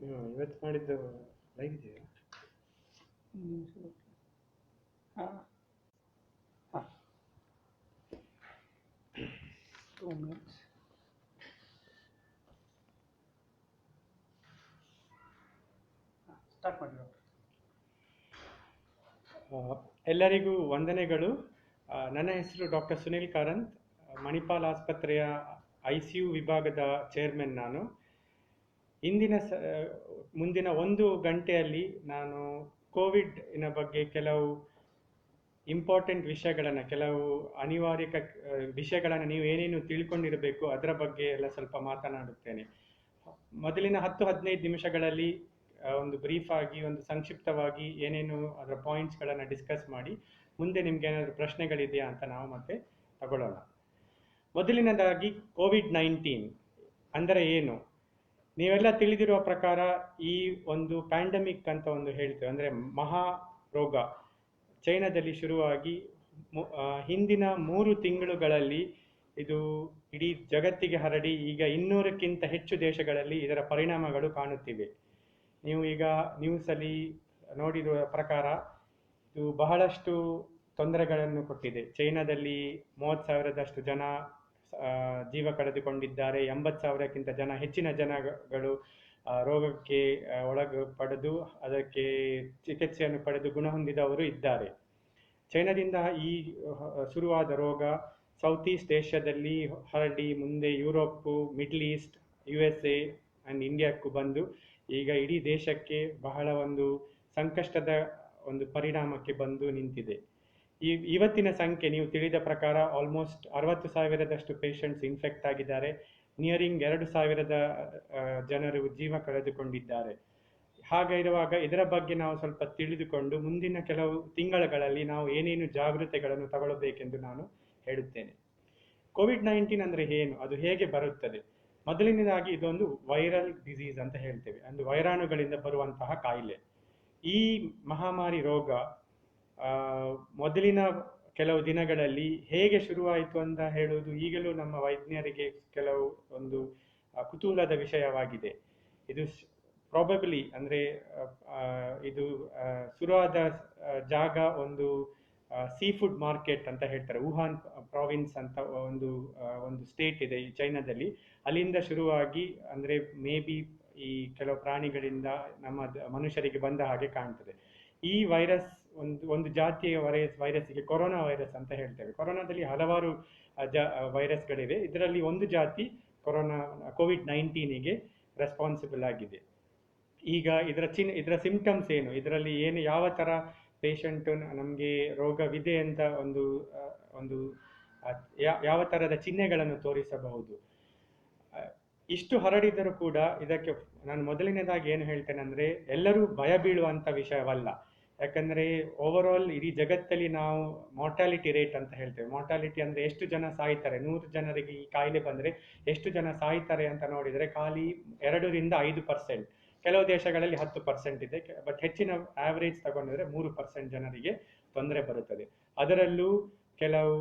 ಇವತ್ತು ಮಾಡಿದ್ದು ಲೈವ್ ಇದೆಯಾ? ಹಾಂ ಹಾಂ 2 minutes. ಸ್ಟಾರ್ಟ್ ಮಾಡಿ ಡಾಕ್ಟರ್. ಎಲ್ಲರಿಗೂ ವಂದನೆಗಳು. ನನ್ನ ಹೆಸರು ಡಾಕ್ಟರ್ ಸುನಿಲ್ ಕಾರಂತ್, ಮಣಿಪಾಲ್ ಆಸ್ಪತ್ರೆಯ ICU ವಿಭಾಗದ ಚೇರ್ಮನ್ ನಾನು. ಇಂದಿನ ಮುಂದಿನ 1 ಗಂಟೆಯಲ್ಲಿ ನಾನು ಕೋವಿಡ್ನ ಬಗ್ಗೆ ಕೆಲವು ಇಂಪಾರ್ಟೆಂಟ್ ವಿಷಯಗಳನ್ನು, ಕೆಲವು ಅನಿವಾರ್ಯ ವಿಷಯಗಳನ್ನು ನೀವು ಏನೇನು ತಿಳ್ಕೊಂಡಿರಬೇಕು ಅದರ ಬಗ್ಗೆ ಎಲ್ಲ ಸ್ವಲ್ಪ ಮಾತನಾಡುತ್ತೇನೆ. ಮೊದಲಿನ 10-15 ನಿಮಿಷಗಳಲ್ಲಿ ಒಂದು ಬ್ರೀಫ್ ಆಗಿ, ಒಂದು ಸಂಕ್ಷಿಪ್ತವಾಗಿ ಏನೇನು ಅದರ ಪಾಯಿಂಟ್ಸ್ಗಳನ್ನು ಡಿಸ್ಕಸ್ ಮಾಡಿ, ಮುಂದೆ ನಿಮ್ಗೆ ಏನಾದರೂ ಪ್ರಶ್ನೆಗಳಿದೆಯಾ ಅಂತ ನಾವು ಮತ್ತೆ ತಗೊಳ್ಳೋಣ. ಮೊದಲಿನದಾಗಿ COVID-19 ಅಂದರೆ ಏನು? ನೀವೆಲ್ಲ ತಿಳಿದಿರುವ ಪ್ರಕಾರ ಈ ಒಂದು ಪ್ಯಾಂಡಮಿಕ್ ಅಂತ ಒಂದು ಹೇಳ್ತೇವೆ, ಅಂದರೆ ಮಹಾ ರೋಗ ಚೈನಾದಲ್ಲಿ ಶುರುವಾಗಿ ಹಿಂದಿನ 3 ತಿಂಗಳುಗಳಲ್ಲಿ ಇದು ಇಡೀ ಜಗತ್ತಿಗೆ ಹರಡಿ ಈಗ 200ಕ್ಕಿಂತ ಹೆಚ್ಚು ದೇಶಗಳಲ್ಲಿ ಇದರ ಪರಿಣಾಮಗಳು ಕಾಣುತ್ತಿವೆ. ನೀವು ಈಗ ನ್ಯೂಸಲ್ಲಿ ನೋಡಿರುವ ಪ್ರಕಾರ ಇದು ಬಹಳಷ್ಟು ತೊಂದರೆಗಳನ್ನು ಕೊಟ್ಟಿದೆ. ಚೈನಾದಲ್ಲಿ 30,000ದಷ್ಟು ಜನ ಜೀವ ಕಳೆದುಕೊಂಡಿದ್ದಾರೆ. 80,000ಕ್ಕಿಂತ ಹೆಚ್ಚಿನ ಜನಗಳು ರೋಗಕ್ಕೆ ಪಡೆದು ಅದಕ್ಕೆ ಚಿಕಿತ್ಸೆಯನ್ನು ಪಡೆದು ಗುಣ ಹೊಂದಿದವರು ಇದ್ದಾರೆ. ಚೈನಾದಿಂದ ಈ ಶುರುವಾದ ರೋಗ ಸೌತ್ ಈಸ್ಟ್ ಏಷ್ಯಾದಲ್ಲಿ ಹರಡಿ ಮುಂದೆ Europe, middle east, USA and ಇಂಡಿಯಾಕ್ಕೂ ಬಂದು ಈಗ ಇಡೀ ದೇಶಕ್ಕೆ ಬಹಳ ಒಂದು ಸಂಕಷ್ಟದ ಒಂದು ಪರಿಣಾಮಕ್ಕೆ ಬಂದು ನಿಂತಿದೆ. ಇವತ್ತಿನ ಸಂಖ್ಯೆ ನೀವು ತಿಳಿದ ಪ್ರಕಾರ ಆಲ್ಮೋಸ್ಟ್ 60,000ದಷ್ಟು ಪೇಷಂಟ್ಸ್ ಇನ್ಫೆಕ್ಟ್ ಆಗಿದ್ದಾರೆ. ನಿಯರಿಂಗ್ 2,000 ಜನರು ಜೀವ ಕಳೆದುಕೊಂಡಿದ್ದಾರೆ. ಹಾಗೆ ಇರುವಾಗ ಇದರ ಬಗ್ಗೆ ನಾವು ಸ್ವಲ್ಪ ತಿಳಿದುಕೊಂಡು ಮುಂದಿನ ಕೆಲವು ತಿಂಗಳುಗಳಲ್ಲಿ ನಾವು ಏನೇನು ಜಾಗೃತೆಗಳನ್ನು ತಗೊಳ್ಳಬೇಕೆಂದು ನಾನು ಹೇಳುತ್ತೇನೆ. COVID-19 ಅಂದರೆ ಏನು, ಅದು ಹೇಗೆ ಬರುತ್ತದೆ? ಮೊದಲನೇದಾಗಿ ಇದೊಂದು ವೈರಲ್ ಡಿಸೀಸ್ ಅಂತ ಹೇಳ್ತೇವೆ, ಒಂದು ವೈರಾಣುಗಳಿಂದ ಬರುವಂತಹ ಕಾಯಿಲೆ. ಈ ಮಹಾಮಾರಿ ರೋಗ ಮೊದಲಿನ ಕೆಲವು ದಿನಗಳಲ್ಲಿ ಹೇಗೆ ಶುರುವಾಯಿತು ಅಂತ ಹೇಳುವುದು ಈಗಲೂ ನಮ್ಮ ವೈಜ್ಞರಿಗೆ ಕೆಲವು ಒಂದು ಕುತೂಹಲದ ವಿಷಯವಾಗಿದೆ. ಇದು ಪ್ರಾಬಬ್ಲಿ ಅಂದರೆ ಇದು ಶುರುವಾದ ಜಾಗ ಒಂದು ಸೀ ಫುಡ್ ಮಾರ್ಕೆಟ್ ಅಂತ ಹೇಳ್ತಾರೆ. ವುಹಾನ್ ಪ್ರಾವಿನ್ಸ್ ಅಂತ ಒಂದು ಸ್ಟೇಟ್ ಇದೆ ಈ ಚೈನಾದಲ್ಲಿ. ಅಲ್ಲಿಂದ ಶುರುವಾಗಿ ಅಂದರೆ ಮೇ ಬಿ ಈ ಕೆಲವು ಪ್ರಾಣಿಗಳಿಂದ ನಮ್ಮ ಮನುಷ್ಯರಿಗೆ ಬಂದ ಹಾಗೆ ಕಾಣ್ತದೆ. ಈ ವೈರಸ್ ಒಂದು ಜಾತಿಯ ವೈರಸ್ಗೆ ಕೊರೋನಾ ವೈರಸ್ ಅಂತ ಹೇಳ್ತೇವೆ. ಕೊರೋನಾದಲ್ಲಿ ಹಲವಾರು ವೈರಸ್ಗಳಿವೆ. ಇದರಲ್ಲಿ ಒಂದು ಜಾತಿ COVID-19ಗೆ ರೆಸ್ಪಾನ್ಸಿಬಲ್ ಆಗಿದೆ. ಈಗ ಇದರ ಸಿಂಪ್ಟಮ್ಸ್ ಏನು, ಇದರಲ್ಲಿ ಯಾವ ಥರ ಪೇಷಂಟ್ ನಮಗೆ ರೋಗವಿದೆ ಅಂತ ಒಂದು ಯಾವ ಥರದ ಚಿಹ್ನೆಗಳನ್ನು ತೋರಿಸಬಹುದು. ಇಷ್ಟು ಹರಡಿದರೂ ಕೂಡ ಇದಕ್ಕೆ ನಾನು ಮೊದಲನೇದಾಗಿ ಏನು ಹೇಳ್ತೇನೆ ಅಂದರೆ ಎಲ್ಲರೂ ಭಯ ಬೀಳುವಂಥ ವಿಷಯವಲ್ಲ. ಯಾಕಂದರೆ ಓವರಾಲ್ ಇಡೀ ಜಗತ್ತಲ್ಲಿ ನಾವು ಮಾರ್ಟಾಲಿಟಿ ರೇಟ್ ಅಂತ ಹೇಳ್ತೇವೆ. ಮಾರ್ಟಾಲಿಟಿ ಅಂದರೆ ಎಷ್ಟು ಜನ ಸಾಯ್ತಾರೆ, 100 ಜನರಿಗೆ ಈ ಕಾಯಿಲೆ ಬಂದರೆ ಎಷ್ಟು ಜನ ಸಾಯ್ತಾರೆ ಅಂತ ನೋಡಿದರೆ ಖಾಲಿ 2-5%. ಕೆಲವು ದೇಶಗಳಲ್ಲಿ 10% ಇದೆ, ಬಟ್ ಹೆಚ್ಚಿನ ಆವರೇಜ್ ತಗೊಂಡಿದ್ರೆ 3% ಜನರಿಗೆ ತೊಂದರೆ ಬರುತ್ತದೆ. ಅದರಲ್ಲೂ ಕೆಲವು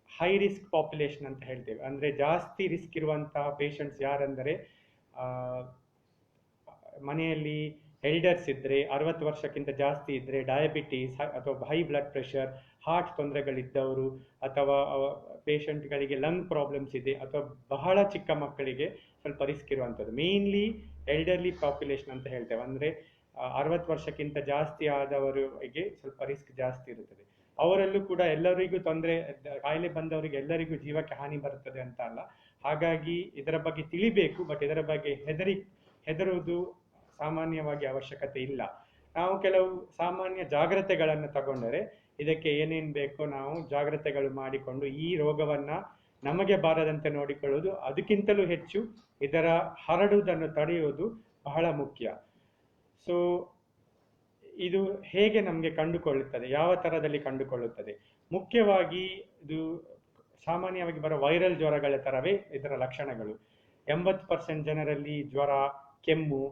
ಹೈ ರಿಸ್ಕ್ ಪಾಪ್ಯುಲೇಷನ್ ಅಂತ ಹೇಳ್ತೇವೆ, ಅಂದರೆ ಜಾಸ್ತಿ ರಿಸ್ಕ್ ಇರುವಂತಹ ಪೇಷಂಟ್ಸ್ ಯಾರೆಂದರೆ ಮನೆಯಲ್ಲಿ ಎಲ್ಡರ್ಸ್ ಇದ್ದರೆ, 60 ವರ್ಷಕ್ಕಿಂತ ಜಾಸ್ತಿ ಇದ್ದರೆ, ಡಯಾಬಿಟೀಸ್ ಅಥವಾ ಹೈ ಬ್ಲಡ್ ಪ್ರೆಷರ್, ಹಾರ್ಟ್ ತೊಂದರೆಗಳಿದ್ದವರು, ಅಥವಾ ಪೇಷಂಟ್ಗಳಿಗೆ ಲಂಗ್ ಪ್ರಾಬ್ಲಮ್ಸ್ ಇದೆ, ಅಥವಾ ಬಹಳ ಚಿಕ್ಕ ಮಕ್ಕಳಿಗೆ ಸ್ವಲ್ಪ ರಿಸ್ಕ್ ಇರುವಂಥದ್ದು. ಮೇನ್ಲಿ ಎಲ್ಡರ್ಲಿ ಪಾಪ್ಯುಲೇಷನ್ ಅಂತ ಹೇಳ್ತೇವೆ, ಅಂದರೆ 60 ವರ್ಷಕ್ಕಿಂತ ಜಾಸ್ತಿ ಆದವರಿಗೆ ಸ್ವಲ್ಪ ರಿಸ್ಕ್ ಜಾಸ್ತಿ ಇರುತ್ತದೆ. ಅವರಲ್ಲೂ ಕೂಡ ಎಲ್ಲರಿಗೂ ಕಾಯಿಲೆ ಬಂದವರಿಗೆ ಎಲ್ಲರಿಗೂ ಜೀವಕ್ಕೆ ಹಾನಿ ಬರುತ್ತದೆ ಅಂತ ಅಲ್ಲ. ಹಾಗಾಗಿ ಇದರ ಬಗ್ಗೆ ತಿಳಿಬೇಕು, ಬಟ್ ಇದರ ಬಗ್ಗೆ ಹೆದರುವುದು ಸಾಮಾನ್ಯವಾಗಿ ಅವಶ್ಯಕತೆ ಇಲ್ಲ. ನಾವು ಕೆಲವು ಸಾಮಾನ್ಯ ಜಾಗ್ರತೆಗಳನ್ನು ತಗೊಂಡರೆ ಇದಕ್ಕೆ ಏನೇನು ಬೇಕೋ ನಾವು ಜಾಗ್ರತೆಗಳು ಮಾಡಿಕೊಂಡು ಈ ರೋಗವನ್ನು ನಮಗೆ ಬಾರದಂತೆ ನೋಡಿಕೊಳ್ಳುವುದು, ಅದಕ್ಕಿಂತಲೂ ಹೆಚ್ಚು ಇದರ ಹರಡುವುದನ್ನು ತಡೆಯುವುದು ಬಹಳ ಮುಖ್ಯ. ಸೊ ಇದು ಹೇಗೆ ನಮಗೆ ಕಂಡುಕೊಳ್ಳುತ್ತದೆ, ಯಾವ ಥರದಲ್ಲಿ ಕಂಡುಕೊಳ್ಳುತ್ತದೆ? ಮುಖ್ಯವಾಗಿ ಇದು ಸಾಮಾನ್ಯವಾಗಿ ಬರೋ ವೈರಲ್ ಜ್ವರಗಳ ಥರವೇ ಇದರ ಲಕ್ಷಣಗಳು. 80% ಜನರಲ್ಲಿ ಜ್ವರ, ಕೆಮ್ಮು,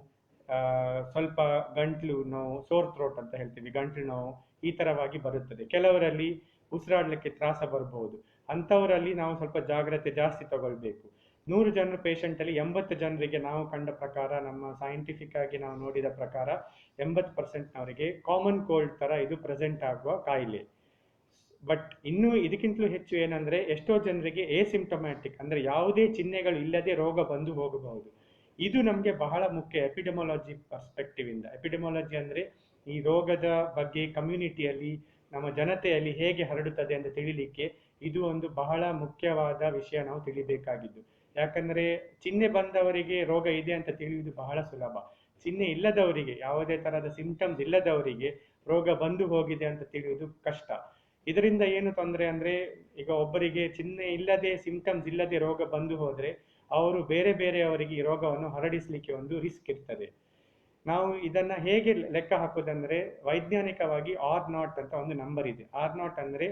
ಸ್ವಲ್ಪ ಗಂಟ್ಲು ನೋವು, ಸೋರ್ ಥ್ರೋಟ್ ಅಂತ ಹೇಳ್ತೀವಿ, ಗಂಟ್ಲು ನೋವು ಈ ಥರವಾಗಿ ಬರುತ್ತದೆ. ಕೆಲವರಲ್ಲಿ ಉಸಿರಾಡಲಿಕ್ಕೆ ತ್ರಾಸ ಬರಬಹುದು. ಅಂಥವರಲ್ಲಿ ನಾವು ಸ್ವಲ್ಪ ಜಾಗ್ರತೆ ಜಾಸ್ತಿ ತಗೊಳ್ಬೇಕು. 100 ಜನರು ಪೇಷಂಟಲ್ಲಿ 80 ಜನರಿಗೆ ನಾವು ಕಂಡ ಪ್ರಕಾರ, ನಮ್ಮ ಸೈಂಟಿಫಿಕ್ ಆಗಿ ನಾವು ನೋಡಿದ ಪ್ರಕಾರ 80%ನವರಿಗೆ ಕಾಮನ್ ಕೋಲ್ಡ್ ಥರ ಇದು ಪ್ರೆಸೆಂಟ್ ಆಗುವ ಕಾಯಿಲೆ. ಬಟ್ ಇನ್ನೂ ಇದಕ್ಕಿಂತಲೂ ಹೆಚ್ಚು ಏನಂದರೆ, ಎಷ್ಟೋ ಜನರಿಗೆ ಎಸಿಂಪ್ಟಮ್ಯಾಟಿಕ್, ಅಂದರೆ ಯಾವುದೇ ಚಿಹ್ನೆಗಳು ಇಲ್ಲದೆ ರೋಗ ಬಂದು ಹೋಗಬಹುದು. ಇದು ನಮಗೆ ಬಹಳ ಮುಖ್ಯ ಎಪಿಡೆಮಾಲಜಿ ಪರ್ಸ್ಪೆಕ್ಟಿವಿಂದ. ಎಪಿಡೆಮಾಲಜಿ ಅಂದರೆ ಈ ರೋಗದ ಬಗ್ಗೆ ಕಮ್ಯುನಿಟಿಯಲ್ಲಿ, ನಮ್ಮ ಜನತೆಯಲ್ಲಿ ಹೇಗೆ ಹರಡುತ್ತದೆ ಅಂತ ತಿಳಿಲಿಕ್ಕೆ ಇದು ಒಂದು ಬಹಳ ಮುಖ್ಯವಾದ ವಿಷಯ ನಾವು ತಿಳಿಬೇಕಾಗಿದ್ದು. ಯಾಕಂದರೆ ಚಿಹ್ನೆ ಬಂದವರಿಗೆ ರೋಗ ಇದೆ ಅಂತ ತಿಳಿಯುವುದು ಬಹಳ ಸುಲಭ. ಚಿಹ್ನೆ ಇಲ್ಲದವರಿಗೆ, ಯಾವುದೇ ಥರದ ಸಿಂಪ್ಟಮ್ಸ್ ಇಲ್ಲದವರಿಗೆ ರೋಗ ಬಂದು ಹೋಗಿದೆ ಅಂತ ತಿಳಿಯುವುದು ಕಷ್ಟ. ಇದರಿಂದ ಏನು ತೊಂದರೆ ಅಂದರೆ, ಈಗ ಒಬ್ಬರಿಗೆ ಚಿಹ್ನೆ ಇಲ್ಲದೆ, ಸಿಂಪ್ಟಮ್ಸ್ ಇಲ್ಲದೆ ರೋಗ ಬಂದು ಹೋದರೆ ಅವರು ಬೇರೆ ಬೇರೆಯವರಿಗೆ ಈ ರೋಗವನ್ನು ಹರಡಿಸಲಿಕ್ಕೆ ಒಂದು ರಿಸ್ಕ್ ಇರ್ತದೆ. ನಾವು ಇದನ್ನು ಹೇಗೆ ಲೆಕ್ಕ ಹಾಕೋದಂದರೆ, ವೈಜ್ಞಾನಿಕವಾಗಿ R0 ಅಂತ ಒಂದು ನಂಬರ್ ಇದೆ. R0 ಅಂದರೆ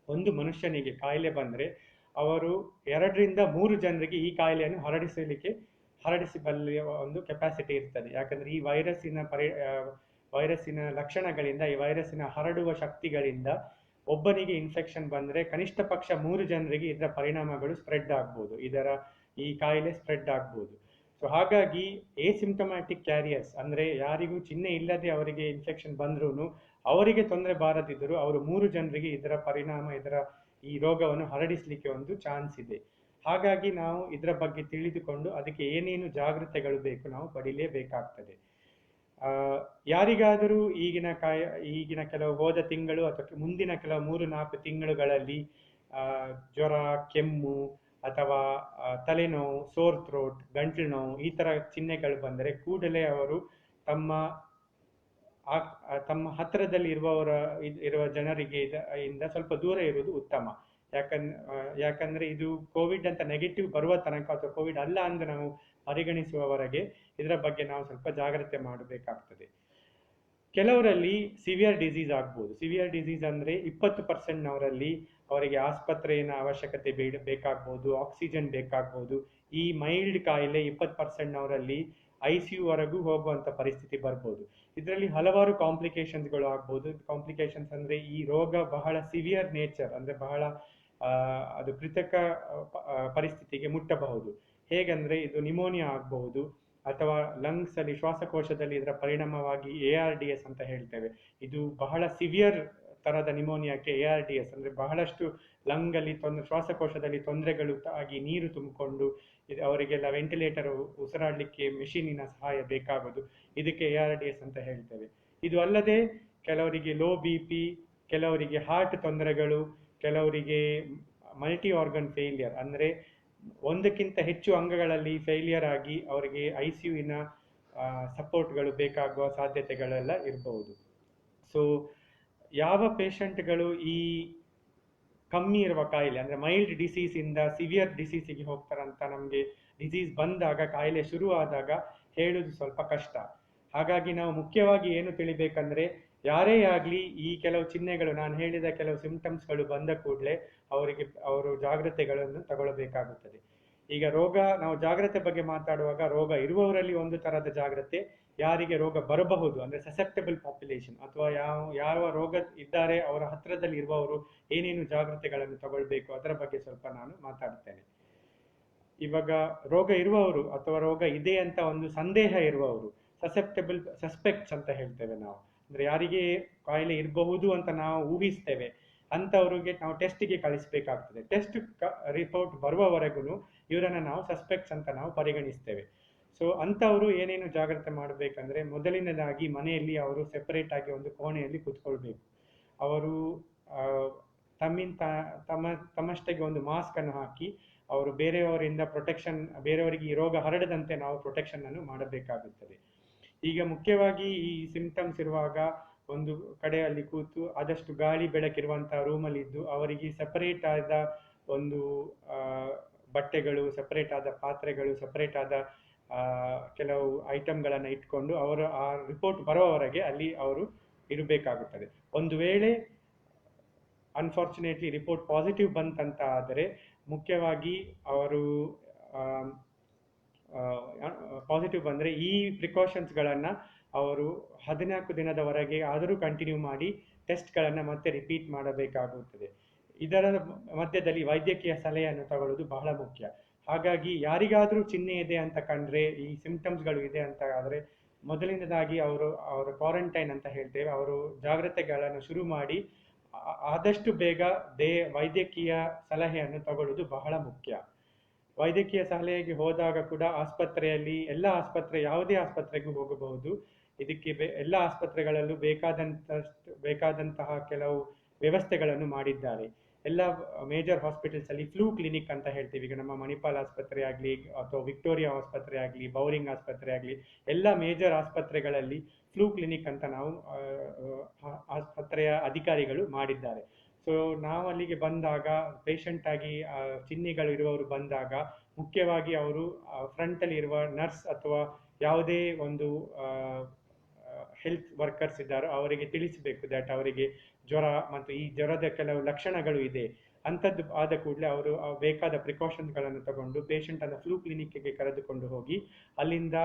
ಒಂದು ಮನುಷ್ಯನಿಗೆ ಕಾಯಿಲೆ ಬಂದರೆ ಅವರು 2 ರಿಂದ 3 ಜನರಿಗೆ ಈ ಕಾಯಿಲೆಯನ್ನು ಹರಡಿಸಬಲ್ಲ ಒಂದು ಕೆಪಾಸಿಟಿ ಇರ್ತದೆ. ಯಾಕಂದರೆ ಈ ವೈರಸ್ಸಿನ ಲಕ್ಷಣಗಳಿಂದ, ಈ ವೈರಸ್ಸಿನ ಹರಡುವ ಶಕ್ತಿಗಳಿಂದ ಒಬ್ಬನಿಗೆ ಇನ್ಫೆಕ್ಷನ್ ಬಂದರೆ ಕನಿಷ್ಠ ಪಕ್ಷ 3 ಜನರಿಗೆ ಇದರ ಪರಿಣಾಮಗಳು ಸ್ಪ್ರೆಡ್ ಆಗ್ಬೋದು, ಈ ಕಾಯಿಲೆ ಸ್ಪ್ರೆಡ್ ಆಗ್ಬೋದು. ಸೊ ಹಾಗಾಗಿ ಎಸಿಂಪ್ಟಮ್ಯಾಟಿಕ್ ಕ್ಯಾರಿಯರ್ಸ್, ಅಂದರೆ ಯಾರಿಗೂ ಚಿಹ್ನೆ ಇಲ್ಲದೆ ಅವರಿಗೆ ಇನ್ಫೆಕ್ಷನ್ ಬಂದ್ರೂ ಅವರಿಗೆ ತೊಂದರೆ ಬಾರದಿದ್ದರೂ ಅವರು 3 ಜನರಿಗೆ ಈ ರೋಗವನ್ನು ಹರಡಿಸಲಿಕ್ಕೆ ಒಂದು ಚಾನ್ಸ್ ಇದೆ. ಹಾಗಾಗಿ ನಾವು ಇದರ ಬಗ್ಗೆ ತಿಳಿದುಕೊಂಡು ಅದಕ್ಕೆ ಏನೇನು ಜಾಗೃತೆಗಳು ಬೇಕು ನಾವು ಪಡಿಲೇಬೇಕಾಗ್ತದೆ. ಯಾರಿಗಾದರೂ ಈಗಿನ ಕೆಲವು ಹೋದ ತಿಂಗಳು ಅಥವಾ ಮುಂದಿನ ಕೆಲವು 3-4 ತಿಂಗಳುಗಳಲ್ಲಿ ಜ್ವರ, ಕೆಮ್ಮು ಅಥವಾ ತಲೆನೋವು, ಸೋರ್ ಥ್ರೋಟ್, ಗಂಟಲು ನೋವು ಈ ಥರ ಚಿಹ್ನೆಗಳು ಬಂದರೆ ಕೂಡಲೇ ಅವರು ತಮ್ಮ ಹತ್ತಿರದಲ್ಲಿ ಇರುವ ಜನರಿಗೆ ಇಂದ ಸ್ವಲ್ಪ ದೂರ ಇರುವುದು ಉತ್ತಮ. ಯಾಕಂದ್ರೆ ಇದು ಕೋವಿಡ್ ಅಂತ ನೆಗೆಟಿವ್ ಬರುವ ತನಕ ಅಥವಾ ಕೋವಿಡ್ ಅಲ್ಲ ಅಂತ ನಾವು ಪರಿಗಣಿಸುವವರೆಗೆ ಇದರ ಬಗ್ಗೆ ನಾವು ಸ್ವಲ್ಪ ಜಾಗ್ರತೆ ಮಾಡಬೇಕಾಗ್ತದೆ. ಕೆಲವರಲ್ಲಿ ಸಿವಿಯರ್ ಡಿಸೀಸ್ ಆಗ್ಬೋದು. ಸಿವಿಯರ್ ಡಿಸೀಸ್ ಅಂದರೆ 20%ನವರಲ್ಲಿ ಅವರಿಗೆ ಆಸ್ಪತ್ರೆಯ ಅವಶ್ಯಕತೆ ಬೇಕಾಗ್ಬೋದು, ಆಕ್ಸಿಜನ್ ಬೇಕಾಗ್ಬೋದು. ಈ ಮೈಲ್ಡ್ ಕಾಯಿಲೆ 20%ನವರಲ್ಲಿ ICU ವರೆಗೂ ಹೋಗುವಂಥ ಪರಿಸ್ಥಿತಿ ಬರ್ಬೋದು. ಇದರಲ್ಲಿ ಹಲವಾರು ಕಾಂಪ್ಲಿಕೇಶನ್ಸ್ಗಳು ಆಗ್ಬೋದು. ಕಾಂಪ್ಲಿಕೇಶನ್ಸ್ ಅಂದರೆ ಈ ರೋಗ ಬಹಳ ಸಿವಿಯರ್ ನೇಚರ್, ಅಂದರೆ ಬಹಳ ಅದು ಕೃತಕ ಪರಿಸ್ಥಿತಿಗೆ ಮುಟ್ಟಬಹುದು. ಹೇಗೆಂದರೆ ಇದು ನಿಮೋನಿಯಾ ಆಗಬಹುದು, ಅಥವಾ ಲಂಗ್ಸ್ ಅಲ್ಲಿ, ಶ್ವಾಸಕೋಶದಲ್ಲಿ ಇದರ ಪರಿಣಾಮವಾಗಿ ARDS ಅಂತ ಹೇಳ್ತೇವೆ. ಇದು ಬಹಳ ಸಿವಿಯರ್ ತರದ ನಿಮೋನಿಯಾಕ್ಕೆ ARDS ಅಂದರೆ ಬಹಳಷ್ಟು ಲಂಗಲ್ಲಿ ಶ್ವಾಸಕೋಶದಲ್ಲಿ ತೊಂದರೆಗಳು ಆಗಿ ನೀರು ತುಂಬಿಕೊಂಡು ಅವರಿಗೆಲ್ಲ ವೆಂಟಿಲೇಟರ್, ಉಸಿರಾಡಲಿಕ್ಕೆ ಮೆಷಿನಿನ ಸಹಾಯ ಬೇಕಾಗೋದು. ಇದಕ್ಕೆ ARDS ಅಂತ ಹೇಳ್ತೇವೆ. ಇದು ಅಲ್ಲದೆ ಕೆಲವರಿಗೆ ಲೋ BP, ಕೆಲವರಿಗೆ ಹಾರ್ಟ್ ತೊಂದರೆಗಳು, ಕೆಲವರಿಗೆ ಮಲ್ಟಿ ಆರ್ಗನ್ ಫೇಲಿಯರ್, ಅಂದರೆ ಒಂದಕ್ಕಿಂತ ಹೆಚ್ಚು ಅಂಗಗಳಲ್ಲಿ ಫೇಲಿಯರ್ ಆಗಿ ಅವರಿಗೆ ICUವಿನ ಸಪೋರ್ಟ್ಗಳು ಬೇಕಾಗುವ ಸಾಧ್ಯತೆಗಳೆಲ್ಲ ಇರಬಹುದು. ಸೊ ಯಾವ ಪೇಷಂಟ್ಗಳು ಈ ಕಮ್ಮಿ ಇರುವ ಕಾಯಿಲೆ, ಅಂದರೆ ಮೈಲ್ಡ್ ಡಿಸೀಸಿಂದ ಸಿವಿಯರ್ ಡಿಸೀಸಿಗೆ ಹೋಗ್ತಾರಂತ ನಮಗೆ ಡಿಸೀಸ್ ಬಂದಾಗ, ಕಾಯಿಲೆ ಶುರುವಾದಾಗ ಹೇಳೋದು ಸ್ವಲ್ಪ ಕಷ್ಟ. ಹಾಗಾಗಿ ನಾವು ಮುಖ್ಯವಾಗಿ ಏನು ತಿಳಿಬೇಕಂದ್ರೆ, ಯಾರೇ ಆಗಲಿ ಈ ಕೆಲವು ಚಿಹ್ನೆಗಳು, ನಾನು ಹೇಳಿದ ಕೆಲವು ಸಿಂಪ್ಟಮ್ಸ್ಗಳು ಬಂದ ಕೂಡಲೇ ಅವರು ಜಾಗ್ರತೆಗಳನ್ನು ತಗೊಳ್ಬೇಕಾಗುತ್ತದೆ. ಈಗ ನಾವು ಜಾಗ್ರತೆ ಬಗ್ಗೆ ಮಾತಾಡುವಾಗ ರೋಗ ಇರುವವರಲ್ಲಿ ಒಂದು ಥರದ ಜಾಗ್ರತೆ, ಯಾರಿಗೆ ರೋಗ ಬರಬಹುದು ಅಂದರೆ ಸಸೆಪ್ಟಬಲ್ ಪಾಪ್ಯುಲೇಷನ್, ಅಥವಾ ಯಾವ ರೋಗ ಇದ್ದಾರೆ ಅವರ ಹತ್ತಿರದಲ್ಲಿ ಇರುವವರು ಏನೇನು ಜಾಗ್ರತೆಗಳನ್ನು ತಗೊಳ್ಬೇಕು ಅದರ ಬಗ್ಗೆ ಸ್ವಲ್ಪ ನಾನು ಮಾತಾಡ್ತೇನೆ. ಇವಾಗ ರೋಗ ಇರುವವರು ಅಥವಾ ರೋಗ ಇದೆ ಅಂತ ಒಂದು ಸಂದೇಹ ಇರುವವರು, ಸಸ್ಪೆಕ್ಟ್ಸ್ ಅಂತ ಹೇಳ್ತೇವೆ ನಾವು, ಅಂದರೆ ಯಾರಿಗೆ ಕಾಯಿಲೆ ಇರಬಹುದು ಅಂತ ನಾವು ಊಹಿಸ್ತೇವೆ ಅಂಥವ್ರಿಗೆ ನಾವು ಟೆಸ್ಟಿಗೆ ಕಳಿಸಬೇಕಾಗ್ತದೆ. ಟೆಸ್ಟ್ ರಿಪೋರ್ಟ್ ಬರುವವರೆಗೂ ಇವರನ್ನು ನಾವು ಸಸ್ಪೆಕ್ಟ್ಸ್ ಅಂತ ನಾವು ಪರಿಗಣಿಸ್ತೇವೆ. ಸೊ ಅಂಥವರು ಏನೇನು ಜಾಗ್ರತೆ ಮಾಡಬೇಕಂದ್ರೆ, ಮೊದಲಿನದಾಗಿ ಮನೆಯಲ್ಲಿ ಅವರು ಸೆಪರೇಟ್ ಆಗಿ ಒಂದು ಕೋಣೆಯಲ್ಲಿ ಕೂತ್ಕೊಳ್ಬೇಕು. ಅವರು ತಮ್ಮಷ್ಟಕ್ಕೆ ಒಂದು ಮಾಸ್ಕ್ ಅನ್ನು ಹಾಕಿ ಅವರು ಬೇರೆಯವರಿಗೆ ಈ ರೋಗ ಹರಡದಂತೆ ನಾವು ಪ್ರೊಟೆಕ್ಷನ್ ಅನ್ನು ಮಾಡಬೇಕಾಗುತ್ತದೆ. ಈಗ ಮುಖ್ಯವಾಗಿ ಈ ಸಿಂಪ್ಟಮ್ಸ್ ಇರುವಾಗ ಒಂದು ಕಡೆಯಲ್ಲಿ ಕೂತು ಆದಷ್ಟು ಗಾಳಿ ಬೆಳಕಿರುವಂತಹ ರೂಮಲ್ಲಿ ಇದ್ದು ಅವರಿಗೆ ಸೆಪರೇಟ್ ಆದ ಒಂದು ಬಟ್ಟೆಗಳು, ಸೆಪರೇಟ್ ಆದ ಪಾತ್ರೆಗಳು, ಸೆಪರೇಟ್ ಆದ ಕೆಲವು ಐಟಮ್ಗಳನ್ನು ಇಟ್ಕೊಂಡು ಆ ರಿಪೋರ್ಟ್ ಬರೋವರೆಗೆ ಅಲ್ಲಿ ಅವರು ಇರಬೇಕಾಗುತ್ತದೆ. ಒಂದು ವೇಳೆ ಅನ್ಫಾರ್ಚುನೇಟ್ಲಿ ರಿಪೋರ್ಟ್ ಪಾಸಿಟಿವ್ ಬಂತಂತ ಆದರೆ ಮುಖ್ಯವಾಗಿ ಅವರು ಪಾಸಿಟಿವ್ ಬಂದರೆ ಈ ಪ್ರಿಕಾಷನ್ಸ್ಗಳನ್ನು ಅವರು 14 ದಿನದವರೆಗೆ ಆದರೂ ಕಂಟಿನ್ಯೂ ಮಾಡಿ ಟೆಸ್ಟ್ಗಳನ್ನು ಮತ್ತೆ ರಿಪೀಟ್ ಮಾಡಬೇಕಾಗುತ್ತದೆ. ಇದರ ಮಧ್ಯದಲ್ಲಿ ವೈದ್ಯಕೀಯ ಸಲಹೆಯನ್ನು ತಗೊಳ್ಳೋದು ಬಹಳ ಮುಖ್ಯ. ಹಾಗಾಗಿ ಯಾರಿಗಾದರೂ ಚಿಹ್ನೆ ಇದೆ ಅಂತ ಕಂಡ್ರೆ, ಈ ಸಿಂಪ್ಟಮ್ಸ್ಗಳು ಇದೆ ಅಂತ ಆದರೆ, ಮೊದಲನೇದಾಗಿ ಅವರ ಕ್ವಾರಂಟೈನ್ ಅಂತ ಹೇಳ್ತೇವೆ, ಅವರು ಜಾಗ್ರತೆಗಳನ್ನು ಶುರು ಮಾಡಿ ಆದಷ್ಟು ಬೇಗ ವೈದ್ಯಕೀಯ ಸಲಹೆಯನ್ನು ತಗೊಳ್ಳುವುದು ಬಹಳ ಮುಖ್ಯ. ವೈದ್ಯಕೀಯ ಸಲಹೆಗೆ ಹೋದಾಗ ಕೂಡ ಆಸ್ಪತ್ರೆಯಲ್ಲಿ ಎಲ್ಲ ಆಸ್ಪತ್ರೆ, ಯಾವುದೇ ಆಸ್ಪತ್ರೆಗೂ ಹೋಗಬಹುದು. ಇದಕ್ಕೆ ಎಲ್ಲ ಆಸ್ಪತ್ರೆಗಳಲ್ಲೂ ಬೇಕಾದಂತಹ ಕೆಲವು ವ್ಯವಸ್ಥೆಗಳನ್ನು ಮಾಡಿದ್ದಾರೆ. ಎಲ್ಲ ಮೇಜರ್ ಹಾಸ್ಪಿಟಲ್ಸ್ ಅಲ್ಲಿ ಫ್ಲೂ ಕ್ಲಿನಿಕ್ ಅಂತ ಹೇಳ್ತೀವಿ. ಈಗ ನಮ್ಮ ಮಣಿಪಾಲ್ ಆಸ್ಪತ್ರೆ ಆಗಲಿ ಅಥವಾ ವಿಕ್ಟೋರಿಯಾ ಆಸ್ಪತ್ರೆ ಆಗಲಿ, ಬೌರಿಂಗ್ ಆಸ್ಪತ್ರೆ ಆಗಲಿ, ಎಲ್ಲ ಮೇಜರ್ ಆಸ್ಪತ್ರೆಗಳಲ್ಲಿ ಫ್ಲೂ ಕ್ಲಿನಿಕ್ ಅಂತ ನಾವು ಆಸ್ಪತ್ರೆಯ ಅಧಿಕಾರಿಗಳು ಮಾಡಿದ್ದಾರೆ. ಸೊ ನಾವು ಅಲ್ಲಿಗೆ ಬಂದಾಗ, ಪೇಷಂಟ್ ಆಗಿ ಚಿಹ್ನೆಗಳು ಇರುವವರು ಬಂದಾಗ, ಮುಖ್ಯವಾಗಿ ಅವರು ಫ್ರಂಟಲ್ಲಿ ಇರುವ ನರ್ಸ್ ಅಥವಾ ಯಾವುದೇ ಒಂದು ಹೆಲ್ತ್ ವರ್ಕರ್ಸ್ ಇದ್ದಾರೋ ಅವರಿಗೆ ತಿಳಿಸಬೇಕು ದಟ್ ಅವರಿಗೆ ಜ್ವರ ಮತ್ತು ಈ ಜ್ವರದ ಕೆಲವು ಲಕ್ಷಣಗಳು ಇದೆ. ಅಂಥದ್ದು ಆದ ಕೂಡಲೇ ಅವರು ಬೇಕಾದ ಪ್ರಿಕಾಷನ್ಸ್ಗಳನ್ನು ತಗೊಂಡು ಪೇಷಂಟನ್ನು ಫ್ಲೂ ಕ್ಲಿನಿಕ್ಗೆ ಕರೆದುಕೊಂಡು ಹೋಗಿ ಅಲ್ಲಿಂದ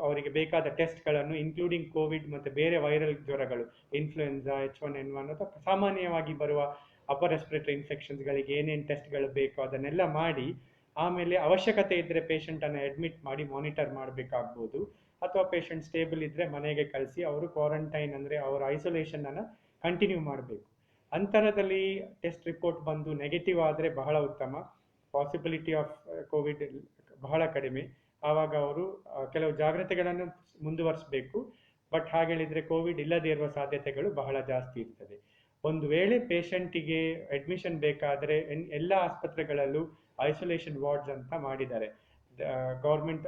ಅವರಿಗೆ ಬೇಕಾದ ಟೆಸ್ಟ್ಗಳನ್ನು, ಇನ್ಕ್ಲೂಡಿಂಗ್ ಕೋವಿಡ್ ಮತ್ತು ಬೇರೆ ವೈರಲ್ ಜ್ವರಗಳು, ಇನ್ಫ್ಲುಯೆನ್ಸಾ, H1N1 ಅಥವಾ ಸಾಮಾನ್ಯವಾಗಿ ಬರುವ ಅಪರ್ ರೆಸ್ಪಿರೇಟರಿ ಇನ್ಫೆಕ್ಷನ್ಸ್ಗಳಿಗೆ ಏನೇನು ಟೆಸ್ಟ್ಗಳು ಬೇಕೋ ಅದನ್ನೆಲ್ಲ ಮಾಡಿ, ಆಮೇಲೆ ಅವಶ್ಯಕತೆ ಇದ್ದರೆ ಪೇಷಂಟನ್ನು ಅಡ್ಮಿಟ್ ಮಾಡಿ ಮಾನಿಟರ್ ಮಾಡಬೇಕಾಗ್ಬೋದು. ಅಥವಾ ಪೇಷಂಟ್ ಸ್ಟೇಬಲ್ ಇದ್ದರೆ ಮನೆಗೆ ಕಳಿಸಿ ಅವರು ಕ್ವಾರಂಟೈನ್ ಅಂದರೆ ಅವರ ಐಸೋಲೇಷನನ್ನು ಕಂಟಿನ್ಯೂ ಮಾಡಬೇಕು. ಅಂತರದಲ್ಲಿ ಟೆಸ್ಟ್ ರಿಪೋರ್ಟ್ ಬಂದು ನೆಗೆಟಿವ್ ಆದರೆ ಬಹಳ ಉತ್ತಮ, ಪಾಸಿಬಿಲಿಟಿ ಆಫ್ ಕೋವಿಡ್ ಬಹಳ ಕಡಿಮೆ. ಆವಾಗ ಅವರು ಕೆಲವು ಜಾಗ್ರತೆಗಳನ್ನು ಮುಂದುವರಿಸಬೇಕು. ಬಟ್ ಹಾಗೆ ಹೇಳಿದರೆ ಕೋವಿಡ್ ಇಲ್ಲದೇ ಇರುವ ಸಾಧ್ಯತೆಗಳು ಬಹಳ ಜಾಸ್ತಿ ಇರ್ತದೆ. ಒಂದು ವೇಳೆ ಪೇಷಂಟಿಗೆ ಅಡ್ಮಿಷನ್ ಬೇಕಾದರೆ ಎಲ್ಲ ಆಸ್ಪತ್ರೆಗಳಲ್ಲೂ ಐಸೋಲೇಷನ್ ವಾರ್ಡ್ಸ್ ಅಂತ ಮಾಡಿದ್ದಾರೆ. ಗೌರ್ಮೆಂಟ್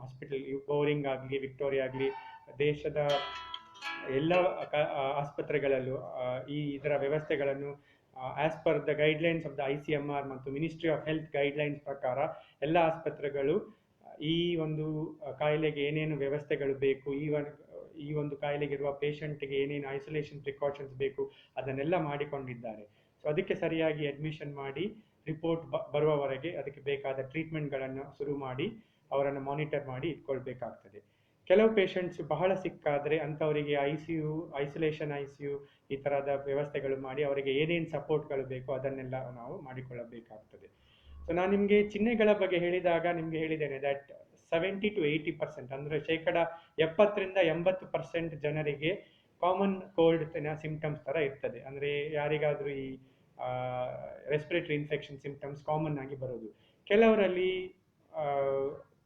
ಹಾಸ್ಪಿಟಲ್, ಬೌರಿಂಗ್ ಆಗಲಿ, ವಿಕ್ಟೋರಿಯಾ ಆಗಲಿ, ದೇಶದ ಎಲ್ಲ ಆಸ್ಪತ್ರೆಗಳಲ್ಲೂ ಇದರ ವ್ಯವಸ್ಥೆಗಳನ್ನು as per the guidelines of the ICMR ಮತ್ತು ಮಿನಿಸ್ಟ್ರಿ ಆಫ್ ಹೆಲ್ತ್ ಗೈಡ್ಲೈನ್ಸ್ ಪ್ರಕಾರ ಎಲ್ಲ ಆಸ್ಪತ್ರೆಗಳು ಈ ಒಂದು ಕಾಯಿಲೆಗೆ ಏನೇನು ವ್ಯವಸ್ಥೆಗಳು ಬೇಕು, ಈ ಒಂದು ಕಾಯಿಲೆಗಿರುವ ಪೇಷಂಟ್ಗೆ ಏನೇನು ಐಸೋಲೇಷನ್ ಪ್ರಿಕಾಷನ್ಸ್ ಬೇಕು ಅದನ್ನೆಲ್ಲ ಮಾಡಿಕೊಂಡಿದ್ದಾರೆ. ಸೊ ಅದಕ್ಕೆ ಸರಿಯಾಗಿ ಅಡ್ಮಿಷನ್ ಮಾಡಿ ರಿಪೋರ್ಟ್ ಬರುವವರೆಗೆ ಅದಕ್ಕೆ ಬೇಕಾದ ಟ್ರೀಟ್ಮೆಂಟ್ಗಳನ್ನು ಶುರು ಮಾಡಿ ಅವರನ್ನು ಮಾನಿಟರ್ ಮಾಡಿ ಇಟ್ಕೊಳ್ಬೇಕಾಗ್ತದೆ. ಕೆಲವು ಪೇಷಂಟ್ಸ್ ಬಹಳ ಸಿಕ್ಕಾದರೆ ಅಂಥವರಿಗೆ ಐಸೋಲೇಷನ್ ICU ಈ ಥರದ ವ್ಯವಸ್ಥೆಗಳು ಮಾಡಿ ಅವರಿಗೆ ಏನೇನು ಸಪೋರ್ಟ್ಗಳು ಬೇಕು ಅದನ್ನೆಲ್ಲ ನಾವು ಮಾಡಿಕೊಳ್ಳಬೇಕಾಗ್ತದೆ. ಸೊ ನಾನು ನಿಮಗೆ ಚಿಹ್ನೆಗಳ ಬಗ್ಗೆ ಹೇಳಿದಾಗ ನಿಮಗೆ ಹೇಳಿದ್ದೇನೆ ದಟ್ 70 to 80% ಅಂದರೆ 70% ಜನರಿಗೆ ಕಾಮನ್ ಕೋಲ್ಡ್ ಸಿಂಪ್ಟಮ್ಸ್ ಥರ ಇರ್ತದೆ. ಅಂದರೆ ಯಾರಿಗಾದರೂ ಈ ರೆಸ್ಪಿರೇಟರಿ ಇನ್ಫೆಕ್ಷನ್ ಸಿಂಪ್ಟಮ್ಸ್ ಕಾಮನ್ ಆಗಿ ಬರೋದು. ಕೆಲವರಲ್ಲಿ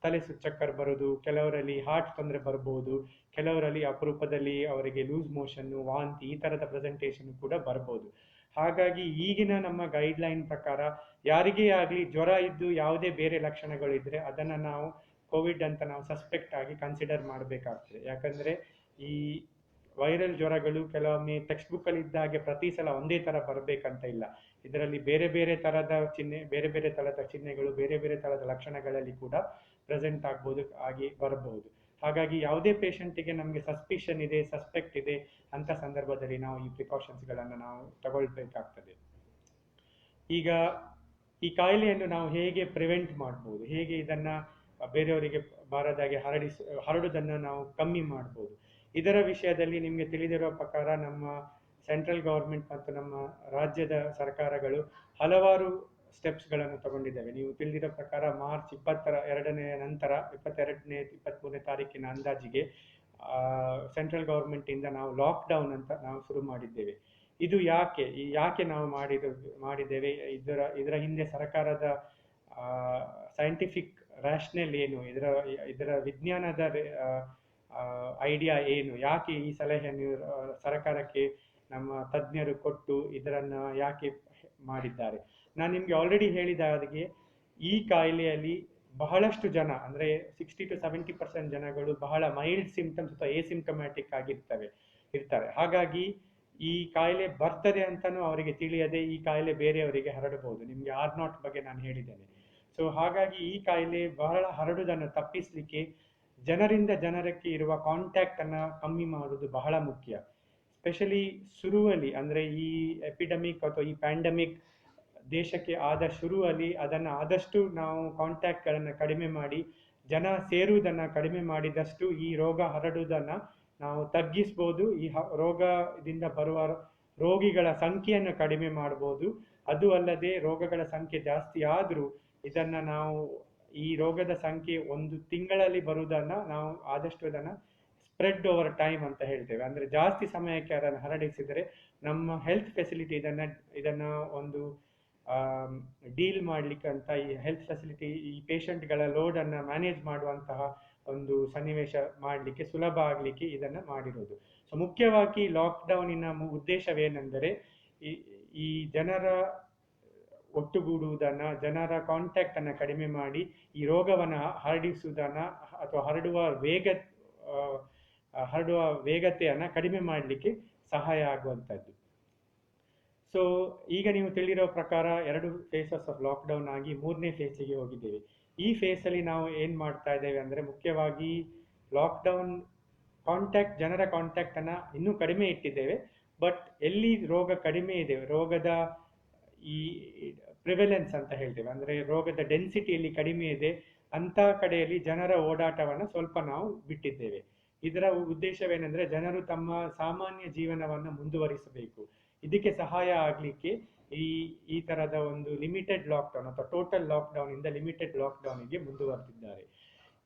ತಲೆ ಚಕ್ಕರ್ ಬರೋದು, ಕೆಲವರಲ್ಲಿ ಹಾರ್ಟ್ ತೊಂದರೆ ಬರ್ಬೋದು, ಕೆಲವರಲ್ಲಿ ಅಪರೂಪದಲ್ಲಿ ಅವರಿಗೆ ಲೂಸ್ ಮೋಷನ್ನು, ವಾಂತಿ ಈ ಥರದ ಪ್ರೆಸೆಂಟೇಷನ್ ಕೂಡ ಬರ್ಬೋದು. ಹಾಗಾಗಿ ಈಗಿನ ನಮ್ಮ ಗೈಡ್ಲೈನ್ ಪ್ರಕಾರ ಯಾರಿಗೇ ಆಗಲಿ ಜ್ವರ ಇದ್ದು ಯಾವುದೇ ಬೇರೆ ಲಕ್ಷಣಗಳು ಇದ್ದರೆ ಅದನ್ನು ನಾವು ಕೋವಿಡ್ ಅಂತ ನಾವು ಸಸ್ಪೆಕ್ಟ್ ಆಗಿ ಕನ್ಸಿಡರ್ ಮಾಡಬೇಕಾಗ್ತದೆ. ಯಾಕಂದರೆ ಈ ವೈರಲ್ ಜ್ವರಗಳು ಕೆಲವೊಮ್ಮೆ ಟೆಕ್ಸ್ಟ್ ಬುಕ್ಕಲ್ಲಿ ಇದ್ದ ಹಾಗೆ ಪ್ರತಿ ಸಲ ಒಂದೇ ಥರ ಬರಬೇಕಂತ ಇಲ್ಲ. ಇದರಲ್ಲಿ ಬೇರೆ ಬೇರೆ ಥರದ ಚಿಹ್ನೆಗಳು ಬೇರೆ ಬೇರೆ ಥರದ ಲಕ್ಷಣಗಳಲ್ಲಿ ಕೂಡ ಪ್ರೆಸೆಂಟ್ ಆಗ್ಬೋದು, ಆಗಿ ಬರಬಹುದು. ಹಾಗಾಗಿ ಯಾವುದೇ ಪೇಷಂಟಿಗೆ ನಮಗೆ ಸಸ್ಪಿಷನ್ ಇದೆ, ಸಸ್ಪೆಕ್ಟ್ ಇದೆ ಅಂತ ಸಂದರ್ಭದಲ್ಲಿ ನಾವು ಈ ಪ್ರಿಕಾಷನ್ಸ್ಗಳನ್ನು ನಾವು ತಗೊಳ್ಬೇಕಾಗ್ತದೆ. ಈಗ ಈ ಕಾಯಿಲೆಯನ್ನು ನಾವು ಹೇಗೆ ಪ್ರಿವೆಂಟ್ ಮಾಡ್ಬೋದು, ಹೇಗೆ ಇದನ್ನು ಬೇರೆಯವರಿಗೆ ಬಾರದಾಗೆ ಹರಡುವುದನ್ನು ನಾವು ಕಮ್ಮಿ ಮಾಡ್ಬೋದು, ಇದರ ವಿಷಯದಲ್ಲಿ ನಿಮಗೆ ತಿಳಿದಿರುವ ಪ್ರಕಾರ ನಮ್ಮ ಸೆಂಟ್ರಲ್ ಗೌರ್ಮೆಂಟ್ ಮತ್ತು ನಮ್ಮ ರಾಜ್ಯದ ಸರ್ಕಾರಗಳು ಹಲವಾರು ಸ್ಟೆಪ್ಸ್ಗಳನ್ನು ತಗೊಂಡಿದ್ದೇವೆ. ನೀವು ತಿಳಿದಿರೋ ಪ್ರಕಾರ ಮಾರ್ಚ್ 22ನೇ ನಂತರ 22ನೇ 23ನೇ ತಾರೀಕಿನ ಅಂದಾಜಿಗೆ ಸೆಂಟ್ರಲ್ ಗೌರ್ಮೆಂಟಿಂದ ನಾವು ಲಾಕ್ಡೌನ್ ಅಂತ ನಾವು ಶುರು ಮಾಡಿದ್ದೇವೆ. ಇದು ಯಾಕೆ ನಾವು ಮಾಡಿದ್ದೇವೆ, ಇದರ ಹಿಂದೆ ಸರ್ಕಾರದ ಸೈಂಟಿಫಿಕ್ ರ್ಯಾಷನಲ್ ಏನು, ಇದರ ವಿಜ್ಞಾನದ ಐಡಿಯಾ ಏನು, ಯಾಕೆ ಈ ಸಲಹೆಯನ್ನು ಸರ್ಕಾರಕ್ಕೆ ನಮ್ಮ ತಜ್ಞರು ಕೊಟ್ಟು ಇದನ್ನು ಯಾಕೆ ಮಾಡಿದ್ದಾರೆ. ನಾನು ನಿಮಗೆ ಆಲ್ರೆಡಿ ಹೇಳಿದ ಹಾಗೆ ಈ ಕಾಯಿಲೆಯಲ್ಲಿ ಬಹಳಷ್ಟು ಜನ ಅಂದರೆ 60 to 70% ಜನಗಳು ಬಹಳ ಮೈಲ್ಡ್ ಸಿಂಪ್ಟಮ್ಸ್ ಅಥವಾ ಎಸಿಂಪ್ಟಮ್ಯಾಟಿಕ್ ಇರ್ತಾರೆ. ಹಾಗಾಗಿ ಈ ಕಾಯಿಲೆ ಬರ್ತದೆ ಅಂತಲೂ ಅವರಿಗೆ ತಿಳಿಯದೆ ಈ ಕಾಯಿಲೆ ಬೇರೆಯವರಿಗೆ ಹರಡಬಹುದು. ನಿಮಗೆ R0 ಬಗ್ಗೆ ನಾನು ಹೇಳಿದ್ದೇನೆ. ಸೊ ಹಾಗಾಗಿ ಈ ಕಾಯಿಲೆ ಬಹಳ ಹರಡುವುದನ್ನು ತಪ್ಪಿಸಲಿಕ್ಕೆ ಜನರಿಂದ ಜನರಕ್ಕೆ ಇರುವ ಕಾಂಟ್ಯಾಕ್ಟನ್ನು ಕಮ್ಮಿ ಮಾಡುವುದು ಬಹಳ ಮುಖ್ಯ. ಸ್ಪೆಷಲಿ ಶುರುವಲ್ಲಿ ಅಂದರೆ ಈ ಎಪಿಡೆಮಿಕ್ ಅಥವಾ ಈ ಪ್ಯಾಂಡಮಿಕ್ ದೇಶಕ್ಕೆ ಆದ ಶುರುವಲ್ಲಿ ಅದನ್ನು ಆದಷ್ಟು ನಾವು ಕಾಂಟ್ಯಾಕ್ಟ್ಗಳನ್ನು ಕಡಿಮೆ ಮಾಡಿ ಜನ ಸೇರುವುದನ್ನು ಕಡಿಮೆ ಮಾಡಿದಷ್ಟು ಈ ರೋಗ ಹರಡುವುದನ್ನು ನಾವು ತಗ್ಗಿಸ್ಬೋದು. ಈ ರೋಗದಿಂದ ಬರುವ ರೋಗಿಗಳ ಸಂಖ್ಯೆಯನ್ನು ಕಡಿಮೆ ಮಾಡ್ಬೋದು. ಅದು ಅಲ್ಲದೆ ರೋಗಗಳ ಸಂಖ್ಯೆ ಜಾಸ್ತಿ ಆದರೂ ಇದನ್ನ ನಾವು ಈ ರೋಗದ ಸಂಖ್ಯೆ ಒಂದು ತಿಂಗಳಲ್ಲಿ ಬರುವುದನ್ನ ನಾವು ಆದಷ್ಟು ಅದನ್ನ ಸ್ಪ್ರೆಡ್ ಓವರ್ ಟೈಮ್ ಅಂತ ಹೇಳ್ತೇವೆ. ಅಂದ್ರೆ ಜಾಸ್ತಿ ಸಮಯಕ್ಕೆ ಅದನ್ನು ಹರಡಿಸಿದರೆ ನಮ್ಮ ಹೆಲ್ತ್ ಫೆಸಿಲಿಟಿ ಇದನ್ನ ಒಂದು ಡೀಲ್ ಮಾಡ್ಲಿಕ್ಕೆ ಅಂತ ಈ ಹೆಲ್ತ್ ಫೆಸಿಲಿಟಿ ಈ ಪೇಷಂಟ್ಗಳ ಲೋಡ್ ಅನ್ನ ಮ್ಯಾನೇಜ್ ಮಾಡುವಂತಹ ಒಂದು ಸನ್ನಿವೇಶ ಮಾಡಲಿಕ್ಕೆ ಸುಲಭ ಆಗಲಿಕ್ಕೆ ಇದನ್ನ ಮಾಡಿರೋದು. ಸೊ ಮುಖ್ಯವಾಗಿ ಲಾಕ್ಡೌನಿನ ಉದ್ದೇಶವೇನೆಂದರೆ ಈ ಈ ಜನರ ಒಟ್ಟುಗೂಡುವುದನ್ನ, ಜನರ ಕಾಂಟ್ಯಾಕ್ಟ್ ಅನ್ನ ಕಡಿಮೆ ಮಾಡಿ ಈ ರೋಗವನ್ನ ಹರಡಿಸುವುದನ್ನ ಅಥವಾ ಹರಡುವ ವೇಗತೆಯನ್ನ ಕಡಿಮೆ ಮಾಡಲಿಕ್ಕೆ ಸಹಾಯ ಆಗುವಂಥದ್ದು. ಸೊ ಈಗ ನೀವು ತಿಳಿದಿರೋ ಪ್ರಕಾರ 2 ಫೇಸಸ್ ಆಫ್ ಲಾಕ್ಡೌನ್ ಆಗಿ 3ನೇ ಫೇಸಿಗೆ ಹೋಗಿದ್ದೇವೆ. ಈ ಫೇಸಲ್ಲಿ ನಾವು ಏನ್ ಮಾಡ್ತಾ ಇದ್ದೇವೆ ಅಂದ್ರೆ ಮುಖ್ಯವಾಗಿ ಲಾಕ್ಡೌನ್ ಜನರ ಕಾಂಟ್ಯಾಕ್ಟ್ ಅನ್ನ ಇನ್ನೂ ಕಡಿಮೆ ಇಟ್ಟಿದ್ದೇವೆ. ಬಟ್ ಎಲ್ಲಿ ರೋಗ ಕಡಿಮೆ ಇದೆ, ರೋಗದ ಈ ಪ್ರಿವೆಲೆನ್ಸ್ ಅಂತ ಹೇಳ್ತೇವೆ, ಅಂದ್ರೆ ರೋಗದ ಡೆನ್ಸಿಟಿಯಲ್ಲಿ ಕಡಿಮೆ ಇದೆ ಅಂತ ಕಡೆಯಲ್ಲಿ ಜನರ ಓಡಾಟವನ್ನು ಸ್ವಲ್ಪ ನಾವು ಬಿಟ್ಟಿದ್ದೇವೆ. ಇದರ ಉದ್ದೇಶವೇನೆಂದ್ರೆ ಜನರು ತಮ್ಮ ಸಾಮಾನ್ಯ ಜೀವನವನ್ನು ಮುಂದುವರಿಸಬೇಕು. ಇದಕ್ಕೆ ಸಹಾಯ ಆಗ್ಲಿಕ್ಕೆ ಈ ತರದ ಒಂದು ಲಿಮಿಟೆಡ್ ಲಾಕ್ಡೌನ್ ಅಥವಾ ಟೋಟಲ್ ಲಾಕ್ಡೌನ್ ಇಂದ ಲಿಮಿಟೆಡ್ ಲಾಕ್ಡೌನ್ಗೆ ಮುಂದುವರೆದಿದ್ದಾರೆ.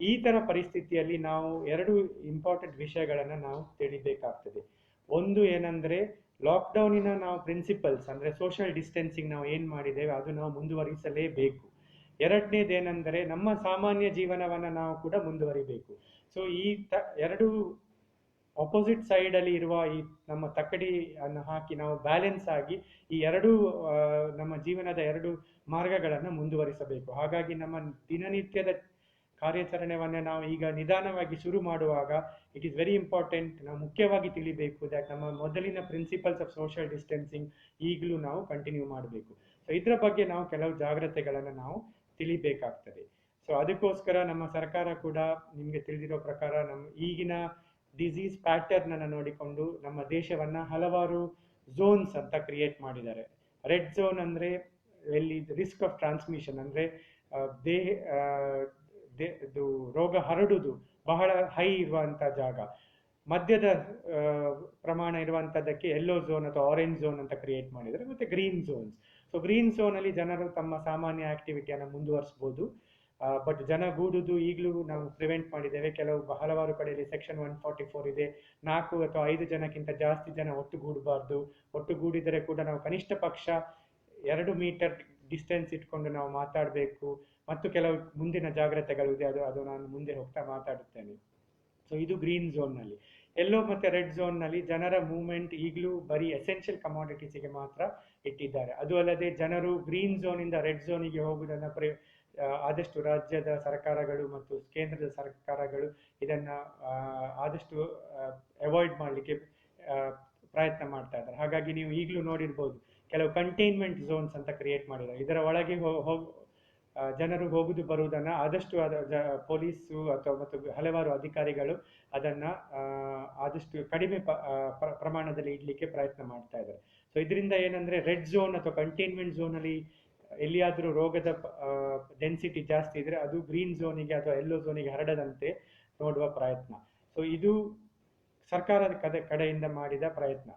ಈ ತರ ಪರಿಸ್ಥಿತಿಯಲ್ಲಿ ನಾವು 2 ಇಂಪಾರ್ಟೆಂಟ್ ವಿಷಯಗಳನ್ನ ನಾವು ತಿಳಿಬೇಕಾಗ್ತದೆ. ಒಂದು ಏನಂದ್ರೆ ಲಾಕ್ಡೌನಿನ ನಾವು ಪ್ರಿನ್ಸಿಪಲ್ಸ್ ಅಂದ್ರೆ ಸೋಷಿಯಲ್ ಡಿಸ್ಟೆನ್ಸಿಂಗ್ ನಾವು ಏನ್ ಮಾಡಿದ್ದೇವೆ ಅದು ನಾವು ಮುಂದುವರಿಸಲೇಬೇಕು. ಎರಡನೇದೇನೆಂದರೆ ನಮ್ಮ ಸಾಮಾನ್ಯ ಜೀವನವನ್ನ ನಾವು ಕೂಡ ಮುಂದುವರಿಬೇಕು. ಸೊ ಈ 2 ಅಪೋಸಿಟ್ ಸೈಡ್ ಅಲ್ಲಿ ಇರುವ ಈ ನಮ್ಮ ತಕ್ಕಡಿ ಅನ್ನು ಹಾಕಿ ನಾವು ಬ್ಯಾಲೆನ್ಸ್ ಆಗಿ ಈ 2 ನಮ್ಮ ಜೀವನದ 2 ಮಾರ್ಗಗಳನ್ನ ಮುಂದುವರಿಸಬೇಕು. ಹಾಗಾಗಿ ನಮ್ಮ ದಿನನಿತ್ಯದ ಕಾರ್ಯಾಚರಣೆಯನ್ನ ನಾವು ಈಗ ನಿಧಾನವಾಗಿ ಶುರು ಮಾಡುವಾಗ ಇಟ್ ಈಸ್ ವೆರಿ ಇಂಪಾರ್ಟೆಂಟ್. ನಾವು ಮುಖ್ಯವಾಗಿ ತಿಳಿಬೇಕು ದಟ್ ನಮ್ಮ ಮೊದಲಿನ ಪ್ರಿನ್ಸಿಪಲ್ಸ್ ಆಫ್ ಸೋಷಿಯಲ್ ಡಿಸ್ಟೆನ್ಸಿಂಗ್ ಈಗಲೂ ನಾವು ಕಂಟಿನ್ಯೂ ಮಾಡಬೇಕು. ಸೊ ಇದರ ಬಗ್ಗೆ ನಾವು ಕೆಲವು ಜಾಗ್ರತೆಗಳನ್ನು ನಾವು ತಿಳಿಬೇಕಾಗ್ತದೆ. ಸೊ ಅದಕ್ಕೋಸ್ಕರ ನಮ್ಮ ಸರ್ಕಾರ ಕೂಡ ನಿಮಗೆ ತಿಳಿದಿರೋ ಪ್ರಕಾರ ನಮ್ಮ ಈಗಿನ ಡಿಸೀಸ್ ಪ್ಯಾಟರ್ನ್ ಅನ್ನು ನೋಡಿಕೊಂಡು ನಮ್ಮ ದೇಶವನ್ನ ಹಲವಾರು ಝೋನ್ಸ್ ಅಂತ ಕ್ರಿಯೇಟ್ ಮಾಡಿದ್ದಾರೆ. ರೆಡ್ ಝೋನ್ ಅಂದ್ರೆ ಎಲ್ಲಿ ರಿಸ್ಕ್ ಆಫ್ ಟ್ರಾನ್ಸ್ಮಿಷನ್ ಅಂದ್ರೆ ಇದು ರೋಗ ಹರಡುವುದು ಬಹಳ ಹೈ ಇರುವಂತ ಜಾಗ. ಮಧ್ಯದ ಪ್ರಮಾಣ ಇರುವಂತದ್ದಕ್ಕೆ ಯೆಲ್ಲೋ ಝೋನ್ ಅಥವಾ ಆರೆಂಜ್ ಝೋನ್ ಅಂತ ಕ್ರಿಯೇಟ್ ಮಾಡಿದ್ದಾರೆ. ಮತ್ತೆ green zones. So green zone ಅಲ್ಲಿ ಜನರು ತಮ್ಮ ಸಾಮಾನ್ಯ ಆಕ್ಟಿವಿಟಿಯನ್ನು ಮುಂದುವರಿಸಬಹುದು. ಬಟ್ ಜನಗೂಡುದು ಈಗಲೂ ನಾವು ಪ್ರಿವೆಂಟ್ ಮಾಡಿದ್ದೇವೆ. ಹಲವಾರು ಕಡೆಯಲ್ಲಿ ಸೆಕ್ಷನ್ 144 ಇದೆ. 4 ಅಥವಾ 5 ಜನಕ್ಕಿಂತ ಜಾಸ್ತಿ ಜನ ಒಟ್ಟುಗೂಡಬಾರ್ದು. ಒಟ್ಟುಗೂಡಿದರೆ ಕೂಡ ನಾವು ಕನಿಷ್ಠ ಪಕ್ಷ 2 ಮೀಟರ್ ಡಿಸ್ಟೆನ್ಸ್ ಇಟ್ಕೊಂಡು ನಾವು ಮಾತಾಡಬೇಕು. ಮತ್ತು ಕೆಲವು ಮುಂದಿನ ಜಾಗ್ರತೆಗಳು ಇದೆ, ಅದು ನಾನು ಮುಂದೆ ಹೋಗ್ತಾ ಮಾತಾಡುತ್ತೇನೆ. ಸೊ ಇದು ಗ್ರೀನ್ ಝೋನ್ ನಲ್ಲಿ. ಯೆಲ್ಲೋ ಮತ್ತೆ ರೆಡ್ ಝೋನ್ ನಲ್ಲಿ ಜನರ ಮೂವ್ಮೆಂಟ್ ಈಗಲೂ ಬರೀ ಎಸೆನ್ಷಿಯಲ್ ಕಮಾಡಿಟೀಸ್ಗೆ ಮಾತ್ರ ಇಟ್ಟಿದ್ದಾರೆ. ಅದು ಅಲ್ಲದೆ ಜನರು ಗ್ರೀನ್ ಝೋನ್ ಇಂದ ರೆಡ್ ಝೋನಿಗೆ ಹೋಗುವುದನ್ನ ಆದಷ್ಟು ರಾಜ್ಯದ ಸರ್ಕಾರಗಳು ಮತ್ತು ಕೇಂದ್ರದ ಸರ್ಕಾರಗಳು ಇದನ್ನ ಆದಷ್ಟು ಅವಾಯ್ಡ್ ಮಾಡಲಿಕ್ಕೆ ಪ್ರಯತ್ನ ಮಾಡ್ತಾ ಇದ್ದಾರೆ. ಹಾಗಾಗಿ ನೀವು ಈಗಲೂ ನೋಡಿರ್ಬೋದು ಕೆಲವು ಕಂಟೈನ್ಮೆಂಟ್ ಝೋನ್ಸ್ ಅಂತ ಕ್ರಿಯೇಟ್ ಮಾಡಿದ್ದಾರೆ. ಇದರ ಒಳಗೆ ಜನರು ಹೋಗುದು ಬರುವುದನ್ನ ಆದಷ್ಟು ಪೊಲೀಸು ಅಥವಾ ಮತ್ತು ಹಲವಾರು ಅಧಿಕಾರಿಗಳು ಅದನ್ನ ಆದಷ್ಟು ಕಡಿಮೆ ಪ್ರಮಾಣದಲ್ಲಿ ಇಡ್ಲಿಕ್ಕೆ ಪ್ರಯತ್ನ ಮಾಡ್ತಾ ಇದ್ದಾರೆ. ಸೊ ಇದರಿಂದ ಏನಂದ್ರೆ ರೆಡ್ ಝೋನ್ ಅಥವಾ ಕಂಟೈನ್ಮೆಂಟ್ ಝೋನ್ ಅಲ್ಲಿ ಎಲ್ಲಿಯಾದರೂ ರೋಗದ ಡೆನ್ಸಿಟಿ ಜಾಸ್ತಿ ಇದ್ರೆ ಅದು ಗ್ರೀನ್ ಝೋನಿಗೆ ಅಥವಾ ಯೆಲ್ಲೋ ಝೋನಿಗೆ ಹರಡದಂತೆ ನೋಡುವ ಪ್ರಯತ್ನ. ಸೊ ಇದು ಸರ್ಕಾರದ ಕಡೆಯಿಂದ ಮಾಡಿದ ಪ್ರಯತ್ನ.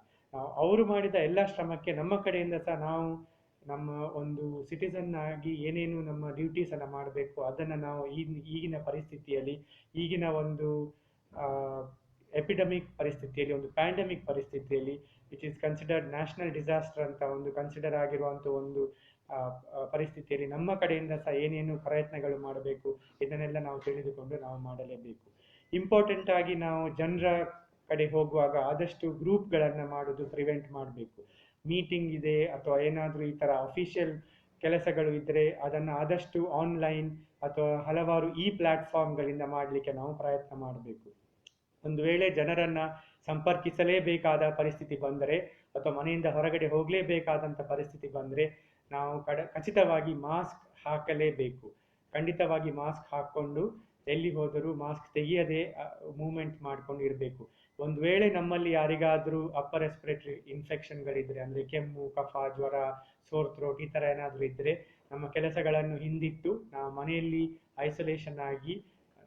ಅವರು ಮಾಡಿದ ಎಲ್ಲ ಶ್ರಮಕ್ಕೆ ನಮ್ಮ ಕಡೆಯಿಂದ ಸಹ ನಾವು ನಮ್ಮ ಒಂದು ಸಿಟಿಸನ್ ಆಗಿ ಏನೇನು ನಮ್ಮ ಡ್ಯೂಟೀಸ್ ಅನ್ನ ಮಾಡಬೇಕು ಅದನ್ನ ನಾವು ಈಗಿನ ಪರಿಸ್ಥಿತಿಯಲ್ಲಿ, ಈಗಿನ ಒಂದು ಎಪಿಡೆಮಿಕ್ ಪರಿಸ್ಥಿತಿಯಲ್ಲಿ, ಒಂದು ಪ್ಯಾಂಡಮಿಕ್ ಪರಿಸ್ಥಿತಿಯಲ್ಲಿ which is considered national disaster ಅಂತ ಒಂದು ಕನ್ಸಿಡರ್ ಆಗಿರುವಂತ ಒಂದು ಪರಿಸ್ಥಿತಿಯಲ್ಲಿ ನಮ್ಮ ಕಡೆಯಿಂದ ಸಹ ಏನೇನು ಪ್ರಯತ್ನಗಳು ಮಾಡಬೇಕು ಇದನ್ನೆಲ್ಲ ನಾವು ತಿಳಿದುಕೊಂಡು ನಾವು ಮಾಡಲೇಬೇಕು. ಇಂಪಾರ್ಟೆಂಟ್ ಆಗಿ ನಾವು ಜನರ ಕಡೆ ಹೋಗುವಾಗ ಆದಷ್ಟು ಗ್ರೂಪ್ಗಳನ್ನ ಮಾಡೋದು ಪ್ರಿವೆಂಟ್ ಮಾಡಬೇಕು. ಮೀಟಿಂಗ್ ಇದೆ ಅಥವಾ ಏನಾದರೂ ಈ ತರ ಅಫಿಷಿಯಲ್ ಕೆಲಸಗಳು ಇದ್ರೆ ಅದನ್ನ ಆದಷ್ಟು ಆನ್ಲೈನ್ ಅಥವಾ ಹಲವಾರು ಪ್ಲಾಟ್ಫಾರ್ಮ್ಗಳಿಂದ ಮಾಡಲಿಕ್ಕೆ ನಾವು ಪ್ರಯತ್ನ ಮಾಡಬೇಕು. ಒಂದು ವೇಳೆ ಜನರನ್ನ ಸಂಪರ್ಕಿಸಲೇಬೇಕಾದ ಪರಿಸ್ಥಿತಿ ಬಂದರೆ ಅಥವಾ ಮನೆಯಿಂದ ಹೊರಗಡೆ ಹೋಗಲೇಬೇಕಾದಂತ ಪರಿಸ್ಥಿತಿ ಬಂದ್ರೆ ನಾವು ಖಚಿತವಾಗಿ ಮಾಸ್ಕ್ ಹಾಕಲೇಬೇಕು. ಖಂಡಿತವಾಗಿ ಮಾಸ್ಕ್ ಹಾಕೊಂಡು ಎಲ್ಲಿ ಹೋದರೂ ಮಾಸ್ಕ್ ತೆಗೆಯದೆ ಮೂವ್ಮೆಂಟ್ ಮಾಡ್ಕೊಂಡು ಇರಬೇಕು. ಒಂದು ವೇಳೆ ನಮ್ಮಲ್ಲಿ ಯಾರಿಗಾದ್ರೂ ಅಪ್ಪರ್ ರೆಸ್ಪಿರೇಟರಿ ಇನ್ಫೆಕ್ಷನ್ಗಳಿದ್ರೆ ಅಂದ್ರೆ ಕೆಮ್ಮು, ಕಫ, ಜ್ವರ, ಸೋರ್ ಥ್ರೋಟ್ ಈ ತರ ಏನಾದ್ರೂ ಇದ್ರೆ ನಮ್ಮ ಕೆಲಸಗಳನ್ನು ಹಿಂದಿಟ್ಟು ನಾವು ಮನೆಯಲ್ಲಿ ಐಸೋಲೇಷನ್ ಆಗಿ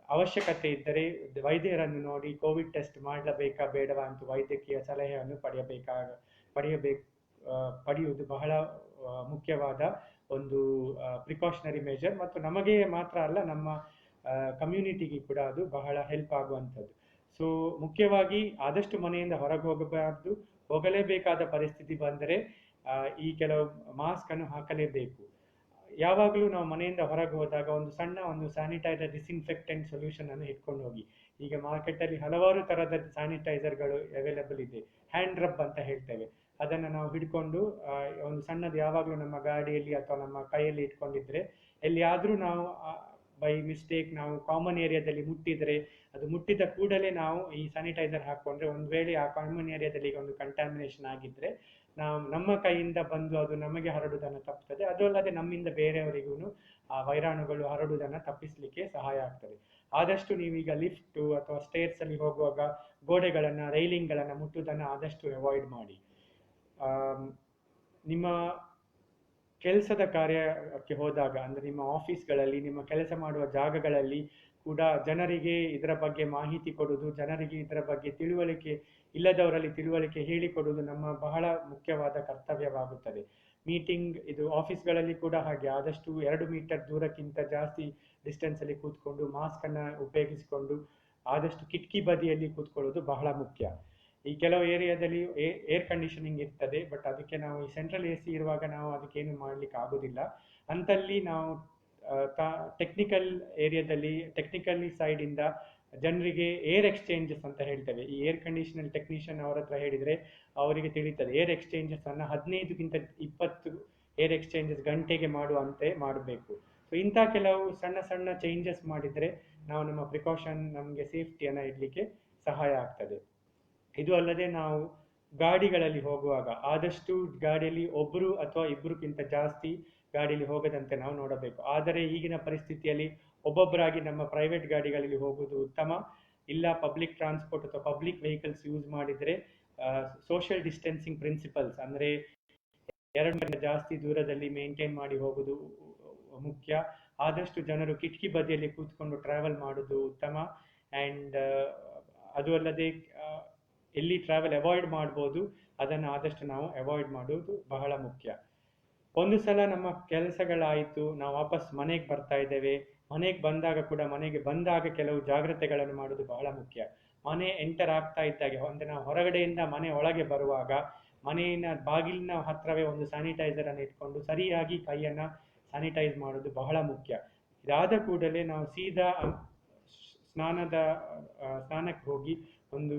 ಅವಶ್ಯಕತೆ ಇದ್ದರೆ ವೈದ್ಯರನ್ನು ನೋಡಿ ಕೋವಿಡ್ ಟೆಸ್ಟ್ ಮಾಡಲೇಬೇಕಾ ಬೇಡವಾ ಅಂತ ವೈದ್ಯಕೀಯ ಸಲಹೆಯನ್ನು ಪಡೆಯುವುದು ಬಹಳ ಮುಖ್ಯವಾದ ಒಂದು ಪ್ರಿಕಾಷನರಿ ಮೆಜರ್, ಮತ್ತು ನಮಗೆ ಮಾತ್ರ ಅಲ್ಲ, ನಮ್ಮ ಕಮ್ಯುನಿಟಿಗೆ ಕೂಡ ಅದು ಬಹಳ ಹೆಲ್ಪ್ ಆಗುವಂಥದ್ದು. ಸೊ ಮುಖ್ಯವಾಗಿ ಆದಷ್ಟು ಮನೆಯಿಂದ ಹೊರಗೆ ಹೋಗಬಾರ್ದು. ಹೋಗಲೇಬೇಕಾದ ಪರಿಸ್ಥಿತಿ ಬಂದರೆ ಈ ಕೆಲವು ಮಾಸ್ಕ್ ಅನ್ನು ಹಾಕಲೇಬೇಕು. ಯಾವಾಗಲೂ ನಾವು ಮನೆಯಿಂದ ಹೊರಗೆ ಹೋದಾಗ ಒಂದು ಸ್ಯಾನಿಟೈಸರ್, ಡಿಸ್ಇನ್ಫೆಕ್ಟೆಂಟ್ ಸೊಲ್ಯೂಷನ್ ಅನ್ನು ಇಟ್ಕೊಂಡು ಹೋಗಿ. ಈಗ ಮಾರ್ಕೆಟಲ್ಲಿ ಹಲವಾರು ಥರದ ಸ್ಯಾನಿಟೈಸರ್ಗಳು ಅವೈಲಬಲ್ ಇದೆ. ಹ್ಯಾಂಡ್ ರಬ್ ಅಂತ ಹೇಳ್ತೇವೆ. ಅದನ್ನು ನಾವು ಹಿಡ್ಕೊಂಡು ಒಂದು ಸಣ್ಣದು ಯಾವಾಗಲೂ ನಮ್ಮ ಗಾಡಿಯಲ್ಲಿ ಅಥವಾ ನಮ್ಮ ಕೈಯಲ್ಲಿ ಇಟ್ಕೊಂಡಿದ್ರೆ, ಎಲ್ಲಿಯಾದರೂ ನಾವು ಬೈ ಮಿಸ್ಟೇಕ್ ನಾವು ಕಾಮನ್ ಏರಿಯಾದಲ್ಲಿ ಮುಟ್ಟಿದರೆ, ಅದು ಮುಟ್ಟಿದ ಕೂಡಲೇ ನಾವು ಈ ಸ್ಯಾನಿಟೈಸರ್ ಹಾಕ್ಕೊಂಡ್ರೆ, ಒಂದು ವೇಳೆ ಆ ಕಾಮನ್ ಏರಿಯಾದಲ್ಲಿ ಒಂದು ಕಂಟ್ಯಾಮಿನೇಷನ್ ಆಗಿದ್ದರೆ ನಮ್ಮ ಕೈಯಿಂದ ಬಂದು ಅದು ನಮಗೆ ಹರಡುವುದನ್ನು ತಪ್ಪುತ್ತದೆ. ಅದು ಅಲ್ಲದೆ ನಮ್ಮಿಂದ ಬೇರೆಯವರಿಗೂ ಆ ವೈರಾಣುಗಳು ಹರಡುವುದನ್ನು ತಪ್ಪಿಸಲಿಕ್ಕೆ ಸಹಾಯ ಆಗ್ತದೆ. ಆದಷ್ಟು ನೀವೀಗ ಲಿಫ್ಟು ಅಥವಾ ಸ್ಟೇರ್ಸ್ ಅಲ್ಲಿ ಹೋಗುವಾಗ ಗೋಡೆಗಳನ್ನು, ರೈಲಿಂಗ್ಗಳನ್ನು ಮುಟ್ಟುವುದನ್ನು ಆದಷ್ಟು ಅವಾಯ್ಡ್ ಮಾಡಿ. ನಿಮ್ಮ ಕೆಲಸದ ಕಾರ್ಯಕ್ಕೆ ಹೋದಾಗ, ಅಂದರೆ ನಿಮ್ಮ ಆಫೀಸ್ಗಳಲ್ಲಿ, ನಿಮ್ಮ ಕೆಲಸ ಮಾಡುವ ಜಾಗಗಳಲ್ಲಿ ಕೂಡ ಜನರಿಗೆ ಇದರ ಬಗ್ಗೆ ಮಾಹಿತಿ ಕೊಡುವುದು, ಜನರಿಗೆ ಇದರ ಬಗ್ಗೆ ತಿಳುವಳಿಕೆ ಇಲ್ಲದವರಲ್ಲಿ ತಿಳುವಳಿಕೆ ಹೇಳಿಕೊಡುವುದು ನಮ್ಮ ಬಹಳ ಮುಖ್ಯವಾದ ಕರ್ತವ್ಯವಾಗುತ್ತದೆ. ಮೀಟಿಂಗ್, ಇದು ಆಫೀಸ್ಗಳಲ್ಲಿ ಕೂಡ ಹಾಗೆ, ಆದಷ್ಟು 2 ಮೀಟರ್ ದೂರಕ್ಕಿಂತ ಜಾಸ್ತಿ ಡಿಸ್ಟೆನ್ಸಲ್ಲಿ ಕೂತ್ಕೊಂಡು ಮಾಸ್ಕನ್ನು ಉಪಯೋಗಿಸಿಕೊಂಡು ಆದಷ್ಟು ಕಿಟಕಿ ಬದಿಯಲ್ಲಿ ಕೂತ್ಕೊಳ್ಳೋದು ಬಹಳ ಮುಖ್ಯ. ಈ ಕೆಲವು ಏರಿಯಾದಲ್ಲಿ ಏರ್ ಕಂಡೀಷನಿಂಗ್ ಇರ್ತದೆ, ಬಟ್ ಅದಕ್ಕೆ ನಾವು ಈ ಸೆಂಟ್ರಲ್ AC ಇರುವಾಗ ನಾವು ಅದಕ್ಕೇನು ಮಾಡ್ಲಿಕ್ಕೆ ಆಗೋದಿಲ್ಲ. ಅಂತಲ್ಲಿ ನಾವು ಟೆಕ್ನಿಕಲ್ ಏರಿಯಾದಲ್ಲಿ, ಟೆಕ್ನಿಕಲಿ ಸೈಡಿಂದ ಜನರಿಗೆ ಏರ್ ಎಕ್ಸ್ಚೇಂಜಸ್ ಅಂತ ಹೇಳ್ತೇವೆ. ಈ ಏರ್ ಕಂಡೀಷನಲ್ ಟೆಕ್ನಿಷಿಯನ್ ಅವರ ಹತ್ರ ಹೇಳಿದರೆ ಅವರಿಗೆ ತಿಳಿತದೆ. ಏರ್ ಎಕ್ಸ್ಚೇಂಜಸ್ ಅನ್ನು 15ಗಿಂತ 20 ಏರ್ ಎಕ್ಸ್ಚೇಂಜಸ್ ಗಂಟೆಗೆ ಮಾಡುವಂತೆ ಮಾಡಬೇಕು. ಸೊ ಇಂಥ ಕೆಲವು ಸಣ್ಣ ಸಣ್ಣ ಚೇಂಜಸ್ ಮಾಡಿದರೆ ನಾವು ನಮ್ಮ ಪ್ರಿಕಾಷನ್, ನಮಗೆ ಸೇಫ್ಟಿಯನ್ನು ಇಡಲಿಕ್ಕೆ ಸಹಾಯ ಆಗ್ತದೆ. ಇದು ಅಲ್ಲದೆ ನಾವು ಗಾಡಿಗಳಲ್ಲಿ ಹೋಗುವಾಗ ಆದಷ್ಟು ಗಾಡಿಯಲ್ಲಿ ಒಬ್ಬರು ಅಥವಾ ಇಬ್ಬರಿಗಿಂತ ಜಾಸ್ತಿ ಗಾಡಿಯಲ್ಲಿ ಹೋಗದಂತೆ ನಾವು ನೋಡಬೇಕು. ಆದರೆ ಈಗಿನ ಪರಿಸ್ಥಿತಿಯಲ್ಲಿ ಒಬ್ಬೊಬ್ಬರಾಗಿ ನಮ್ಮ ಪ್ರೈವೇಟ್ ಗಾಡಿಗಳಲ್ಲಿ ಹೋಗುವುದು ಉತ್ತಮ. ಇಲ್ಲ ಪಬ್ಲಿಕ್ ಟ್ರಾನ್ಸ್ಪೋರ್ಟ್ ಅಥವಾ ಪಬ್ಲಿಕ್ ವೆಹಿಕಲ್ಸ್ ಯೂಸ್ ಮಾಡಿದರೆ ಸೋಷಿಯಲ್ ಡಿಸ್ಟೆನ್ಸಿಂಗ್ ಪ್ರಿನ್ಸಿಪಲ್ಸ್, ಅಂದರೆ 2 ಮೀಟರ್ ಜಾಸ್ತಿ ದೂರದಲ್ಲಿ ಮೇಂಟೈನ್ ಮಾಡಿ ಹೋಗುವುದು ಮುಖ್ಯ. ಆದಷ್ಟು ಜನರು ಕಿಟಕಿ ಬದಿಯಲ್ಲಿ ಕೂತ್ಕೊಂಡು ಟ್ರಾವೆಲ್ ಮಾಡೋದು ಉತ್ತಮ. ಆ್ಯಂಡ್ ಅದು ಅಲ್ಲದೆ ಎಲ್ಲಿ ಟ್ರಾವೆಲ್ ಅವಾಯ್ಡ್ ಮಾಡ್ಬೋದು ಅದನ್ನು ಆದಷ್ಟು ನಾವು ಅವಾಯ್ಡ್ ಮಾಡೋದು ಬಹಳ ಮುಖ್ಯ. ಒಂದು ಸಲ ನಮ್ಮ ಕೆಲಸಗಳಾಯಿತು, ನಾವು ವಾಪಸ್ ಮನೆಗೆ ಬರ್ತಾ ಇದ್ದೇವೆ. ಮನೆಗೆ ಬಂದಾಗ ಕೂಡ ಮನೆಗೆ ಬಂದಾಗ ಕೆಲವು ಜಾಗ್ರತೆಗಳನ್ನು ಮಾಡೋದು ಬಹಳ ಮುಖ್ಯ. ಮನೆ ಎಂಟರ್ ಆಗ್ತಾ ಇದ್ದಾಗೆ, ಅಂದರೆ ನಾವು ಹೊರಗಡೆಯಿಂದ ಮನೆ ಒಳಗೆ ಬರುವಾಗ ಮನೆಯ ಬಾಗಿಲಿನ ಹತ್ರವೇ ಒಂದು ಸ್ಯಾನಿಟೈಸರ್ ಅನ್ನು ಇಟ್ಕೊಂಡು ಸರಿಯಾಗಿ ಕೈಯನ್ನು ಸ್ಯಾನಿಟೈಸ್ ಮಾಡೋದು ಬಹಳ ಮುಖ್ಯ. ಇದಾದ ಕೂಡಲೇ ನಾವು ಸೀದಾ ಸ್ನಾನಕ್ಕೆ ಹೋಗಿ ಒಂದು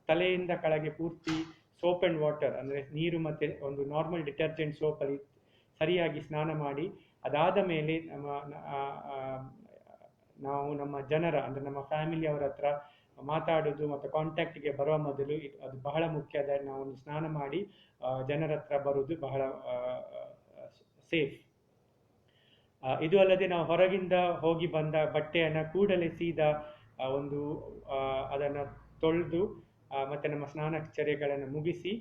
ತಲೆಯಿಂದ ಕೆಳಗೆ ಪೂರ್ತಿ ಸೋಪ್ ಆ್ಯಂಡ್ ವಾಟರ್, ಅಂದರೆ ನೀರು ಮತ್ತು ಒಂದು ನಾರ್ಮಲ್ ಡಿಟರ್ಜೆಂಟ್ ಸೋಪಲ್ಲಿ ಸರಿಯಾಗಿ ಸ್ನಾನ ಮಾಡಿ, ಅದಾದ ಮೇಲೆ ನಾವು ನಮ್ಮ ಜನರ, ಅಂದರೆ ನಮ್ಮ ಫ್ಯಾಮಿಲಿಯವರ ಹತ್ರ ಮಾತಾಡೋದು ಮತ್ತು ಕಾಂಟ್ಯಾಕ್ಟಿಗೆ ಬರುವ ಮೊದಲು ಅದು ಬಹಳ ಮುಖ್ಯ. ಅದ ನಾವು ಒಂದು ಸ್ನಾನ ಮಾಡಿ ಜನರ ಹತ್ರ ಬರೋದು ಬಹಳ ಸೇಫ್. ಇದು ಅಲ್ಲದೆ ನಾವು ಹೊರಗಿಂದ ಹೋಗಿ ಬಂದ ಬಟ್ಟೆಯನ್ನು ಕೂಡಲೇ ಸೀದಾ ಅದನ್ನು ತೊಳೆದು ಮತ್ತು ನಮ್ಮ ಸ್ನಾನಚರ್ಯಗಳನ್ನು ಮುಗಿಸಿ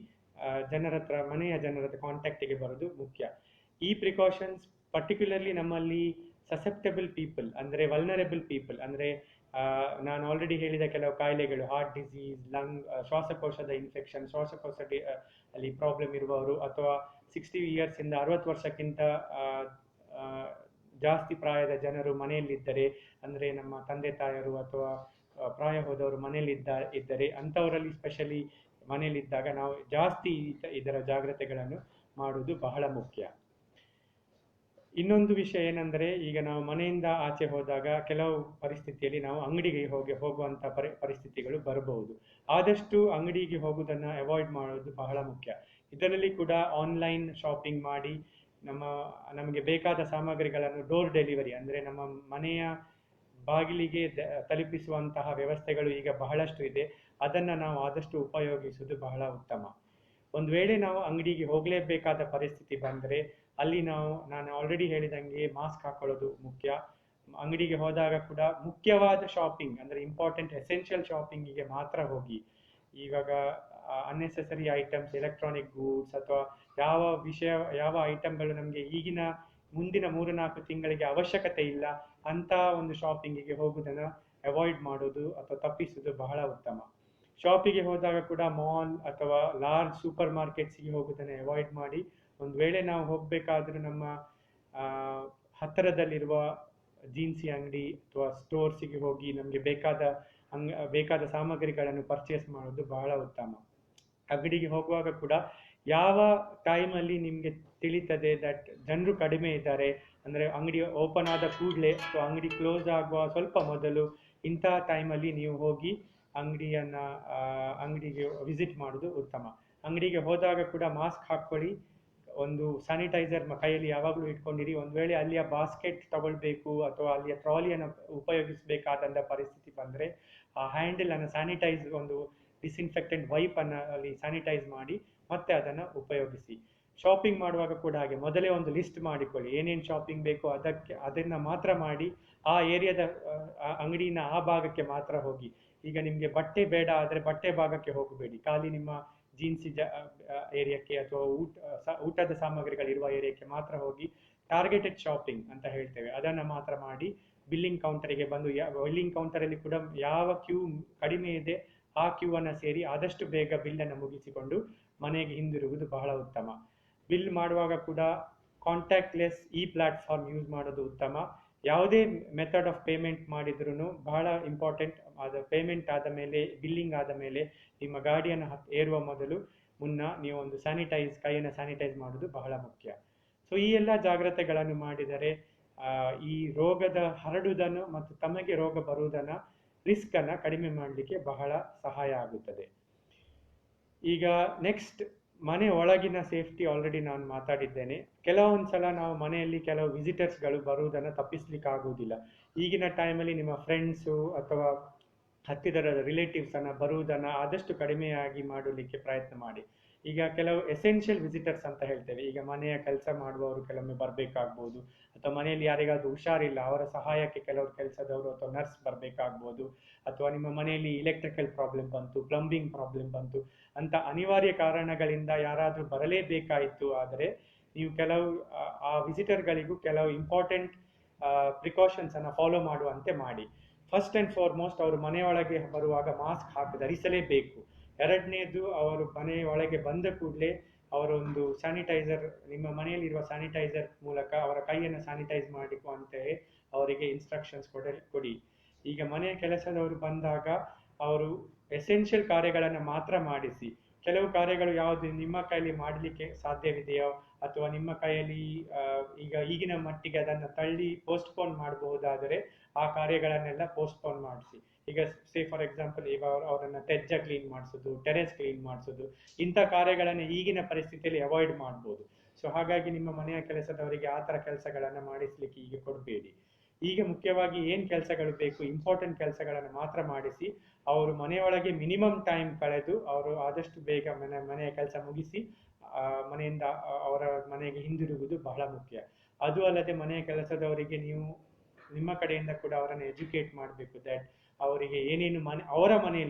ಮನೆಯ ಜನರ ಹತ್ರ ಕಾಂಟ್ಯಾಕ್ಟಿಗೆ ಬರೋದು ಮುಖ್ಯ. ಈ ಪ್ರಿಕಾಷನ್ಸ್ ಪರ್ಟಿಕ್ಯುಲರ್ಲಿ ನಮ್ಮಲ್ಲಿ ಸಸೆಪ್ಟಬಲ್ ಪೀಪಲ್, ಅಂದರೆ ವಲ್ನರೇಬಲ್ ಪೀಪಲ್, ಅಂದರೆ ನಾನು ಆಲ್ರೆಡಿ ಹೇಳಿದ ಕೆಲವು ಕಾಯಿಲೆಗಳು, ಹಾರ್ಟ್ ಡಿಸೀಸ್, ಶ್ವಾಸಕೋಶದ ಇನ್ಫೆಕ್ಷನ್, ಅಲ್ಲಿ ಪ್ರಾಬ್ಲಮ್ ಇರುವವರು, ಅಥವಾ 60 ಇಯರ್ಸಿಂದ 60 ವರ್ಷಕ್ಕಿಂತ ಜಾಸ್ತಿ ಪ್ರಾಯದ ಜನರು ಮನೆಯಲ್ಲಿದ್ದರೆ, ಅಂದರೆ ನಮ್ಮ ತಂದೆ ತಾಯರು ಅಥವಾ ಪ್ರಾಯ ಹೋದವರು ಇದ್ದರೆ ಅಂಥವರಲ್ಲಿ ಸ್ಪೆಷಲಿ ಮನೆಯಲ್ಲಿದ್ದಾಗ ನಾವು ಜಾಸ್ತಿ ಇದರ ಜಾಗ್ರತೆಗಳನ್ನು ಮಾಡುವುದು ಬಹಳ ಮುಖ್ಯ. ಇನ್ನೊಂದು ವಿಷಯ ಏನಂದರೆ, ಈಗ ನಾವು ಮನೆಯಿಂದ ಆಚೆ ಹೋದಾಗ ಕೆಲವು ಪರಿಸ್ಥಿತಿಯಲ್ಲಿ ನಾವು ಅಂಗಡಿಗೆ ಹೋಗುವಂಥ ಪರಿಸ್ಥಿತಿಗಳು ಬರಬಹುದು. ಆದಷ್ಟು ಅಂಗಡಿಗೆ ಹೋಗುವುದನ್ನು ಅವಾಯ್ಡ್ ಮಾಡೋದು ಬಹಳ ಮುಖ್ಯ. ಇದರಲ್ಲಿ ಕೂಡ ಆನ್ಲೈನ್ ಶಾಪಿಂಗ್ ಮಾಡಿ ನಮಗೆ ಬೇಕಾದ ಸಾಮಗ್ರಿಗಳನ್ನು ಡೋರ್ ಡೆಲಿವರಿ, ಅಂದರೆ ನಮ್ಮ ಮನೆಯ ಬಾಗಿಲಿಗೆ ತಲುಪಿಸುವಂತಹ ವ್ಯವಸ್ಥೆಗಳು ಈಗ ಬಹಳಷ್ಟು ಇದೆ. ಅದನ್ನು ನಾವು ಆದಷ್ಟು ಉಪಯೋಗಿಸುವುದು ಬಹಳ ಉತ್ತಮ. ಒಂದು ವೇಳೆ ನಾವು ಅಂಗಡಿಗೆ ಹೋಗಲೇಬೇಕಾದ ಪರಿಸ್ಥಿತಿ ಬಂದರೆ ಅಲ್ಲಿ ನಾನು ಆಲ್ರೆಡಿ ಹೇಳಿದಂಗೆ ಮಾಸ್ಕ್ ಹಾಕೊಳ್ಳೋದು ಮುಖ್ಯ. ಅಂಗಡಿಗೆ ಹೋದಾಗ ಕೂಡ ಮುಖ್ಯವಾದ ಶಾಪಿಂಗ್, ಅಂದರೆ ಇಂಪಾರ್ಟೆಂಟ್ ಎಸೆನ್ಷಿಯಲ್ ಶಾಪಿಂಗಿಗೆ ಮಾತ್ರ ಹೋಗಿ. ಇವಾಗ ಅನ್ನೆಸೆಸರಿ ಐಟಮ್ಸ್, ಎಲೆಕ್ಟ್ರಾನಿಕ್ ಗೂಡ್ಸ್ ಅಥವಾ ಯಾವ ಐಟಮ್ಗಳು ನಮಗೆ ಮುಂದಿನ 3-4 ತಿಂಗಳಿಗೆ ಅವಶ್ಯಕತೆ ಇಲ್ಲ ಅಂತ ಒಂದು ಶಾಪಿಂಗಿಗೆ ಹೋಗುವುದನ್ನು ಅವಾಯ್ಡ್ ಮಾಡೋದು ಅಥವಾ ತಪ್ಪಿಸುವುದು ಬಹಳ ಉತ್ತಮ. ಶಾಪಿಗೆ ಹೋದಾಗ ಕೂಡ ಮಾಲ್ ಅಥವಾ ಲಾರ್ಜ್ ಸೂಪರ್ ಮಾರ್ಕೆಟ್ಸಿಗೆ ಹೋಗುವುದನ್ನು ಅವಾಯ್ಡ್ ಮಾಡಿ ಒಂದು ವೇಳೆ ನಾವು ಹೋಗಬೇಕಾದ್ರೂ ನಮ್ಮ ಹತ್ತಿರದಲ್ಲಿರುವ ಜೀನ್ಸಿ ಅಂಗಡಿ ಅಥವಾ ಸ್ಟೋರ್ಸಿಗೆ ಹೋಗಿ ನಮಗೆ ಬೇಕಾದ ಸಾಮಗ್ರಿಗಳನ್ನು ಪರ್ಚೇಸ್ ಮಾಡೋದು ಬಹಳ ಉತ್ತಮ. ಅಂಗಡಿಗೆ ಹೋಗುವಾಗ ಕೂಡ ಯಾವ ಟೈಮಲ್ಲಿ ನಿಮಗೆ ತಿಳಿತದೆ ದಟ್ ಜನರು ಕಡಿಮೆ ಇದ್ದಾರೆ, ಅಂದರೆ ಅಂಗಡಿ ಓಪನ್ ಆದ ಕೂಡಲೇ ಅಥವಾ ಅಂಗಡಿ ಕ್ಲೋಸ್ ಆಗುವ ಸ್ವಲ್ಪ ಮೊದಲು ಇಂಥ ಟೈಮಲ್ಲಿ ನೀವು ಹೋಗಿ ಅಂಗಡಿಗೆ ವಿಸಿಟ್ ಮಾಡೋದು ಉತ್ತಮ. ಅಂಗಡಿಗೆ ಹೋದಾಗ ಕೂಡ ಮಾಸ್ಕ್ ಹಾಕ್ಕೊಳ್ಳಿ, ಒಂದು ಸ್ಯಾನಿಟೈಸರ್ ಕೈಯಲ್ಲಿ ಯಾವಾಗಲೂ ಇಟ್ಕೊಂಡಿರಿ. ಒಂದು ವೇಳೆ ಅಲ್ಲಿಯ ಬಾಸ್ಕೆಟ್ ತಗೊಳ್ಬೇಕು ಅಥವಾ ಅಲ್ಲಿಯ ಟ್ರಾಲಿಯನ್ನು ಉಪಯೋಗಿಸಬೇಕಾದಂಥ ಪರಿಸ್ಥಿತಿ ಬಂದರೆ ಆ ಹ್ಯಾಂಡಲನ್ನು ಒಂದು ಡಿಸ್ಇನ್ಫೆಕ್ಟೆಂಟ್ ವೈಪನ್ನು ಅಲ್ಲಿ ಸ್ಯಾನಿಟೈಸ್ ಮಾಡಿ ಮತ್ತೆ ಅದನ್ನು ಉಪಯೋಗಿಸಿ. ಶಾಪಿಂಗ್ ಮಾಡುವಾಗ ಕೂಡ ಹಾಗೆ ಮೊದಲೇ ಒಂದು ಲಿಸ್ಟ್ ಮಾಡಿಕೊಳ್ಳಿ, ಏನೇನು ಶಾಪಿಂಗ್ ಬೇಕೋ ಅದನ್ನು ಮಾತ್ರ ಮಾಡಿ ಆ ಏರಿಯಾದ ಅಂಗಡಿನ ಆ ಭಾಗಕ್ಕೆ ಮಾತ್ರ ಹೋಗಿ. ಈಗ ನಿಮಗೆ ಬಟ್ಟೆ ಬೇಡ ಆದರೆ ಬಟ್ಟೆ ಭಾಗಕ್ಕೆ ಹೋಗಬೇಡಿ, ಖಾಲಿ ನಿಮ್ಮ ಜೀನ್ಸಿ ಏರಿಯಾಕ್ಕೆ ಅಥವಾ ಊಟದ ಸಾಮಗ್ರಿಗಳಿರುವ ಏರಿಯಾಕ್ಕೆ ಮಾತ್ರ ಹೋಗಿ ಟಾರ್ಗೆಟೆಡ್ ಶಾಪಿಂಗ್ ಅಂತ ಹೇಳ್ತೇವೆ ಅದನ್ನು ಮಾತ್ರ ಮಾಡಿ ಬಿಲ್ಲಿಂಗ್ ಕೌಂಟರಿಗೆ ಬಂದು ಬಿಲ್ಲಿಂಗ್ ಕೌಂಟರಲ್ಲಿ ಕೂಡ ಯಾವ ಕ್ಯೂ ಕಡಿಮೆ ಇದೆ ಆ ಕ್ಯೂ ಅನ್ನು ಸೇರಿ ಆದಷ್ಟು ಬೇಗ ಬಿಲ್ಲನ್ನು ಮುಗಿಸಿಕೊಂಡು ಮನೆಗೆ ಹಿಂದಿರುಗುವುದು ಬಹಳ ಉತ್ತಮ. ಬಿಲ್ ಮಾಡುವಾಗ ಕೂಡ ಕಾಂಟ್ಯಾಕ್ಟ್ಲೆಸ್ ಪ್ಲಾಟ್ಫಾರ್ಮ್ ಯೂಸ್ ಮಾಡೋದು ಉತ್ತಮ. ಯಾವುದೇ ಮೆಥಡ್ ಆಫ್ ಪೇಮೆಂಟ್ ಮಾಡಿದ್ರೂ ಬಹಳ ಇಂಪಾರ್ಟೆಂಟ್. ಪೇಮೆಂಟ್ ಆದ ಮೇಲೆ, ಬಿಲ್ಲಿಂಗ್ ಆದ ಮೇಲೆ ನಿಮ್ಮ ಗಾಡಿಯನ್ನು ಏರುವ ಮೊದಲು ನೀವು ಒಂದು ಕೈಯನ್ನು ಸ್ಯಾನಿಟೈಸ್ ಮಾಡೋದು ಬಹಳ ಮುಖ್ಯ. ಸೊ ಈ ಎಲ್ಲ ಜಾಗ್ರತೆಗಳನ್ನು ಮಾಡಿದರೆ ಈ ರೋಗದ ಹರಡುವುದನ್ನು ಮತ್ತು ತಮಗೆ ರೋಗ ಬರುವುದನ್ನು ರಿಸ್ಕನ್ನು ಕಡಿಮೆ ಮಾಡಲಿಕ್ಕೆ ಬಹಳ ಸಹಾಯ ಆಗುತ್ತದೆ. ಈಗ ನೆಕ್ಸ್ಟ್, ಮನೆ ಒಳಗಿನ ಸೇಫ್ಟಿ ಆಲ್ರೆಡಿ ನಾನು ಮಾತಾಡಿದ್ದೇನೆ. ಕೆಲವೊಂದ್ಸಲ ನಾವು ಮನೆಯಲ್ಲಿ ಕೆಲವು ವಿಸಿಟರ್ಸ್ಗಳು ಬರುವುದನ್ನು ತಪ್ಪಿಸ್ಲಿಕ್ಕಾಗುವುದಿಲ್ಲ. ಈಗಿನ ಟೈಮಲ್ಲಿ ನಿಮ್ಮ ಫ್ರೆಂಡ್ಸು ಅಥವಾ ಹತ್ತಿರದ ರಿಲೇಟಿವ್ಸನ್ನು ಬರುವುದನ್ನು ಆದಷ್ಟು ಕಡಿಮೆಯಾಗಿ ಮಾಡಲಿಕ್ಕೆ ಪ್ರಯತ್ನ ಮಾಡಿ. ಈಗ ಕೆಲವು ಎಸೆನ್ಷಿಯಲ್ ವಿಸಿಟರ್ಸ್ ಅಂತ ಹೇಳ್ತೇವೆ. ಈಗ ಮನೆಯ ಕೆಲಸ ಮಾಡುವವರು ಕೆಲವೊಮ್ಮೆ ಬರಬೇಕಾಗ್ಬೋದು, ಅಥವಾ ಮನೆಯಲ್ಲಿ ಯಾರಿಗಾದ್ರೂ ಹುಷಾರಿಲ್ಲ ಅವರ ಸಹಾಯಕ್ಕೆ ಕೆಲವರು ಕೆಲಸದವರು ಅಥವಾ ನರ್ಸ್ ಬರಬೇಕಾಗ್ಬೋದು, ಅಥವಾ ನಿಮ್ಮ ಮನೆಯಲ್ಲಿ ಇಲೆಕ್ಟ್ರಿಕಲ್ ಪ್ರಾಬ್ಲಮ್ ಬಂತು, ಪ್ಲಂಬಿಂಗ್ ಪ್ರಾಬ್ಲಮ್ ಬಂತು ಅಂತ ಅನಿವಾರ್ಯ ಕಾರಣಗಳಿಂದ ಯಾರಾದರೂ ಬರಲೇಬೇಕಾಯಿತು ಆದರೆ ನೀವು ಆ ವಿಸಿಟರ್ಗಳಿಗೂ ಕೆಲವು ಇಂಪಾರ್ಟೆಂಟ್ ಪ್ರಿಕಾಷನ್ಸನ್ನು ಫಾಲೋ ಮಾಡುವಂತೆ ಮಾಡಿ. ಫಸ್ಟ್ ಆ್ಯಂಡ್ ಫಾರ್ಮೋಸ್ಟ್ ಅವರು ಮನೆಯೊಳಗೆ ಬರುವಾಗ ಮಾಸ್ಕ್ ಧರಿಸಲೇಬೇಕು. ಎರಡನೇದು, ಅವರು ಮನೆಯೊಳಗೆ ಬಂದ ಕೂಡಲೇ ಅವರೊಂದು ಸ್ಯಾನಿಟೈಸರ್, ನಿಮ್ಮ ಮನೆಯಲ್ಲಿರುವ ಸ್ಯಾನಿಟೈಸರ್ ಮೂಲಕ ಅವರ ಕೈಯನ್ನು ಸ್ಯಾನಿಟೈಸ್ ಮಾಡಿಕೊಂಡಂತೆಯೇ ಅವರಿಗೆ ಇನ್ಸ್ಟ್ರಕ್ಷನ್ಸ್ ಕೊಡಿ. ಈಗ ಮನೆಯ ಕೆಲಸದವರು ಬಂದಾಗ ಅವರು ಎಸೆನ್ಷಿಯಲ್ ಕಾರ್ಯಗಳನ್ನು ಮಾತ್ರ ಮಾಡಿಸಿ. ಕೆಲವು ಕಾರ್ಯಗಳು ಯಾವುದು ನಿಮ್ಮ ಕೈಯಲ್ಲಿ ಮಾಡಲಿಕ್ಕೆ ಸಾಧ್ಯವಿದೆಯೋ ಅಥವಾ ನಿಮ್ಮ ಕೈಯಲ್ಲಿ ಈಗಿನ ಮಟ್ಟಿಗೆ ಅದನ್ನು ತಳ್ಳಿ ಪೋಸ್ಟ್ಪೋನ್ ಮಾಡಬಹುದಾದರೆ ಆ ಕಾರ್ಯಗಳನ್ನೆಲ್ಲ ಪೋಸ್ಟ್ಪೋನ್ ಮಾಡಿಸಿ. ಈಗ ಫಾರ್ ಎಕ್ಸಾಂಪಲ್, ಈಗ ಅವರನ್ನು ತೆಜ್ಜ ಕ್ಲೀನ್ ಮಾಡಿಸೋದು, ಟೆರೆಸ್ ಕ್ಲೀನ್ ಮಾಡಿಸೋದು, ಇಂಥ ಕಾರ್ಯಗಳನ್ನು ಈಗಿನ ಪರಿಸ್ಥಿತಿಯಲ್ಲಿ ಅವಾಯ್ಡ್ ಮಾಡ್ಬೋದು. ಸೊ ಹಾಗಾಗಿ ನಿಮ್ಮ ಮನೆಯ ಕೆಲಸದವರಿಗೆ ಆ ಥರ ಕೆಲಸಗಳನ್ನು ಮಾಡಿಸ್ಲಿಕ್ಕೆ ಈಗ ಕೊಡಬೇಡಿ. ಈಗ ಮುಖ್ಯವಾಗಿ ಏನು ಕೆಲಸಗಳು ಬೇಕು, ಇಂಪಾರ್ಟೆಂಟ್ ಕೆಲಸಗಳನ್ನು ಮಾತ್ರ ಮಾಡಿಸಿ ಅವರು ಮನೆಯೊಳಗೆ ಮಿನಿಮಮ್ ಟೈಮ್ ಕಳೆದು ಅವರು ಆದಷ್ಟು ಬೇಗ ಮನೆಯ ಕೆಲಸ ಮುಗಿಸಿ ಮನೆಯಿಂದ ಅವರ ಮನೆಗೆ ಹಿಂದಿರುಗುವುದು ಬಹಳ ಮುಖ್ಯ. ಅದು ಅಲ್ಲದೆ ಮನೆಯ ಕೆಲಸದವರಿಗೆ ನೀವು ನಿಮ್ಮ ಕಡೆಯಿಂದ ಕೂಡ ಅವರನ್ನು ಎಜುಕೇಟ್ ಮಾಡಬೇಕು. ದಟ್ ಅವರಿಗೆ ಏನೇನು ಅವರ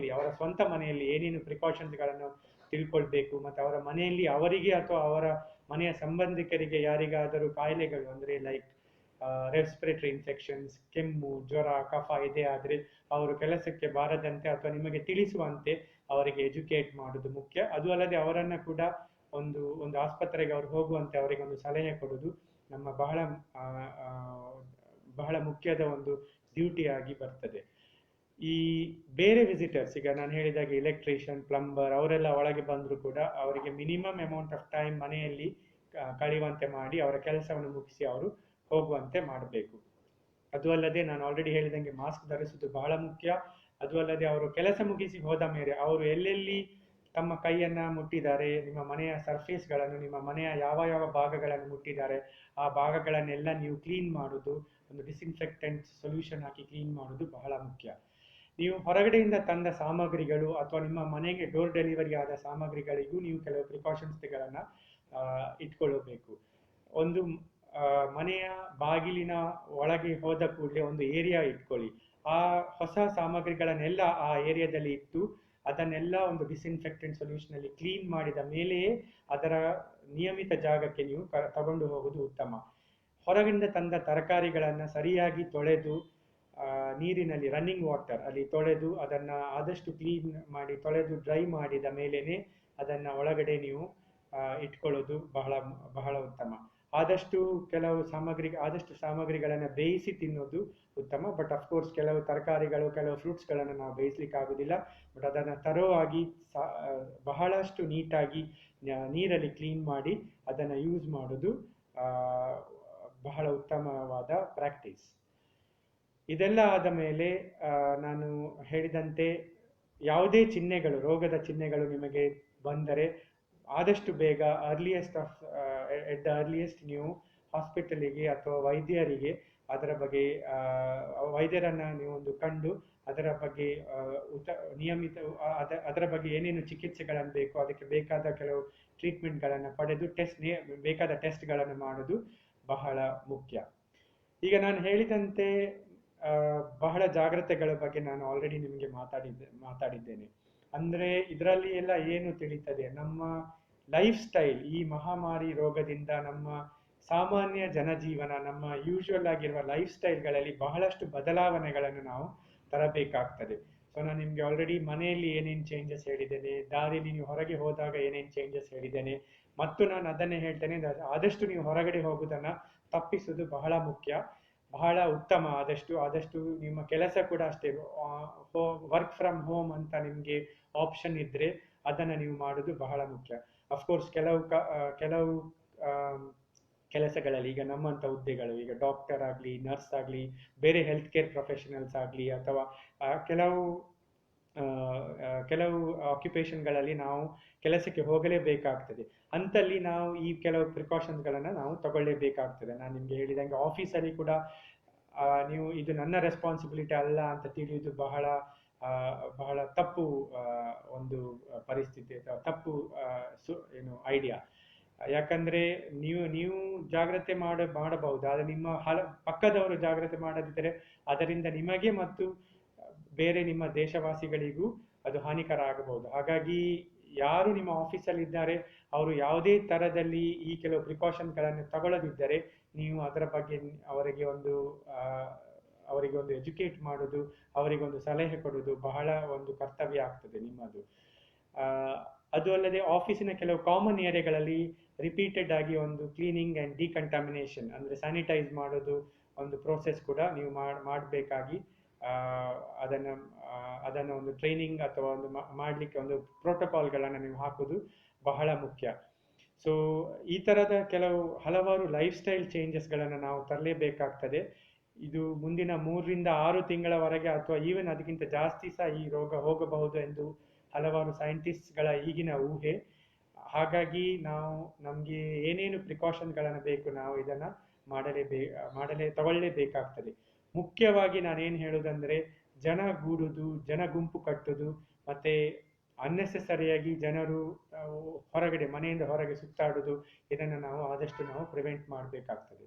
ಸ್ವಂತ ಮನೆಯಲ್ಲಿ ಏನೇನು ಪ್ರಿಕಾಷನ್ಸ್ಗಳನ್ನು ತಿಳ್ಕೊಳ್ಬೇಕು, ಮತ್ತು ಅವರ ಮನೆಯಲ್ಲಿ ಅವರಿಗೆ ಅಥವಾ ಅವರ ಮನೆಯ ಸಂಬಂಧಿಕರಿಗೆ ಯಾರಿಗಾದರೂ ಕಾಯಿಲೆಗಳು ಅಂದರೆ ಲೈಕ್ ರೆಸ್ಪಿರೇಟರಿ ಇನ್ಫೆಕ್ಷನ್ಸ್, ಕೆಮ್ಮು, ಜ್ವರ, ಕಫ ಇದೆ ಆದರೆ ಅವರು ಕೆಲಸಕ್ಕೆ ಬಾರದಂತೆ ಅಥವಾ ನಿಮಗೆ ತಿಳಿಸುವಂತೆ ಅವರಿಗೆ ಎಜುಕೇಟ್ ಮಾಡೋದು ಮುಖ್ಯ. ಅದು ಅಲ್ಲದೆ ಅವರನ್ನು ಕೂಡ ಒಂದು ಆಸ್ಪತ್ರೆಗೆ ಅವರು ಹೋಗುವಂತೆ ಅವರಿಗೆ ಒಂದು ಸಲಹೆ ಕೊಡೋದು ನಮ್ಮ ಬಹಳ ಮುಖ್ಯದ ಒಂದು ಡ್ಯೂಟಿಯಾಗಿ ಬರ್ತದೆ. ಈ ಬೇರೆ ವಿಸಿಟರ್ಸ್, ಈಗ ನಾನು ಹೇಳಿದಾಗೆ ಎಲೆಕ್ಟ್ರಿಷಿಯನ್, ಪ್ಲಂಬರ್ ಅವರೆಲ್ಲ ಒಳಗೆ ಬಂದರೂ ಕೂಡ ಅವರಿಗೆ ಮಿನಿಮಮ್ ಅಮೌಂಟ್ ಆಫ್ ಟೈಮ್ ಮನೆಯಲ್ಲಿ ಕಳೆಯುವಂತೆ ಮಾಡಿ ಅವರ ಕೆಲಸವನ್ನು ಮುಗಿಸಿ ಅವರು ಹೋಗುವಂತೆ ಮಾಡಬೇಕು. ಅದು ಅಲ್ಲದೆ ನಾನು ಆಲ್ರೆಡಿ ಹೇಳಿದಂಗೆ ಮಾಸ್ಕ್ ಧರಿಸುವುದು ಬಹಳ ಮುಖ್ಯ. ಅದು ಅಲ್ಲದೆ ಅವರು ಕೆಲಸ ಮುಗಿಸಿ ಹೋದ ಮೇಲೆ ಅವರು ಎಲ್ಲೆಲ್ಲಿ ತಮ್ಮ ಕೈಯನ್ನು ಮುಟ್ಟಿದ್ದಾರೆ, ನಿಮ್ಮ ಮನೆಯ ಸರ್ಫೇಸ್ಗಳನ್ನು, ನಿಮ್ಮ ಮನೆಯ ಯಾವ ಭಾಗಗಳನ್ನು ಮುಟ್ಟಿದ್ದಾರೆ ಆ ಭಾಗಗಳನ್ನೆಲ್ಲ ನೀವು ಕ್ಲೀನ್ ಮಾಡೋದು, ಒಂದು ಡಿಸ್ಇನ್ಫೆಕ್ಟೆಂಟ್ ಸೊಲ್ಯೂಷನ್ ಹಾಕಿ ಕ್ಲೀನ್ ಮಾಡೋದು ಬಹಳ ಮುಖ್ಯ. ನೀವು ಹೊರಗಡೆಯಿಂದ ತಂದ ಸಾಮಗ್ರಿಗಳು ಅಥವಾ ನಿಮ್ಮ ಮನೆಗೆ ಡೋರ್ ಡೆಲಿವರಿ ಆದ ಸಾಮಗ್ರಿಗಳಿಗೂ ನೀವು ಕೆಲವು ಪ್ರಿಕಾಷನ್ಸ್ಗಳನ್ನು ಇಟ್ಕೊಳ್ಳಬೇಕು. ಒಂದು ಮನೆಯ ಬಾಗಿಲಿನ ಒಳಗೆ ಹೋದ ಕೂಡಲೇ ಒಂದು ಏರಿಯಾ ಇಟ್ಕೊಳ್ಳಿ. ಆ ಹೊಸ ಸಾಮಗ್ರಿಗಳನ್ನೆಲ್ಲ ಆ ಏರಿಯಾದಲ್ಲಿ ಇಟ್ಟು ಅದನ್ನೆಲ್ಲ ಒಂದು ಡಿಸ್ಇನ್ಫೆಕ್ಟೆಂಟ್ ಸೊಲ್ಯೂಷನಲ್ಲಿ ಕ್ಲೀನ್ ಮಾಡಿದ ಮೇಲೆಯೇ ಅದರ ನಿಯಮಿತ ಜಾಗಕ್ಕೆ ನೀವು ತಗೊಂಡು ಹೋಗೋದು ಉತ್ತಮ. ಹೊರಗಿಂದ ತಂದ ತರಕಾರಿಗಳನ್ನು ಸರಿಯಾಗಿ ತೊಳೆದು ನೀರಿನಲ್ಲಿ ರನ್ನಿಂಗ್ ವಾಟರ್ ಅಲ್ಲಿ ತೊಳೆದು ಅದನ್ನು ಆದಷ್ಟು ಕ್ಲೀನ್ ಮಾಡಿ ತೊಳೆದು ಡ್ರೈ ಮಾಡಿದ ಮೇಲೇ ಅದನ್ನು ಒಳಗಡೆ ನೀವು ಇಟ್ಕೊಳ್ಳೋದು ಬಹಳ ಬಹಳ ಉತ್ತಮ. ಆದಷ್ಟು ಸಾಮಗ್ರಿಗಳನ್ನು ಬೇಯಿಸಿ ತಿನ್ನೋದು ಉತ್ತಮ. ಬಟ್ ಅಫ್ಕೋರ್ಸ್ ಕೆಲವು ತರಕಾರಿಗಳು, ಕೆಲವು ಫ್ರೂಟ್ಸ್ಗಳನ್ನು ನಾವು ಬೇಯಿಸ್ಲಿಕ್ಕೆ ಆಗೋದಿಲ್ಲ. ಬಟ್ ಅದನ್ನು ತರೋವಾಗಿ ಬಹಳಷ್ಟು ನೀಟಾಗಿ ನೀರಲ್ಲಿ ಕ್ಲೀನ್ ಮಾಡಿ ಅದನ್ನು ಯೂಸ್ ಮಾಡೋದು ಬಹಳ ಉತ್ತಮವಾದ ಪ್ರಾಕ್ಟೀಸ್. ಇದೆಲ್ಲ ಆದ ಮೇಲೆ ನಾನು ಹೇಳಿದಂತೆ ಯಾವುದೇ ಚಿಹ್ನೆಗಳು, ರೋಗದ ಚಿಹ್ನೆಗಳು ನಿಮಗೆ ಬಂದರೆ ಆದಷ್ಟು ಬೇಗ ಎಟ್ ದ ಅರ್ಲಿಯೆಸ್ಟ್ ನೀವು ಹಾಸ್ಪಿಟಲಿಗೆ ಅಥವಾ ವೈದ್ಯರಿಗೆ ವೈದ್ಯರನ್ನು ನೀವು ಕಂಡು ಅದರ ಬಗ್ಗೆ ಅದರ ಬಗ್ಗೆ ಏನೇನು ಚಿಕಿತ್ಸೆಗಳನ್ನು ಬೇಕು, ಅದಕ್ಕೆ ಬೇಕಾದ ಕೆಲವು ಟ್ರೀಟ್ಮೆಂಟ್ಗಳನ್ನು ಪಡೆದು ಬೇಕಾದ ಟೆಸ್ಟ್ಗಳನ್ನು ಮಾಡೋದು ಬಹಳ ಮುಖ್ಯ. ಈಗ ನಾನು ಹೇಳಿದಂತೆ ಬಹಳ ಜಾಗ್ರತೆಗಳ ಬಗ್ಗೆ ನಾನು ಆಲ್ರೆಡಿ ನಿಮಗೆ ಮಾತಾಡಿದ್ದೇನೆ. ಅಂದರೆ ಇದರಲ್ಲಿ ಎಲ್ಲ ಏನು ತಿಳಿತದೆ, ನಮ್ಮ ಲೈಫ್ ಸ್ಟೈಲ್, ಈ ಮಹಾಮಾರಿ ರೋಗದಿಂದ ನಮ್ಮ ಸಾಮಾನ್ಯ ಜನಜೀವನ, ನಮ್ಮ ಯೂಶುವಲ್ ಆಗಿರುವ ಲೈಫ್ ಸ್ಟೈಲ್ಗಳಲ್ಲಿ ಬಹಳಷ್ಟು ಬದಲಾವಣೆಗಳನ್ನು ನಾವು ತರಬೇಕಾಗ್ತದೆ. ಸೊ ನಾನು ನಿಮಗೆ ಆಲ್ರೆಡಿ ಮನೆಯಲ್ಲಿ ಏನೇನು ಚೇಂಜಸ್ ಹೇಳಿದ್ದೇನೆ, ದಾರಿಯಲ್ಲಿ ನೀವು ಹೊರಗೆ ಹೋದಾಗ ಏನೇನು ಚೇಂಜಸ್ ಹೇಳಿದ್ದೇನೆ, ಮತ್ತು ನಾನು ಅದನ್ನೇ ಹೇಳ್ತೇನೆ, ಆದಷ್ಟು ನೀವು ಹೊರಗಡೆ ಹೋಗುವುದನ್ನು ತಪ್ಪಿಸುವುದು ಬಹಳ ಮುಖ್ಯ, ಬಹಳ ಉತ್ತಮ. ಆದಷ್ಟು ನಿಮ್ಮ ಕೆಲಸ ಕೂಡ ಅಷ್ಟೇ, ವರ್ಕ್ ಫ್ರಮ್ ಹೋಮ್ ಅಂತ ನಿಮಗೆ ಆಪ್ಷನ್ ಇದ್ದರೆ ಅದನ್ನು ನೀವು ಮಾಡೋದು ಬಹಳ ಮುಖ್ಯ. ಅಫ್ಕೋರ್ಸ್ ಕೆಲವು ಕೆಲಸಗಳಲ್ಲಿ, ಈಗ ನಮ್ಮಂಥ ಹುದ್ದೆಗಳು, ಈಗ ಡಾಕ್ಟರ್ ಆಗಲಿ, ನರ್ಸ್ ಆಗಲಿ, ಬೇರೆ ಹೆಲ್ತ್ ಕೇರ್ ಪ್ರೊಫೆಷನಲ್ಸ್ ಆಗಲಿ, ಅಥವಾ ಕೆಲವು ಆಕ್ಯುಪೇಷನ್ಗಳಲ್ಲಿ ನಾವು ಕೆಲಸಕ್ಕೆ ಹೋಗಲೇಬೇಕಾಗ್ತದೆ. ಅಂತಲ್ಲಿ ನಾವು ಈ ಕೆಲವು ಪ್ರಿಕಾಷನ್ಸ್ಗಳನ್ನು ನಾವು ತಗೊಳ್ಳೇಬೇಕಾಗ್ತದೆ. ನಾನು ನಿಮಗೆ ಹೇಳಿದಂಗೆ ಆಫೀಸಲ್ಲಿ ಕೂಡ ನೀವು ಇದು ನನ್ನ ರೆಸ್ಪಾನ್ಸಿಬಿಲಿಟಿ ಅಲ್ಲ ಅಂತ ತಿಳಿಯುವುದು ಬಹಳ ತಪ್ಪು ಒಂದು ಪರಿಸ್ಥಿತಿ ಅಥವಾ ತಪ್ಪು ಐಡಿಯಾ. ಯಾಕಂದ್ರೆ ನೀವು ಜಾಗ್ರತೆ ಮಾಡಬಹುದು, ಆದರೆ ನಿಮ್ಮ ಪಕ್ಕದವರು ಜಾಗ್ರತೆ ಮಾಡದಿದ್ದರೆ ಅದರಿಂದ ನಿಮಗೆ ಮತ್ತು ಬೇರೆ ನಿಮ್ಮ ದೇಶವಾಸಿಗಳಿಗೂ ಅದು ಹಾನಿಕರ ಆಗಬಹುದು. ಹಾಗಾಗಿ ಯಾರು ನಿಮ್ಮ ಆಫೀಸಲ್ಲಿ ಇದ್ದಾರೆ ಅವರು ಯಾವುದೇ ಥರದಲ್ಲಿ ಈ ಕೆಲವು ಪ್ರಿಕಾಷನ್ಗಳನ್ನು ತಗೊಳ್ಳದಿದ್ದರೆ ನೀವು ಅದರ ಬಗ್ಗೆ ಅವರಿಗೆ ಒಂದು ಎಜುಕೇಟ್ ಮಾಡೋದು, ಅವರಿಗೊಂದು ಸಲಹೆ ಕೊಡೋದು ಬಹಳ ಒಂದು ಕರ್ತವ್ಯ ಆಗ್ತದೆ ನಿಮ್ಮದು. ಅದು ಅಲ್ಲದೆ ಆಫೀಸಿನ ಕೆಲವು ಕಾಮನ್ ಏರಿಯಾಗಳಲ್ಲಿ ರಿಪೀಟೆಡ್ ಆಗಿ ಒಂದು ಕ್ಲೀನಿಂಗ್ ಆ್ಯಂಡ್ ಡಿಕಂಟಾಮಿನೇಷನ್, ಅಂದರೆ ಸ್ಯಾನಿಟೈಸ್ ಮಾಡೋದು ಒಂದು ಪ್ರೋಸೆಸ್ ಕೂಡ ನೀವು ಮಾಡಬೇಕಾಗಿ ಅದನ್ನು ಒಂದು ಟ್ರೈನಿಂಗ್ ಅಥವಾ ಒಂದು ಮಾಡಲಿಕ್ಕೆ ಒಂದು ಪ್ರೋಟೋಕಾಲ್ಗಳನ್ನು ನೀವು ಹಾಕೋದು ಬಹಳ ಮುಖ್ಯ. ಸೊ ಈ ಥರದ ಹಲವಾರು ಲೈಫ್ ಸ್ಟೈಲ್ ಚೇಂಜಸ್ಗಳನ್ನು ನಾವು ತರಲೇಬೇಕಾಗ್ತದೆ. ಇದು ಮುಂದಿನ 3 ರಿಂದ 6 ತಿಂಗಳವರೆಗೆ ಅಥವಾ ಈವನ್ ಅದಕ್ಕಿಂತ ಜಾಸ್ತಿ ಸಹ ಈ ರೋಗ ಹೋಗಬಹುದು ಎಂದು ಹಲವಾರು ಸೈಂಟಿಸ್ಟ್ಗಳ ಈಗಿನ ಊಹೆ. ಹಾಗಾಗಿ ನಮಗೆ ಏನೇನು ಪ್ರಿಕಾಷನ್ಗಳನ್ನು ಬೇಕು ನಾವು ಇದನ್ನು ತಗೊಳ್ಳೇಬೇಕಾಗ್ತದೆ. ಮುಖ್ಯವಾಗಿ ನಾನೇನು ಹೇಳೋದಂದರೆ, ಜನ ಗುಂಪು ಕಟ್ಟುದು ಮತ್ತು ಅನ್ನೆಸೆಸರಿಯಾಗಿ ಜನರು ಮನೆಯಿಂದ ಹೊರಗೆ ಸುತ್ತಾಡುದು, ಇದನ್ನು ಆದಷ್ಟು ಪ್ರಿವೆಂಟ್ ಮಾಡಬೇಕಾಗ್ತದೆ.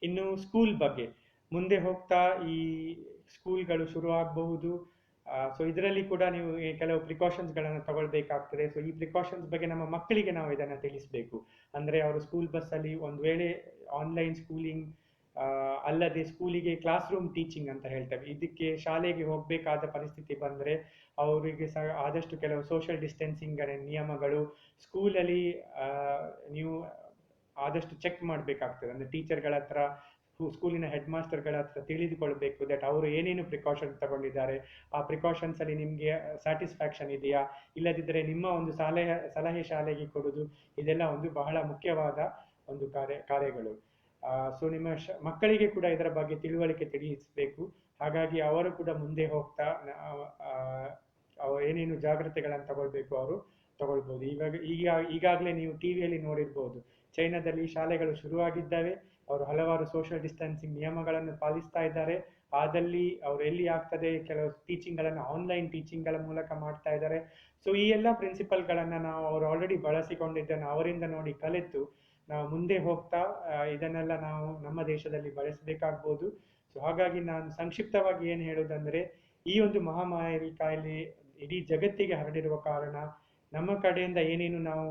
ಇನ್ನು ಸ್ಕೂಲ್ ಬಗ್ಗೆ ಮುಂದೆ ಹೋಗ್ತಾ ಈ ಸ್ಕೂಲ್ಗಳು ಶುರು ಆಗಬಹುದು. ಸೊ ಇದರಲ್ಲಿ ಕೂಡ ನೀವು ಕೆಲವು ಪ್ರಿಕಾಷನ್ಸ್ಗಳನ್ನು ತಗೊಳ್ಬೇಕಾಗ್ತದೆ. ಸೊ ಈ ಪ್ರಿಕಾಷನ್ಸ್ ಬಗ್ಗೆ ನಮ್ಮ ಮಕ್ಕಳಿಗೆ ನಾವು ಇದನ್ನು ತಿಳಿಸಬೇಕು. ಅಂದರೆ ಅವರು ಸ್ಕೂಲ್ ಬಸ್ಸಲ್ಲಿ ಒಂದು ವೇಳೆ ಆನ್ಲೈನ್ ಸ್ಕೂಲಿಂಗ್ ಅಲ್ಲದೆ ಸ್ಕೂಲಿಗೆ ಕ್ಲಾಸ್ ರೂಮ್ ಟೀಚಿಂಗ್ ಅಂತ ಹೇಳ್ತೇವೆ, ಇದಕ್ಕೆ ಶಾಲೆಗೆ ಹೋಗಬೇಕಾದ ಪರಿಸ್ಥಿತಿ ಬಂದರೆ ಅವರಿಗೆ ಸಹ ಆದಷ್ಟು ಕೆಲವು ಸೋಷಿಯಲ್ ಡಿಸ್ಟೆನ್ಸಿಂಗ್ ನಿಯಮಗಳು ಸ್ಕೂಲಲ್ಲಿ ನೀವು ಆದಷ್ಟು ಚೆಕ್ ಮಾಡಬೇಕಾಗ್ತದೆ. ಅಂದರೆ ಟೀಚರ್ಗಳ ಹತ್ರ, ಸ್ಕೂಲಿನ ಹೆಡ್ ಮಾಸ್ಟರ್ಗಳ ಹತ್ರ ತಿಳಿದುಕೊಳ್ಬೇಕು ದಟ್ ಅವರು ಏನೇನು ಪ್ರಿಕಾಷನ್ಸ್ ತಗೊಂಡಿದ್ದಾರೆ, ಆ ಪ್ರಿಕಾಷನ್ಸಲ್ಲಿ ನಿಮಗೆ ಸ್ಯಾಟಿಸ್ಫ್ಯಾಕ್ಷನ್ ಇದೆಯಾ, ಇಲ್ಲದಿದ್ದರೆ ನಿಮ್ಮ ಒಂದು ಸಲಹೆ ಶಾಲೆಗೆ ಕೊಡೋದು, ಇದೆಲ್ಲ ಒಂದು ಬಹಳ ಮುಖ್ಯವಾದ ಒಂದು ಕಾರ್ಯಗಳು. ಸೊ ನಿಮ್ಮ ಮಕ್ಕಳಿಗೆ ಕೂಡ ಇದರ ಬಗ್ಗೆ ತಿಳುವಳಿಕೆ ತಿಳಿಸಬೇಕು. ಹಾಗಾಗಿ ಅವರು ಕೂಡ ಮುಂದೆ ಹೋಗ್ತಾ ಏನೇನು ಜಾಗ್ರತೆಗಳನ್ನು ತಗೊಳ್ಬೇಕು ಅವರು ತಗೊಳ್ಬೋದು. ಈಗಾಗಲೇ ನೀವು ಟಿವಿಯಲ್ಲಿ ನೋಡಿರ್ಬೋದು, ಚೈನಾದಲ್ಲಿ ಶಾಲೆಗಳು ಶುರುವಾಗಿದ್ದಾವೆ. ಅವರು ಹಲವಾರು ಸೋಷಿಯಲ್ ಡಿಸ್ಟೆನ್ಸಿಂಗ್ ನಿಯಮಗಳನ್ನು ಪಾಲಿಸ್ತಾ ಇದ್ದಾರೆ. ಆದಲ್ಲಿ ಅವರು ಎಲ್ಲಿ ಆಗ್ತದೆ ಕೆಲವು ಟೀಚಿಂಗ್ಗಳನ್ನು ಆನ್ಲೈನ್ ಟೀಚಿಂಗ್ಗಳ ಮೂಲಕ ಮಾಡ್ತಾ ಇದ್ದಾರೆ. ಸೊ ಈ ಎಲ್ಲ ಪ್ರಿನ್ಸಿಪಲ್ಗಳನ್ನು ಅವರು ಆಲ್ರೆಡಿ ಬಳಸಿಕೊಂಡಿದ್ದನ್ನು ಅವರಿಂದ ನೋಡಿ ಕಲಿತು ನಾವು ಮುಂದೆ ಹೋಗ್ತಾ ಇದನ್ನೆಲ್ಲ ನಾವು ನಮ್ಮ ದೇಶದಲ್ಲಿ ಬಳಸಬೇಕಾಗ್ಬೋದು. ಸೊ ಹಾಗಾಗಿ ನಾನು ಸಂಕ್ಷಿಪ್ತವಾಗಿ ಏನು ಹೇಳೋದಂದರೆ, ಈ ಒಂದು ಮಹಾಮಾರಿ ಕಾಯಿಲೆ ಇಡೀ ಜಗತ್ತಿಗೆ ಹರಡಿರುವ ಕಾರಣ ನಮ್ಮ ಕಡೆಯಿಂದ ಏನೇನು ನಾವು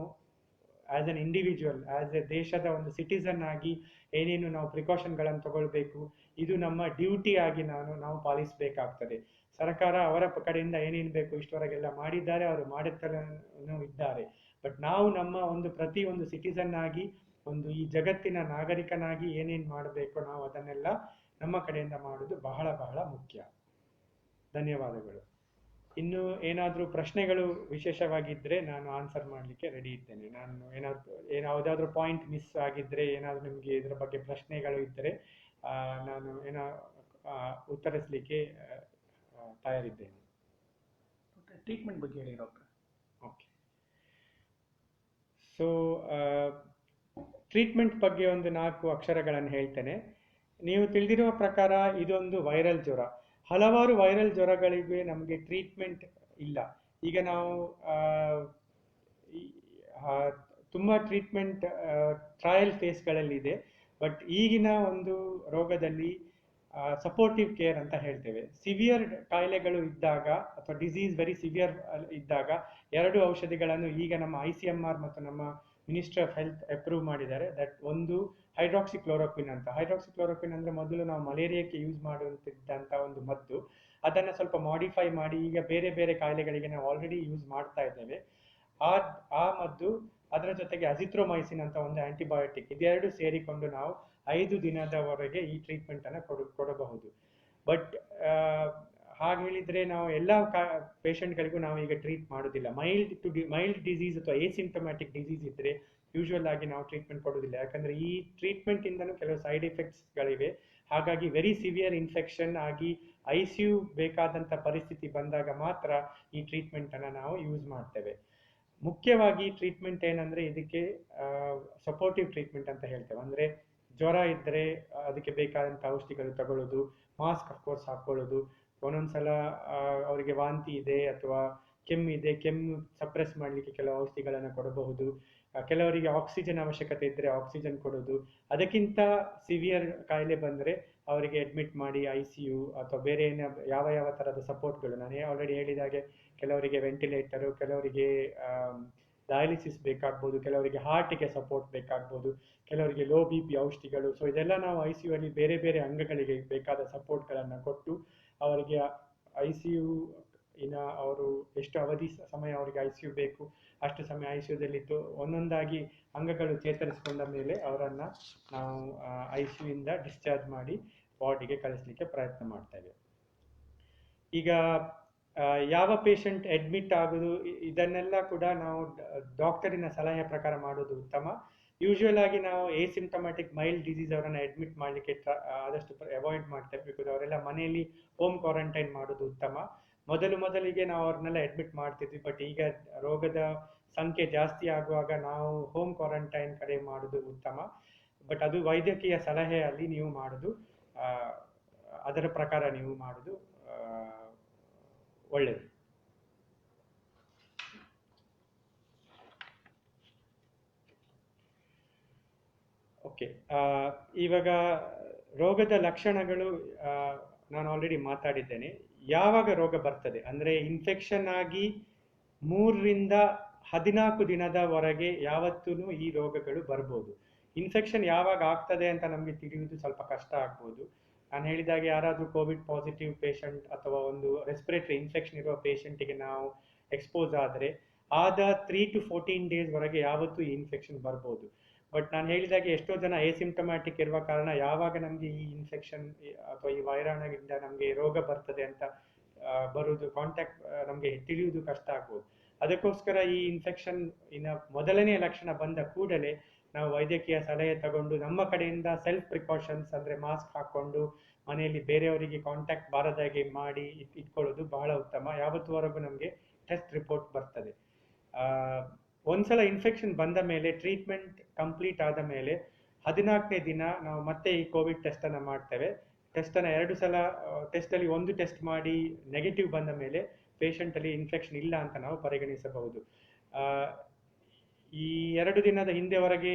as an individual, as A ದೇಶದ ಒಂದು ಸಿಟಿಸನ್ ಆಗಿ ಏನೇನು ನಾವು ಪ್ರಿಕಾಷನ್ಗಳನ್ನು ತಗೊಳ್ಬೇಕು, ಇದು ನಮ್ಮ ಡ್ಯೂಟಿ ಆಗಿ ನಾವು ಪಾಲಿಸಬೇಕಾಗ್ತದೆ. ಸರ್ಕಾರ ಅವರ ಕಡೆಯಿಂದ ಏನೇನು ಬೇಕು ಇಷ್ಟವರೆಗೆಲ್ಲ ಮಾಡಿದ್ದಾರೆ, ಅವರು ಮಾಡುತ್ತಲೂ ಇದ್ದಾರೆ. ಬಟ್ ನಾವು ನಮ್ಮ ಒಂದು ಪ್ರತಿಯೊಂದು ಸಿಟಿಸನ್ ಆಗಿ ಒಂದು ಈ ಜಗತ್ತಿನ ನಾಗರಿಕನಾಗಿ ಏನೇನು ಮಾಡಬೇಕು ನಾವು ಅದನ್ನೆಲ್ಲ ನಮ್ಮ ಕಡೆಯಿಂದ ಮಾಡೋದು ಬಹಳ ಬಹಳ ಮುಖ್ಯ. ಧನ್ಯವಾದಗಳು. ಇನ್ನು ಏನಾದರೂ ಪ್ರಶ್ನೆಗಳು ವಿಶೇಷವಾಗಿದ್ದರೆ ನಾನು ಆನ್ಸರ್ ಮಾಡಲಿಕ್ಕೆ ರೆಡಿ ಇದ್ದೇನೆ. ನಾನು ಯಾವುದಾದ್ರೂ ಪಾಯಿಂಟ್ ಮಿಸ್ ಆಗಿದ್ದರೆ, ಏನಾದರೂ ನಿಮಗೆ ಇದರ ಬಗ್ಗೆ ಪ್ರಶ್ನೆಗಳು ಇದ್ದರೆ ನಾನು ಉತ್ತರಿಸಲಿಕ್ಕೆ ತಯಾರಿದ್ದೇನೆ. ಟ್ರೀಟ್ಮೆಂಟ್ ಬಗ್ಗೆ ಹೇಳಿ ಡಾಕ್ಟರ್. ಓಕೆ, ಸೊ ಟ್ರೀಟ್ಮೆಂಟ್ ಬಗ್ಗೆ ಒಂದು 4 ಅಕ್ಷರಗಳನ್ನು ಹೇಳ್ತೇನೆ. ನೀವು ತಿಳಿದಿರುವ ಪ್ರಕಾರ ಇದೊಂದು ವೈರಲ್ ಜ್ವರ. ಹಲವಾರು ವೈರಲ್ ಜ್ವರಗಳಿಗೆ ನಮಗೆ ಟ್ರೀಟ್ಮೆಂಟ್ ಇಲ್ಲ. ಈಗ ನಾವು ತುಂಬ ಟ್ರೀಟ್ಮೆಂಟ್ ಟ್ರಯಲ್ ಫೇಸ್ಗಳಲ್ಲಿದೆ. ಬಟ್ ಈಗಿನ ಒಂದು ರೋಗದಲ್ಲಿ ಸಪೋರ್ಟಿವ್ ಕೇರ್ ಅಂತ ಹೇಳ್ತೇವೆ. ಸಿವಿಯರ್ ಕಾಯಿಲೆಗಳು ಇದ್ದಾಗ ಅಥವಾ ಡಿಸೀಸ್ ವೆರಿ ಸಿವಿಯರ್ ಇದ್ದಾಗ 2 ಔಷಧಿಗಳನ್ನು ಈಗ ನಮ್ಮ ICMR ಮತ್ತು ನಮ್ಮ ಮಿನಿಸ್ಟ್ರಿ ಆಫ್ ಹೆಲ್ತ್ ಅಪ್ರೂವ್ ಮಾಡಿದ್ದಾರೆ. ದಟ್ ಒಂದು ಹೈಡ್ರಾಕ್ಸಿಕ್ಲೋರೋಕ್ವಿನ್ ಅಂತ. ಹೈಡ್ರಾಕ್ಸಿಕ್ಲೋರೋಕ್ವಿನ್ ಅಂದರೆ ಮೊದಲು ನಾವು ಮಲೇರಿಯಾಕ್ಕೆ ಯೂಸ್ ಮಾಡುವಂತಿದ್ದಂಥ ಒಂದು ಮದ್ದು. ಅದನ್ನು ಸ್ವಲ್ಪ ಮಾಡಿಫೈ ಮಾಡಿ ಈಗ ಬೇರೆ ಬೇರೆ ಕಾಯಿಲೆಗಳಿಗೆ ನಾವು ಆಲ್ರೆಡಿ ಯೂಸ್ ಮಾಡ್ತಾ ಇದ್ದೇವೆ. ಆ ಮದ್ದು, ಅದರ ಜೊತೆಗೆ ಅಜಿಥ್ರೋಮೈಸಿನ್ ಅಂತ ಒಂದು ಆಂಟಿಬಯೋಟಿಕ್, ಇದೆರಡು ಸೇರಿಕೊಂಡು ನಾವು 5 ದಿನದವರೆಗೆ ಈ ಟ್ರೀಟ್ಮೆಂಟನ್ನು ಕೊಡಬಹುದು. ಬಟ್ ಹಾಗೆ ಹೇಳಿದರೆ ನಾವು ಎಲ್ಲ ಪೇಷಂಟ್ಗಳಿಗೂ ನಾವು ಈಗ ಟ್ರೀಟ್ ಮಾಡೋದಿಲ್ಲ. ಮೈಲ್ಡ್ ಡಿಸೀಸ್ ಅಥವಾ ಎಸಿಂಪ್ಟಮ್ಯಾಟಿಕ್ ಡಿಸೀಸ್ ಇದ್ದರೆ ಯೂಶುವಲ್ ಆಗಿ ನಾವು ಟ್ರೀಟ್ಮೆಂಟ್ ಕೊಡೋದಿಲ್ಲ. ಯಾಕಂದರೆ ಈ ಟ್ರೀಟ್ಮೆಂಟಿಂದನೂ ಕೆಲವು ಸೈಡ್ ಎಫೆಕ್ಟ್ಸ್ಗಳಿವೆ. ಹಾಗಾಗಿ ವೆರಿ ಸಿವಿಯರ್ ಇನ್ಫೆಕ್ಷನ್ ಆಗಿ ICU ಬೇಕಾದಂಥ ಪರಿಸ್ಥಿತಿ ಬಂದಾಗ ಮಾತ್ರ ಈ ಟ್ರೀಟ್ಮೆಂಟನ್ನು ನಾವು ಯೂಸ್ ಮಾಡ್ತೇವೆ. ಮುಖ್ಯವಾಗಿ ಟ್ರೀಟ್ಮೆಂಟ್ ಏನಂದರೆ ಇದಕ್ಕೆ ಸಪೋರ್ಟಿವ್ ಟ್ರೀಟ್ಮೆಂಟ್ ಅಂತ ಹೇಳ್ತೇವೆ. ಅಂದರೆ ಜ್ವರ ಇದ್ದರೆ ಅದಕ್ಕೆ ಬೇಕಾದಂಥ ಔಷಧಿಗಳು ತಗೊಳ್ಳೋದು, ಮಾಸ್ಕ್ ಅಫ್ಕೋರ್ಸ್ ಹಾಕ್ಕೊಳ್ಳೋದು. ಒಂದೊಂದು ಸಲ ಅವರಿಗೆ ವಾಂತಿ ಇದೆ ಅಥವಾ ಕೆಮ್ಮಿದೆ, ಕೆಮ್ಮು ಸಪ್ರೆಸ್ ಮಾಡಲಿಕ್ಕೆ ಕೆಲವು ಔಷಧಿಗಳನ್ನು ಕೊಡಬಹುದು. ಕೆಲವರಿಗೆ ಆಕ್ಸಿಜನ್ ಅವಶ್ಯಕತೆ ಇದ್ದರೆ ಆಕ್ಸಿಜನ್ ಕೊಡೋದು. ಅದಕ್ಕಿಂತ ಸಿವಿಯರ್ ಕಾಯಿಲೆ ಬಂದರೆ ಅವರಿಗೆ ಅಡ್ಮಿಟ್ ಮಾಡಿ ICU ಅಥವಾ ಬೇರೆ ಯಾವ ಥರದ ಸಪೋರ್ಟ್ಗಳು, ನಾನು ಆಲ್ರೆಡಿ ಹೇಳಿದಾಗೆ ಕೆಲವರಿಗೆ ವೆಂಟಿಲೇಟರು, ಕೆಲವರಿಗೆ ಡಯಾಲಿಸಿಸ್ ಬೇಕಾಗ್ಬೋದು, ಕೆಲವರಿಗೆ ಹಾರ್ಟಿಗೆ ಸಪೋರ್ಟ್ ಬೇಕಾಗ್ಬೋದು, ಕೆಲವರಿಗೆ ಲೋ BP ಔಷಧಿಗಳು. ಸೊ ಇದೆಲ್ಲ ನಾವು ICU ಅಲ್ಲಿ ಬೇರೆ ಬೇರೆ ಅಂಗಗಳಿಗೆ ಬೇಕಾದ ಸಪೋರ್ಟ್ಗಳನ್ನು ಕೊಟ್ಟು ಅವರಿಗೆ ICU ಅವರು ಎಷ್ಟು ಸಮಯ ಅವರಿಗೆ ICU ಬೇಕು ಅಷ್ಟು ಸಮಯ ICUದಲ್ಲಿತ್ತು ಒಂದೊಂದಾಗಿ ಅಂಗಗಳು ಚೇತರಿಸಿಕೊಂಡ ಮೇಲೆ ಅವರನ್ನು ನಾವು ICU ಇಂದ ಡಿಸ್ಚಾರ್ಜ್ ಮಾಡಿ ವಾರ್ಡಿಗೆ ಕಳಿಸ್ಲಿಕ್ಕೆ ಪ್ರಯತ್ನ ಮಾಡ್ತೇವೆ. ಈಗ ಯಾವ ಪೇಷಂಟ್ ಅಡ್ಮಿಟ್ ಆಗೋದು ಇದನ್ನೆಲ್ಲ ಕೂಡ ನಾವು ಡಾಕ್ಟರಿನ ಸಲಹೆ ಪ್ರಕಾರ ಮಾಡೋದು ಉತ್ತಮ. ಯೂಶುವಲ್ ಆಗಿ ನಾವು ಎಸಿಂಪ್ಟಮ್ಯಾಟಿಕ್ ಮೈಲ್ಡ್ ಡಿಸೀಸ್ ಅವರನ್ನು ಅಡ್ಮಿಟ್ ಮಾಡಲಿಕ್ಕೆ ಆದಷ್ಟು ಅವಾಯ್ಡ್ ಮಾಡ್ತೇವೆ. ಬಿಕಾಸ್ ಅವರೆಲ್ಲ ಮನೆಯಲ್ಲಿ ಹೋಮ್ ಕ್ವಾರಂಟೈನ್ ಮಾಡೋದು ಉತ್ತಮ. ಮೊದಲಿಗೆ ನಾವು ಅವ್ರನ್ನೆಲ್ಲ ಅಡ್ಮಿಟ್ ಮಾಡ್ತಿದ್ವಿ. ಬಟ್ ಈಗ ರೋಗದ ಸಂಖ್ಯೆ ಜಾಸ್ತಿ ಆಗುವಾಗ ನಾವು ಹೋಮ್ ಕ್ವಾರಂಟೈನ್ ಕಡೆ ಮಾಡೋದು ಉತ್ತಮ. ಬಟ್ ಅದು ವೈದ್ಯಕೀಯ ಸಲಹೆಯಲ್ಲಿ ನೀವು ಮಾಡೋದು, ಅದರ ಪ್ರಕಾರ ನೀವು ಮಾಡೋದು ಒಳ್ಳೆಯದು. ಓಕೆ, ಇವಾಗ ರೋಗದ ಲಕ್ಷಣಗಳು ನಾನು ಆಲ್ರೆಡಿ ಮಾತಾಡಿದ್ದೇನೆ. ಯಾವಾಗ ರೋಗ ಬರ್ತದೆ ಅಂದರೆ ಇನ್ಫೆಕ್ಷನ್ ಆಗಿ 3 ರಿಂದ 14 ದಿನದವರೆಗೆ ಯಾವತ್ತೂ ಈ ರೋಗಗಳು ಬರ್ಬೋದು. ಇನ್ಫೆಕ್ಷನ್ ಯಾವಾಗ ಆಗ್ತದೆ ಅಂತ ನಮಗೆ ತಿಳಿಯುವುದು ಸ್ವಲ್ಪ ಕಷ್ಟ ಆಗ್ಬೋದು. ನಾನು ಹೇಳಿದಾಗೆ ಯಾರಾದರೂ ಕೋವಿಡ್ ಪಾಸಿಟಿವ್ ಪೇಷಂಟ್ ಅಥವಾ ಒಂದು ರೆಸ್ಪಿರೇಟರಿ ಇನ್ಫೆಕ್ಷನ್ ಇರುವ ಪೇಷಂಟಿಗೆ ನಾವು ಎಕ್ಸ್ಪೋಸ್ ಆದರೆ 3 to 14 ಡೇಸ್ವರೆಗೆ ಯಾವತ್ತೂ ಈ ಇನ್ಫೆಕ್ಷನ್ ಬರ್ಬೋದು. ಬಟ್ ನಾನು ಹೇಳಿದಾಗೆ ಎಷ್ಟೋ ಜನ ಎಸಿಂಪ್ಟಮ್ಯಾಟಿಕ್ ಇರುವ ಕಾರಣ ಯಾವಾಗ ನಮಗೆ ಈ ಇನ್ಫೆಕ್ಷನ್ ಅಥವಾ ಈ ವೈರಾಣುವಿಂದ ನಮಗೆ ರೋಗ ಬರ್ತದೆ ಅಂತ ಬರುವುದು ಕಾಂಟ್ಯಾಕ್ಟ್ ನಮಗೆ ತಿಳಿಯುವುದು ಕಷ್ಟ ಆಗ್ಬೋದು. ಅದಕ್ಕೋಸ್ಕರ ಈ ಇನ್ಫೆಕ್ಷನ್ ಮೊದಲನೆಯ ಲಕ್ಷಣ ಬಂದ ಕೂಡಲೇ ನಾವು ವೈದ್ಯಕೀಯ ಸಲಹೆ ತಗೊಂಡು ನಮ್ಮ ಕಡೆಯಿಂದ ಸೆಲ್ಫ್ ಪ್ರಿಕಾಷನ್ಸ್ ಅಂದರೆ ಮಾಸ್ಕ್ ಹಾಕ್ಕೊಂಡು ಮನೆಯಲ್ಲಿ ಬೇರೆಯವರಿಗೆ ಕಾಂಟ್ಯಾಕ್ಟ್ ಬಾರದಾಗೆ ಮಾಡಿ ಇಟ್ಕೊಳ್ಳೋದು ಬಹಳ ಉತ್ತಮ. ಯಾವತ್ತುವರೆಗೂ ನಮಗೆ ಟೆಸ್ಟ್ ರಿಪೋರ್ಟ್ ಬರ್ತದೆ. ಒಂದ್ಸಲ ಇನ್ಫೆಕ್ಷನ್ ಬಂದ ಮೇಲೆ ಟ್ರೀಟ್ಮೆಂಟ್ ಕಂಪ್ಲೀಟ್ ಆದ ಮೇಲೆ 14ನೇ ದಿನ ನಾವು ಮತ್ತೆ ಈ ಕೋವಿಡ್ ಟೆಸ್ಟನ್ನು ಮಾಡ್ತೇವೆ. ಟೆಸ್ಟನ್ನು 2 ಸಲ ಟೆಸ್ಟಲ್ಲಿ ಒಂದು ಟೆಸ್ಟ್ ಮಾಡಿ ನೆಗೆಟಿವ್ ಬಂದ ಮೇಲೆ ಪೇಷಂಟಲ್ಲಿ ಇನ್ಫೆಕ್ಷನ್ ಇಲ್ಲ ಅಂತ ನಾವು ಪರಿಗಣಿಸಬಹುದು. ಈ 2 ದಿನದ ಹಿಂದೆವರೆಗೆ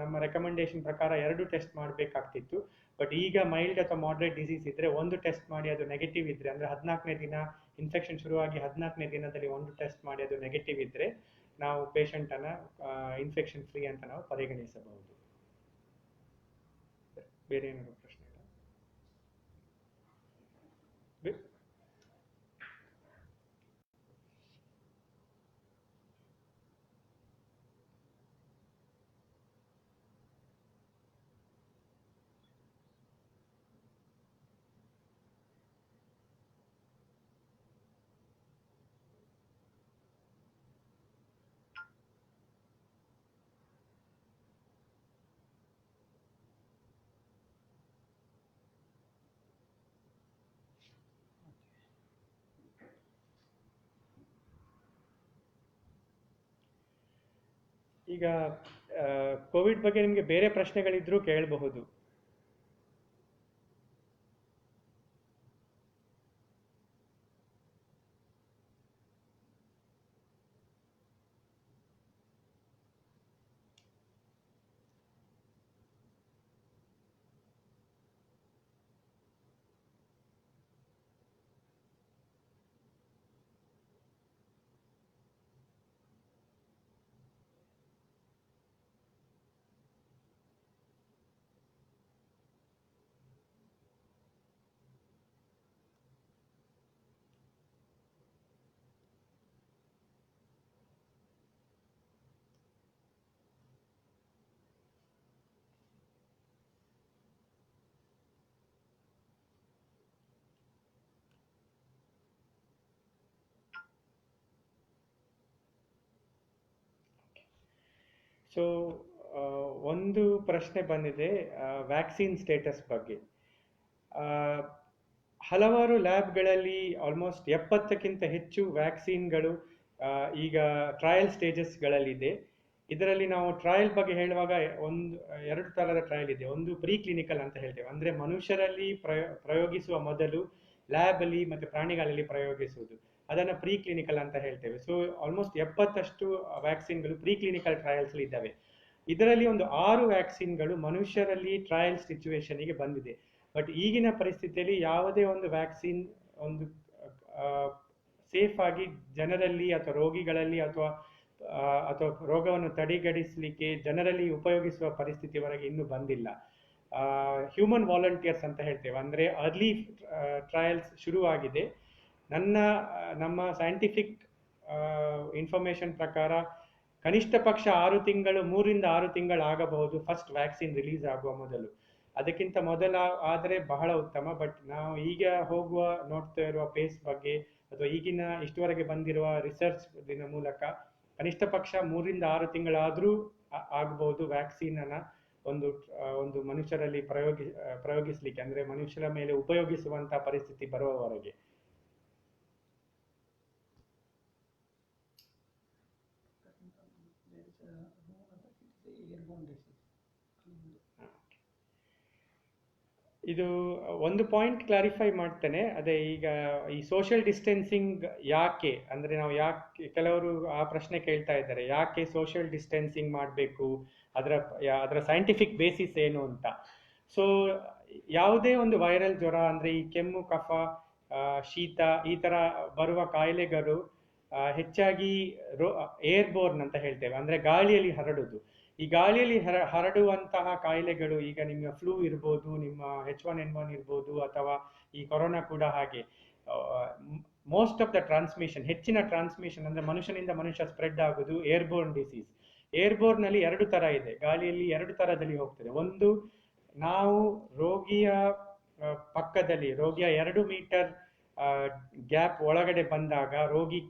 ನಮ್ಮ ರೆಕಮೆಂಡೇಶನ್ ಪ್ರಕಾರ 2 ಟೆಸ್ಟ್ ಮಾಡಬೇಕಾಗ್ತಿತ್ತು. ಬಟ್ ಈಗ ಮೈಲ್ಡ್ ಅಥವಾ ಮಾಡ್ರೇಟ್ ಡಿಸೀಸ್ ಇದ್ದರೆ ಒಂದು ಟೆಸ್ಟ್ ಮಾಡಿ ಅದು ನೆಗೆಟಿವ್ ಇದ್ದರೆ, ಅಂದರೆ 14ನೇ ದಿನ ಇನ್ಫೆಕ್ಷನ್ ಶುರುವಾಗಿ 14ನೇ ದಿನದಲ್ಲಿ ಒಂದು ಟೆಸ್ಟ್ ಮಾಡಿ ಅದು ನೆಗೆಟಿವ್ ಇದ್ದರೆ ನಾವು ಪೇಷಂಟನ್ನು ಇನ್ಫೆಕ್ಷನ್ ಫ್ರೀ ಅಂತ ನಾವು ಪರಿಗಣಿಸಬಹುದು. ಬೇರೆ ಏನಾದರೂ ಪ್ರಶ್ನೆ ಇಲ್ಲ? ಈಗ ಕೋವಿಡ್ ಬಗ್ಗೆ ನಿಮಗೆ ಬೇರೆ ಪ್ರಶ್ನೆಗಳಿದ್ರೂ ಕೇಳಬಹುದು. ಸೊ ಒಂದು ಪ್ರಶ್ನೆ ಬಂದಿದೆ ವ್ಯಾಕ್ಸಿನ್ ಸ್ಟೇಟಸ್ ಬಗ್ಗೆ. ಆ, ಹಲವಾರು ಲ್ಯಾಬ್ಗಳಲ್ಲಿ ಆಲ್ಮೋಸ್ಟ್ 70ಕ್ಕಿಂತ ಹೆಚ್ಚು ವ್ಯಾಕ್ಸಿನ್ಗಳು ಈಗ ಟ್ರಯಲ್ ಸ್ಟೇಜಸ್ಗಳಲ್ಲಿದೆ. ಇದರಲ್ಲಿ ನಾವು ಟ್ರಯಲ್ ಬಗ್ಗೆ ಹೇಳುವಾಗ ಎರಡು ಥರದ ಟ್ರಯಲ್ ಇದೆ. ಒಂದು ಪ್ರೀ ಕ್ಲಿನಿಕಲ್ ಅಂತ ಹೇಳ್ತೇವೆ, ಅಂದರೆ ಮನುಷ್ಯರಲ್ಲಿ ಪ್ರಯೋಗಿಸುವ ಮೊದಲು ಲ್ಯಾಬಲ್ಲಿ ಮತ್ತು ಪ್ರಾಣಿಗಳಲ್ಲಿ ಪ್ರಯೋಗಿಸುವುದು, ಅದನ್ನು ಪ್ರೀ ಕ್ಲಿನಿಕಲ್ ಅಂತ ಹೇಳ್ತೇವೆ. ಸೊ ಆಲ್ಮೋಸ್ಟ್ 70ಅಷ್ಟು ವ್ಯಾಕ್ಸಿನ್ಗಳು ಪ್ರೀ ಕ್ಲಿನಿಕಲ್ ಟ್ರಯಲ್ಸ್ ಇದ್ದಾವೆ. ಇದರಲ್ಲಿ ಒಂದು 6 ವ್ಯಾಕ್ಸಿನ್ಗಳು ಮನುಷ್ಯರಲ್ಲಿ ಟ್ರಯಲ್ ಸಿಚುವೇಶನ್ಗೆ ಬಂದಿದೆ. ಬಟ್ ಈಗಿನ ಪರಿಸ್ಥಿತಿಯಲ್ಲಿ ಯಾವುದೇ ಒಂದು ವ್ಯಾಕ್ಸಿನ್ ಒಂದು ಸೇಫ್ ಆಗಿ ಜನರಲ್ಲಿ ಅಥವಾ ರೋಗಿಗಳಲ್ಲಿ ಅಥವಾ ರೋಗವನ್ನು ತಡೆಗಟ್ಟಿಸಲಿಕ್ಕೆ ಜನರಲ್ಲಿ ಉಪಯೋಗಿಸುವ ಪರಿಸ್ಥಿತಿವರೆಗೆ ಇನ್ನೂ ಬಂದಿಲ್ಲ. ಹ್ಯೂಮನ್ ವಾಲಂಟಿಯರ್ಸ್ ಅಂತ ಹೇಳ್ತೇವೆ, ಅಂದರೆ ಅರ್ಲಿ ಟ್ರಯಲ್ಸ್ ಶುರುವಾಗಿದೆ. ನಮ್ಮ ಸೈಂಟಿಫಿಕ್ ಇನ್ಫಾರ್ಮೇಶನ್ ಪ್ರಕಾರ ಕನಿಷ್ಠ ಪಕ್ಷ 3 ರಿಂದ 6 ತಿಂಗಳು ಆಗಬಹುದು ಫಸ್ಟ್ ವ್ಯಾಕ್ಸಿನ್ ರಿಲೀಸ್ ಆಗುವ ಮೊದಲು. ಅದಕ್ಕಿಂತ ಮೊದಲ ಆದರೆ ಬಹಳ ಉತ್ತಮ. ಬಟ್ ನಾವು ಈಗ ನೋಡ್ತಾ ಇರುವ ಪೇಸ್ ಬಗ್ಗೆ ಅಥವಾ ಈಗಿನ ಇಷ್ಟುವರೆಗೆ ಬಂದಿರುವ ರಿಸರ್ಚ್ ಮೂಲಕ ಕನಿಷ್ಠ ಪಕ್ಷ 3 ರಿಂದ 6 ತಿಂಗಳಾದರೂ ಆಗಬಹುದು ವ್ಯಾಕ್ಸಿನ್ ಅನ್ನ ಒಂದು ಮನುಷ್ಯರಲ್ಲಿ ಪ್ರಯೋಗಿಸ್ಲಿಕ್ಕೆ, ಅಂದ್ರೆ ಮನುಷ್ಯರ ಮೇಲೆ ಉಪಯೋಗಿಸುವಂತ ಪರಿಸ್ಥಿತಿ ಬರುವವರೆಗೆ. ಇದು ಒಂದು ಪಾಯಿಂಟ್ ಕ್ಲಾರಿಫೈ ಮಾಡ್ತೇನೆ. ಅದೇ ಈಗ ಈ ಸೋಷಿಯಲ್ ಡಿಸ್ಟೆನ್ಸಿಂಗ್ ಯಾಕೆ, ಅಂದ್ರೆ ನಾವು ಕೆಲವರು ಆ ಪ್ರಶ್ನೆ ಕೇಳ್ತಾ ಇದ್ದಾರೆ, ಯಾಕೆ ಸೋಷಿಯಲ್ ಡಿಸ್ಟೆನ್ಸಿಂಗ್ ಮಾಡಬೇಕು, ಅದರ ಸೈಂಟಿಫಿಕ್ ಬೇಸಿಸ್ ಏನು ಅಂತ. ಸೊ ಯಾವುದೇ ಒಂದು ವೈರಲ್ ಜ್ವರ, ಅಂದ್ರೆ ಈ ಕೆಮ್ಮು, ಕಫ, ಶೀತ ಈ ತರ ಬರುವ ಕಾಯಿಲೆಗಳು ಹೆಚ್ಚಾಗಿ ಏರ್ಬೋರ್ನ್ ಅಂತ ಹೇಳ್ತೇವೆ, ಅಂದ್ರೆ ಗಾಳಿಯಲ್ಲಿ ಹರಡುದು. ಈ ಗಾಳಿಯಲ್ಲಿ ಹರಡುವಂತಹ ಕಾಯಿಲೆಗಳು, ಈಗ ನಿಮ್ಮ ಫ್ಲೂ ಇರ್ಬೋದು, ನಿಮ್ಮ H1N1 ಇರ್ಬೋದು, ಅಥವಾ ಈ ಕೊರೋನಾ ಕೂಡ ಹಾಗೆ. ಮೋಸ್ಟ್ ಆಫ್ ದ ಟ್ರಾನ್ಸ್ಮಿಷನ್, ಹೆಚ್ಚಿನ ಟ್ರಾನ್ಸ್ಮಿಷನ್ ಅಂದ್ರೆ ಮನುಷ್ಯನಿಂದ ಮನುಷ್ಯ ಸ್ಪ್ರೆಡ್ ಆಗುದು ಏರ್ಬೋರ್ನ್ ಡಿಸೀಸ್. ಏರ್ಬೋರ್ನ್ ನಲ್ಲಿ 2 ತರ ಇದೆ, ಗಾಳಿಯಲ್ಲಿ 2 ತರದಲ್ಲಿ ಹೋಗ್ತದೆ. ಒಂದು, ನಾವು ರೋಗಿಯ ಪಕ್ಕದಲ್ಲಿ, ರೋಗಿಯ 2 ಮೀಟರ್ ಗ್ಯಾಪ್ ಒಳಗಡೆ ಬಂದಾಗ ರೋಗಿ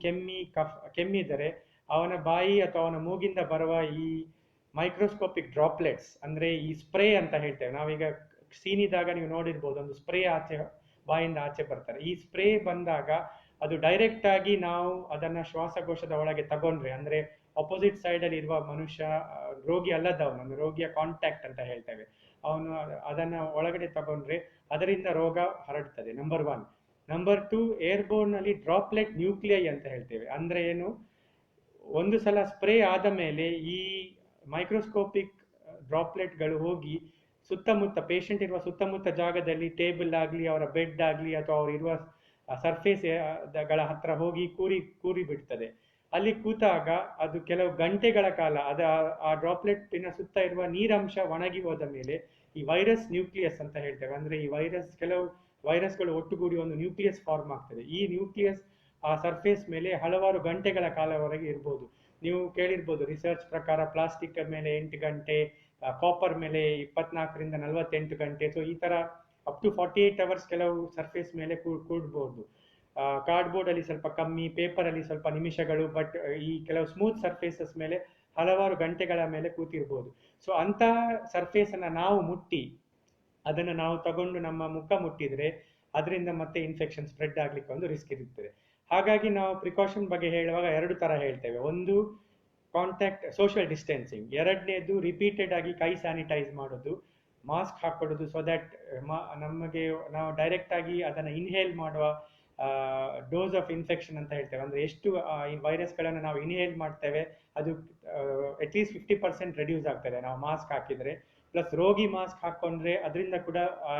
ಕೆಮ್ಮಿದರೆ ಅವನ ಬಾಯಿ ಅಥವಾ ಅವನ ಮೂಗಿಂದ ಬರುವ ಈ ಮೈಕ್ರೋಸ್ಕೋಪಿಕ್ ಡ್ರಾಪ್ಲೆಟ್ಸ್, ಅಂದ್ರೆ ಈ ಸ್ಪ್ರೇ ಅಂತ ಹೇಳ್ತೇವೆ ನಾವೀಗ, ಸೀನಿದಾಗ ನೀವು ನೋಡಿರ್ಬೋದು, ಒಂದು ಸ್ಪ್ರೇ ಬಾಯಿಂದ ಆಚೆ ಬರ್ತಾರೆ. ಈ ಸ್ಪ್ರೇ ಬಂದಾಗ ಅದು ಡೈರೆಕ್ಟ್ ಆಗಿ ನಾವು ಅದನ್ನ ಶ್ವಾಸಕೋಶದ ಒಳಗೆ ತಗೊಂಡ್ರೆ, ಅಂದ್ರೆ ಅಪೋಸಿಟ್ ಸೈಡ್ ಅಲ್ಲಿ ಇರುವ ಮನುಷ್ಯ, ರೋಗಿ ಅಲ್ಲದವನು, ಅಂದ್ರೆ ರೋಗಿಯ ಕಾಂಟ್ಯಾಕ್ಟ್ ಅಂತ ಹೇಳ್ತೇವೆ, ಅವನು ಅದನ್ನ ಒಳಗಡೆ ತಗೊಂಡ್ರೆ ಅದರಿಂದ ರೋಗ ಹರಡ್ತದೆ. ನಂಬರ್ 1. ನಂಬರ್ 2, ಏರ್ಬೋರ್ನ್ ನಲ್ಲಿ ಡ್ರಾಪ್ಲೆಟ್ ನ್ಯೂಕ್ಲಿಯೈ ಅಂತ ಹೇಳ್ತೇವೆ. ಅಂದ್ರೆ ಏನು, ಒಂದು ಸಲ ಸ್ಪ್ರೇ ಆದ ಮೇಲೆ ಈ ಮೈಕ್ರೋಸ್ಕೋಪಿಕ್ ಡ್ರಾಪ್ಲೆಟ್ಗಳು ಹೋಗಿ ಪೇಷಂಟ್ ಇರುವ ಸುತ್ತಮುತ್ತ ಜಾಗದಲ್ಲಿ, ಟೇಬಲ್ ಆಗಲಿ, ಅವರ ಬೆಡ್ ಆಗಲಿ, ಅಥವಾ ಅವರು ಇರುವ ಸರ್ಫೇಸ್ ಗಳ ಹತ್ರ ಹೋಗಿ ಕೂರಿ ಬಿಡ್ತದೆ. ಅಲ್ಲಿ ಕೂತಾಗ ಅದು ಕೆಲವು ಗಂಟೆಗಳ ಕಾಲ ಆ ಡ್ರಾಪ್ಲೆಟ್ಟಿನ ಸುತ್ತ ಇರುವ ನೀರಂಶ ಒಣಗಿ ಹೋದ ಮೇಲೆ ಈ ವೈರಸ್ ನ್ಯೂಕ್ಲಿಯಸ್ ಅಂತ ಹೇಳ್ತೇವೆ, ಅಂದ್ರೆ ಈ ಕೆಲವು ವೈರಸ್ಗಳು ಒಟ್ಟುಗೂಡಿ ಒಂದು ನ್ಯೂಕ್ಲಿಯಸ್ ಫಾರ್ಮ್ ಆಗ್ತದೆ. ಈ ನ್ಯೂಕ್ಲಿಯಸ್ ಆ ಸರ್ಫೇಸ್ ಮೇಲೆ ಹಲವಾರು ಗಂಟೆಗಳ ಕಾಲವರೆಗೆ ಇರ್ಬೋದು. ನೀವು ಕೇಳಿರ್ಬೋದು, ರಿಸರ್ಚ್ ಪ್ರಕಾರ ಪ್ಲಾಸ್ಟಿಕ್ ಮೇಲೆ 8 ಗಂಟೆ, ಕಾಪರ್ ಮೇಲೆ 24 ರಿಂದ 48 ಗಂಟೆ. ಸೊ ಈ ತರ ಅಪ್ ಟು 48 ಅವರ್ಸ್ ಕೆಲವು ಸರ್ಫೇಸ್ ಮೇಲೆ ಕೂಡ್ಬೋದು. ಕಾರ್ಡ್ಬೋರ್ಡ್ ಅಲ್ಲಿ ಸ್ವಲ್ಪ ಕಮ್ಮಿ, ಪೇಪರ್ ಅಲ್ಲಿ ಸ್ವಲ್ಪ ನಿಮಿಷಗಳು, ಬಟ್ ಈ ಕೆಲವು ಸ್ಮೂತ್ ಸರ್ಫೇಸಸ್ ಮೇಲೆ ಹಲವಾರು ಗಂಟೆಗಳ ಮೇಲೆ ಕೂತಿರ್ಬೋದು. ಸೊ ಅಂತಹ ಸರ್ಫೇಸ್ ಅನ್ನ ನಾವು ಮುಟ್ಟಿ, ಅದನ್ನು ನಾವು ತಗೊಂಡು ನಮ್ಮ ಮುಖ ಮುಟ್ಟಿದ್ರೆ ಅದರಿಂದ ಮತ್ತೆ ಇನ್ಫೆಕ್ಷನ್ ಸ್ಪ್ರೆಡ್ ಆಗ್ಲಿಕ್ಕೆ ಒಂದು ರಿಸ್ಕ್ ಇರುತ್ತದೆ. ಹಾಗಾಗಿ ನಾವು ಪ್ರಿಕಾಷನ್ ಬಗ್ಗೆ ಹೇಳುವಾಗ 2 ತರ ಹೇಳ್ತೇವೆ. ಒಂದು, ಕಾಂಟ್ಯಾಕ್ಟ್ ಸೋಷಿಯಲ್ ಡಿಸ್ಟೆನ್ಸಿಂಗ್, ಎರಡನೇದು ರಿಪೀಟೆಡ್ ಆಗಿ ಕೈ ಸ್ಯಾನಿಟೈಸ್ ಮಾಡೋದು, ಮಾಸ್ಕ್ ಹಾಕೊಳ್ಳೋದು, ಸೊ ದ್ಯಾಟ್ ನಮಗೆ ನಾವು ಡೈರೆಕ್ಟ್ ಆಗಿ ಅದನ್ನು ಇನ್ಹೇಲ್ ಮಾಡುವ ಡೋಸ್ ಆಫ್ ಇನ್ಫೆಕ್ಷನ್ ಅಂತ ಹೇಳ್ತೇವೆ, ಅಂದರೆ ಎಷ್ಟು ಈ ವೈರಸ್ಗಳನ್ನು ನಾವು ಇನ್ಹೇಲ್ ಮಾಡ್ತೇವೆ ಅದು ಅಟ್ಲೀಸ್ಟ್ 50% ರೆಡ್ಯೂಸ್ ಆಗ್ತದೆ ನಾವು ಮಾಸ್ಕ್ ಹಾಕಿದರೆ. ಪ್ಲಸ್ ರೋಗಿ ಮಾಸ್ಕ್ ಹಾಕೊಂಡ್ರೆ ಅದರಿಂದ ಕೂಡ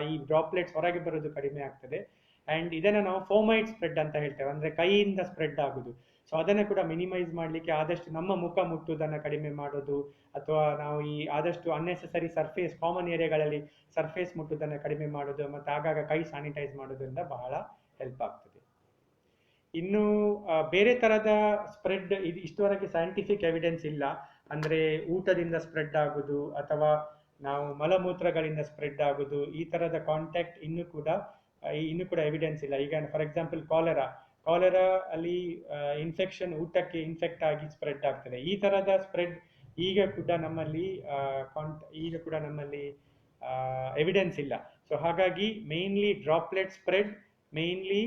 ಈ ಡ್ರಾಪ್ಲೆಟ್ಸ್ ಹೊರಗೆ ಬರೋದು ಕಡಿಮೆ ಆಗ್ತದೆ. ಆ್ಯಂಡ್ ಇದನ್ನು ನಾವು ಫೋಮೈಟ್ ಸ್ಪ್ರೆಡ್ ಅಂತ ಹೇಳ್ತೇವೆ, ಅಂದರೆ ಕೈಯಿಂದ ಸ್ಪ್ರೆಡ್ ಆಗೋದು. ಸೊ ಅದನ್ನು ಕೂಡ ಮಿನಿಮೈಸ್ ಮಾಡಲಿಕ್ಕೆ ಆದಷ್ಟು ನಮ್ಮ ಮುಖ ಮುಟ್ಟುವುದನ್ನು ಕಡಿಮೆ ಮಾಡೋದು, ಅಥವಾ ನಾವು ಈ ಆದಷ್ಟು ಅನ್ನೆಸೆಸರಿ ಸರ್ಫೇಸ್ ಕಾಮನ್ ಏರಿಯಾಗಳಲ್ಲಿ ಸರ್ಫೇಸ್ ಮುಟ್ಟುವುದನ್ನು ಕಡಿಮೆ ಮಾಡೋದು, ಮತ್ತು ಆಗಾಗ ಕೈ ಸ್ಯಾನಿಟೈಸ್ ಮಾಡೋದ್ರಿಂದ ಬಹಳ ಹೆಲ್ಪ್ ಆಗ್ತದೆ. ಇನ್ನು ಬೇರೆ ಥರದ ಸ್ಪ್ರೆಡ್ ಇದು ಇಷ್ಟವರೆಗೆ ಸೈಂಟಿಫಿಕ್ ಎವಿಡೆನ್ಸ್ ಇಲ್ಲ, ಅಂದರೆ ಊಟದಿಂದ ಸ್ಪ್ರೆಡ್ ಆಗೋದು ಅಥವಾ ನಾವು ಮಲಮೂತ್ರಗಳಿಂದ ಸ್ಪ್ರೆಡ್ ಆಗೋದು, ಈ ಥರದ ಕಾಂಟ್ಯಾಕ್ಟ್ ಇನ್ನೂ ಕೂಡ ಎವಿಡೆನ್ಸ್ ಇಲ್ಲ. ಈಗ ಫಾರ್ ಎಕ್ಸಾಂಪಲ್ ಕಾಲರಾ ಅಲ್ಲಿ ಇನ್ಫೆಕ್ಷನ್ ಊಟಕ್ಕೆ ಇನ್ಫೆಕ್ಟ್ ಆಗಿ ಸ್ಪ್ರೆಡ್ ಆಗ್ತದೆ. ಈ ಥರದ ಸ್ಪ್ರೆಡ್ ಈಗ ಕೂಡ ನಮ್ಮಲ್ಲಿ ಎವಿಡೆನ್ಸ್ ಇಲ್ಲ. ಸೊ ಹಾಗಾಗಿ mainly droplet spread, mainly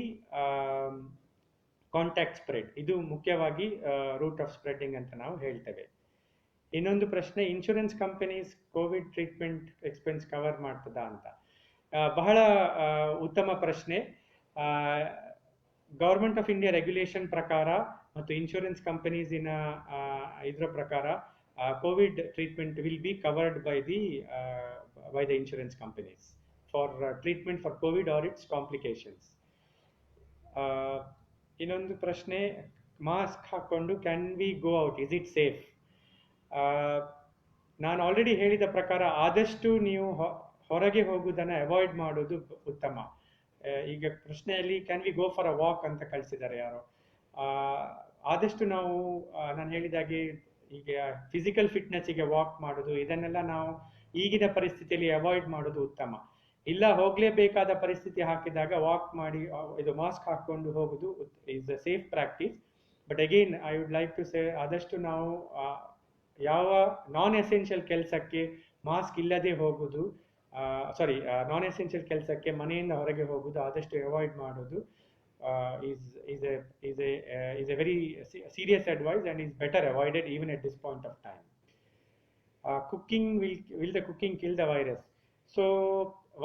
contact spread, ಇದು ಮುಖ್ಯವಾಗಿ ರೂಟ್ ಆಫ್ ಸ್ಪ್ರೆಡ್ಡಿಂಗ್ ಅಂತ ನಾವು ಹೇಳ್ತೇವೆ. ಇನ್ನೊಂದು ಪ್ರಶ್ನೆ, insurance companies Covid treatment expense cover ಮಾಡ್ತದಾ ಅಂತ. ಬಹಳ ಉತ್ತಮ ಪ್ರಶ್ನೆ. ಗೌರ್ಮೆಂಟ್ ಆಫ್ ಇಂಡಿಯಾ ರೆಗ್ಯುಲೇಷನ್ ಪ್ರಕಾರ ಮತ್ತು ಇನ್ಶೂರೆನ್ಸ್ ಕಂಪನೀಸಿನ ಇದರ ಪ್ರಕಾರ COVID treatment will be covered by the insurance companies for treatment for COVID or its complications. ಇನ್ನೊಂದು ಪ್ರಶ್ನೆ, ಮಾಸ್ಕ್ ಹಾಕೊಂಡು can we go out, is it safe? ನಾನು ಆಲ್ರೆಡಿ ಹೇಳಿದ ಪ್ರಕಾರ ಆದಷ್ಟು ನೀವು ಹೊರಗೆ ಹೋಗುವುದನ್ನು ಅವಾಯ್ಡ್ ಮಾಡೋದು ಉತ್ತಮ. ಈಗ ಪ್ರಶ್ನೆಯಲ್ಲಿ can we go for a walk ಅಂತ ಕಳಿಸಿದ್ದಾರೆ ಯಾರೋ. ಆದಷ್ಟು ನಾವು ನಾನು ಹೇಳಿದಾಗೆ ಈಗ ಫಿಸಿಕಲ್ ಫಿಟ್ನೆಸ್ಸಿಗೆ ವಾಕ್ ಮಾಡೋದು, ಇದನ್ನೆಲ್ಲ ನಾವು ಈಗಿನ ಪರಿಸ್ಥಿತಿಯಲ್ಲಿ ಅವಾಯ್ಡ್ ಮಾಡೋದು ಉತ್ತಮ. ಇಲ್ಲ ಹೋಗಲೇಬೇಕಾದ ಪರಿಸ್ಥಿತಿ ಹಾಕಿದಾಗ ವಾಕ್ ಮಾಡಿ ಇದು ಮಾಸ್ಕ್ ಹಾಕ್ಕೊಂಡು ಹೋಗೋದು is a safe practice. But again I would like to say, ಆದಷ್ಟು ನಾವು ಯಾವ ನಾನ್ ಎಸೆನ್ಷಿಯಲ್ ಕೆಲಸಕ್ಕೆ ಮಾಸ್ಕ್ ಇಲ್ಲದೆ ಹೋಗೋದು, ನಾನ್ ಎಸೆನ್ಷಿಯಲ್ ಕೆಲಸಕ್ಕೆ ಮನೆಯಿಂದ ಹೊರಗೆ ಹೋಗೋದು ಆದಷ್ಟು ಅವಾಯ್ಡ್ ಮಾಡೋದು is a very serious advice and is better avoided even at this point of time. Cooking, will the cooking kill the virus? So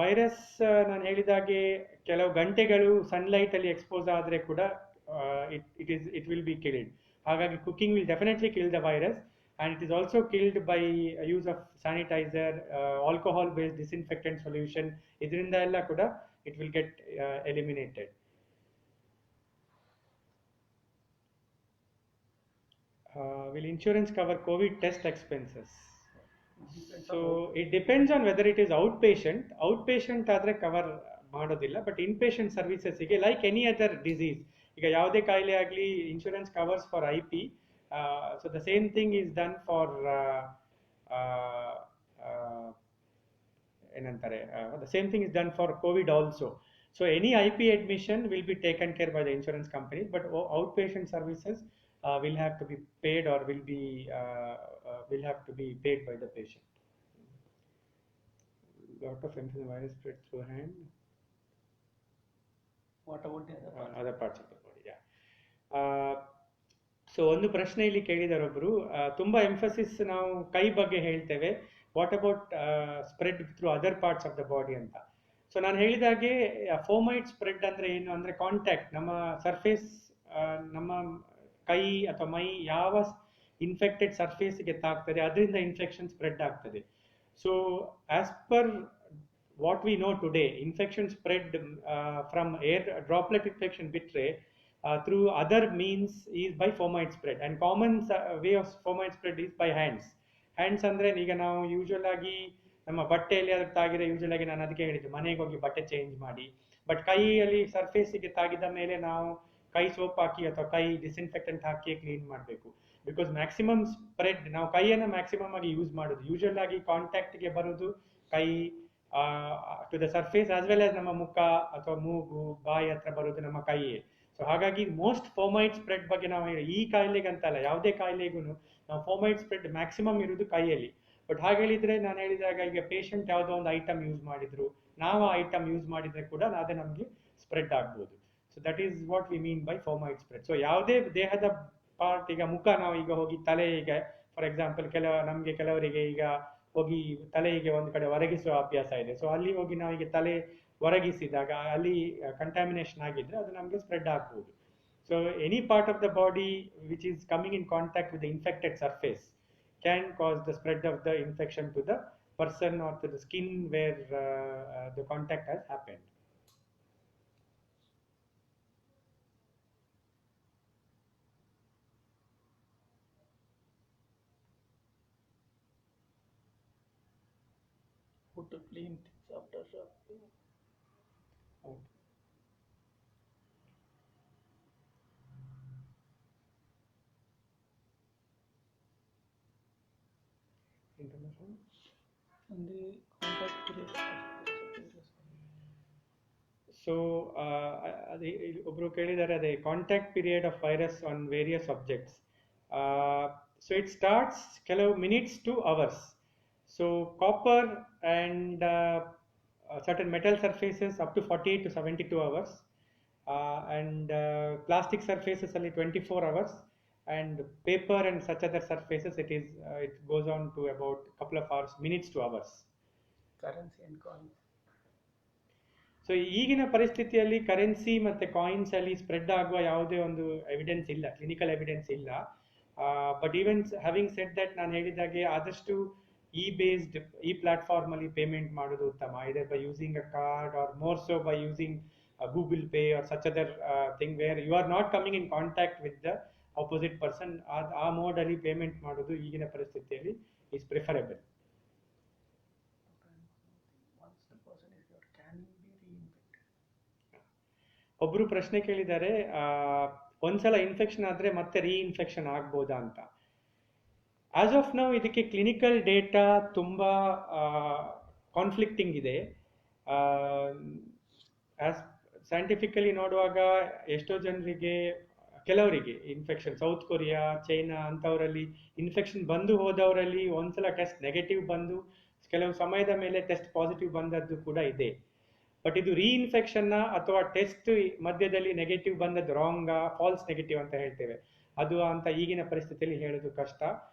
virus ನಾನು ಹೇಳಿದಾಗೆ ಕೆಲವು ಗಂಟೆಗಳು ಸನ್ಲೈಟ್ ಅಲ್ಲಿ ಎಕ್ಸ್ಪೋಸ್ ಆದರೆ ಕೂಡ it will be killed. ಹಾಗಾಗಿ cooking will definitely kill the virus, and it is also killed by use of sanitizer, alcohol based disinfectant solution. ಇದರಿಂದ ಎಲ್ಲ ಕೂಡ it will get eliminated. Will insurance cover COVID test expenses? So it depends on whether it is outpatient. Outpatient ಆದರೆ cover ಮಾಡೋದಿಲ್ಲ, but inpatient ಸರ್ವಿಸಸ್ಗೆ like any other disease, ಈಗ ಯಾವುದೇ ಕಾಯಿಲೆ ಆಗಲಿ insurance covers for IP. So the same thing is done for ಏನಂತಾರೆ, the same thing is done for COVID also. So any IP admission will be taken care by the insurance companies, but outpatient services will have to be paid or will have to be paid by the patient. Lot of influenza virus spread through hand. What about the other parts of the body? Yeah. So ಒಂದು ಪ್ರಶ್ನೆ ಇಲ್ಲಿ ಕೇಳಿದಾರೊಬ್ರು, ತುಂಬಾ emphasis ನಾವು ಕೈ ಬಗ್ಗೆ ಹೇಳ್ತೇವೆ, what about spread through other parts of the body ಅಂತ. So ನಾನು ಹೇಳಿದಾಗೆ ಫೋಮೈಟ್ ಸ್ಪ್ರೆಡ್ ಅಂದ್ರೆ ಏನು ಅಂದ್ರೆ ಕಾಂಟ್ಯಾಕ್ಟ್, ನಮ್ಮ ಸರ್ಫೇಸ್, ನಮ್ಮ ಕೈ ಅಥವಾ ಮೈ ಯಾವ ಇನ್ಫೆಕ್ಟೆಡ್ ಸರ್ಫೇಸ್ಗೆ ತಾಗ್ತದೆ ಅದರಿಂದ ಇನ್ಫೆಕ್ಷನ್ ಸ್ಪ್ರೆಡ್ ಆಗ್ತದೆ. So as per what we know today, infection spread from air droplet infection ಬಿಟ್ರೆ through other means is by fomite spread, and common way of fomite spread is by hands. Hands ಅಂದ್ರೆ ಈಗ ನಾವು usual ಆಗಿ ನಮ್ಮ ಬಟ್ಟೆಯಲ್ಲಿ ಅದಕ್ಕೆ ತಾಗಿದ್ರೆ usual ಆಗಿ ನಾನು ಅದಕ್ಕೆ ಹೇಳಿದ್ದು ಮನೆಗೆ ಹೋಗಿ ಬಟ್ಟೆ ಚೇಂಜ್ ಮಾಡಿ, ಬಟ್ ಕೈಯಲ್ಲಿ ಸರ್ಫೇಸಿಗೆ ತಾಗಿದ ಮೇಲೆ ನಾವು ಕೈ ಸೋಪ್ ಹಾಕಿ ಅಥವಾ ಕೈ ಡಿಸ್ಇನ್ಫೆಕ್ಟೆಂಟ್ ಹಾಕಿ ಕ್ಲೀನ್ ಮಾಡಬೇಕು. ಬಿಕಾಸ್ ಮ್ಯಾಕ್ಸಿಮಮ್ ಸ್ಪ್ರೆಡ್ ನಾವು ಕೈಯನ್ನು ಮ್ಯಾಕ್ಸಿಮಮ್ ಆಗಿ ಯೂಸ್ ಮಾಡೋದು, ಯೂಶುವಲ್ ಆಗಿ ಕಾಂಟ್ಯಾಕ್ಟ್ಗೆ ಬರೋದು ಕೈ to the surface as well as ನಮ್ಮ ಮುಖ ಅಥವಾ ಮೂಗು ಬಾಯಿ ಹತ್ರ ಬರೋದು ನಮ್ಮ ಕೈಯೇ. ಸೊ ಹಾಗಾಗಿ ಮೋಸ್ಟ್ ಫೋಮೈಟ್ ಸ್ಪ್ರೆಡ್ ಬಗ್ಗೆ ನಾವು ಈ ಕಾಯಿಲೆಗೆ ಅಂತಲ್ಲ, ಯಾವುದೇ ಕಾಯಿಲೆಗೂ ನಾವು ಫೋಮೈಟ್ ಸ್ಪ್ರೆಡ್ ಮ್ಯಾಕ್ಸಿಮಮ್ ಇರೋದು ಕೈಯಲ್ಲಿ. ಬಟ್ ಹಾಗೆ ಹೇಳಿದ್ರೆ ನಾನು ಹೇಳಿದಾಗ ಈಗ ಪೇಷಂಟ್ ಯಾವುದೋ ಒಂದು ಐಟಮ್ ಯೂಸ್ ಮಾಡಿದ್ರು, ನಾವು ಆ ಐಟಮ್ ಯೂಸ್ ಮಾಡಿದ್ರೆ ಕೂಡ ಅದೇ ನಮಗೆ ಸ್ಪ್ರೆಡ್ ಆಗ್ಬೋದು. So that is what we mean by fomite spread. ಸೊ ಯಾವುದೇ ದೇಹದ ಪಾರ್ಟ್, ಈಗ ಮುಖ ನಾವು ಈಗ ಹೋಗಿ ತಲೆ, ಈಗ ಫಾರ್ ಎಕ್ಸಾಂಪಲ್ ನಮಗೆ ಕೆಲವರಿಗೆ ಈಗ ಹೋಗಿ ತಲೆಗೆ ಒಂದು ಕಡೆ ಒರಗಿಸುವ ಅಭ್ಯಾಸ ಇದೆ. ಸೊ ಅಲ್ಲಿ ಹೋಗಿ ನಾವೀಗ ತಲೆ ಒರಗಿಸಿದಾಗ ಅಲ್ಲಿ ಕಂಟ್ಯಾಮಿನೇಷನ್ ಆಗಿದ್ರೆ ಅದು ನಮಗೆ ಸ್ಪ್ರೆಡ್ ಆಗ್ಬೋದು. So any part of the body which is coming in contact with the infected surface can cause the spread of the infection to the person or to the skin where the contact has happened. How to clean things after shopping. Okay. Information. And the contact period. So ಅದೇ ಒಬ್ರು ಕೇಳಿದ್ದಾರೆ, ಅದೇ contact period of virus on various objects. So it starts ಕೆಲವು minutes to hours. So copper and certain metal surfaces up to 48 to 72 hours, and plastic surfaces only 24 hours, and paper and such other surfaces it goes on to about couple of hours, minutes to hours. Currency and coins. So ಈಗಿನ ಪರಿಸ್ಥಿತಿಯಲ್ಲಿ currency ಮತ್ತು coins ಅಲ್ಲಿ spread ಆಗುವ ಯಾವುದೇ ಒಂದು evidence ಇಲ್ಲ, clinical evidence ಇಲ್ಲ. But even having said that, ನಾನು ಹೇಳಿದಾಗೆ ಆದಷ್ಟು ಈ ಪ್ಲಾಟ್ಫಾರ್ಮ್ ಅಲ್ಲಿ ಪೇಮೆಂಟ್ ಮಾಡೋದು ಉತ್ತಮ, either by using a card or more so by using Google Pay or such other thing where you are not coming in contact with the opposite person. ಆ mode ಅಲ್ಲಿ payment ಮಾಡೋದು ಈಗಿನ ಪರಿಸ್ಥಿತಿಯಲ್ಲಿ is preferable. ಒಬ್ರು ಪ್ರಶ್ನೆ ಕೇಳಿದ್ದಾರೆ, ಒಂದ್ಸಲ infection ಆದ್ರೆ ಮತ್ತೆ ರೀಇನ್ಫೆಕ್ಷನ್ ಆಗ್ಬೋದಾ ಅಂತ. ಆಸ್ ಆಫ್ ನೌ ಇದಕ್ಕೆ ಕ್ಲಿನಿಕಲ್ ಡೇಟಾ ತುಂಬ ಕಾನ್ಫ್ಲಿಕ್ಟಿಂಗ್ ಇದೆ. ಆಸ್ ಸೈಂಟಿಫಿಕಲಿ ನೋಡುವಾಗ ಎಷ್ಟೋ ಜನರಿಗೆ, ಕೆಲವರಿಗೆ ಇನ್ಫೆಕ್ಷನ್, ಸೌತ್ ಕೊರಿಯಾ, ಚೈನಾ ಅಂಥವರಲ್ಲಿ ಇನ್ಫೆಕ್ಷನ್ ಬಂದು ಹೋದವರಲ್ಲಿ ಒಂದ್ಸಲ ಟೆಸ್ಟ್ ನೆಗೆಟಿವ್ ಬಂದು ಕೆಲವು ಸಮಯದ ಮೇಲೆ ಟೆಸ್ಟ್ ಪಾಸಿಟಿವ್ ಬಂದದ್ದು ಕೂಡ ಇದೆ. ಬಟ್ ಇದು ರೀಇನ್ಫೆಕ್ಷನ್ನ ಅಥವಾ ಟೆಸ್ಟ್ ಮಧ್ಯದಲ್ಲಿ ನೆಗೆಟಿವ್ ಬಂದದ್ದು ರಾಂಗಾ, ಫಾಲ್ಸ್ ನೆಗೆಟಿವ್ ಅಂತ ಹೇಳ್ತೇವೆ, ಅದು ಅಂತ ಈಗಿನ ಪರಿಸ್ಥಿತಿಯಲ್ಲಿ ಹೇಳೋದು ಕಷ್ಟ.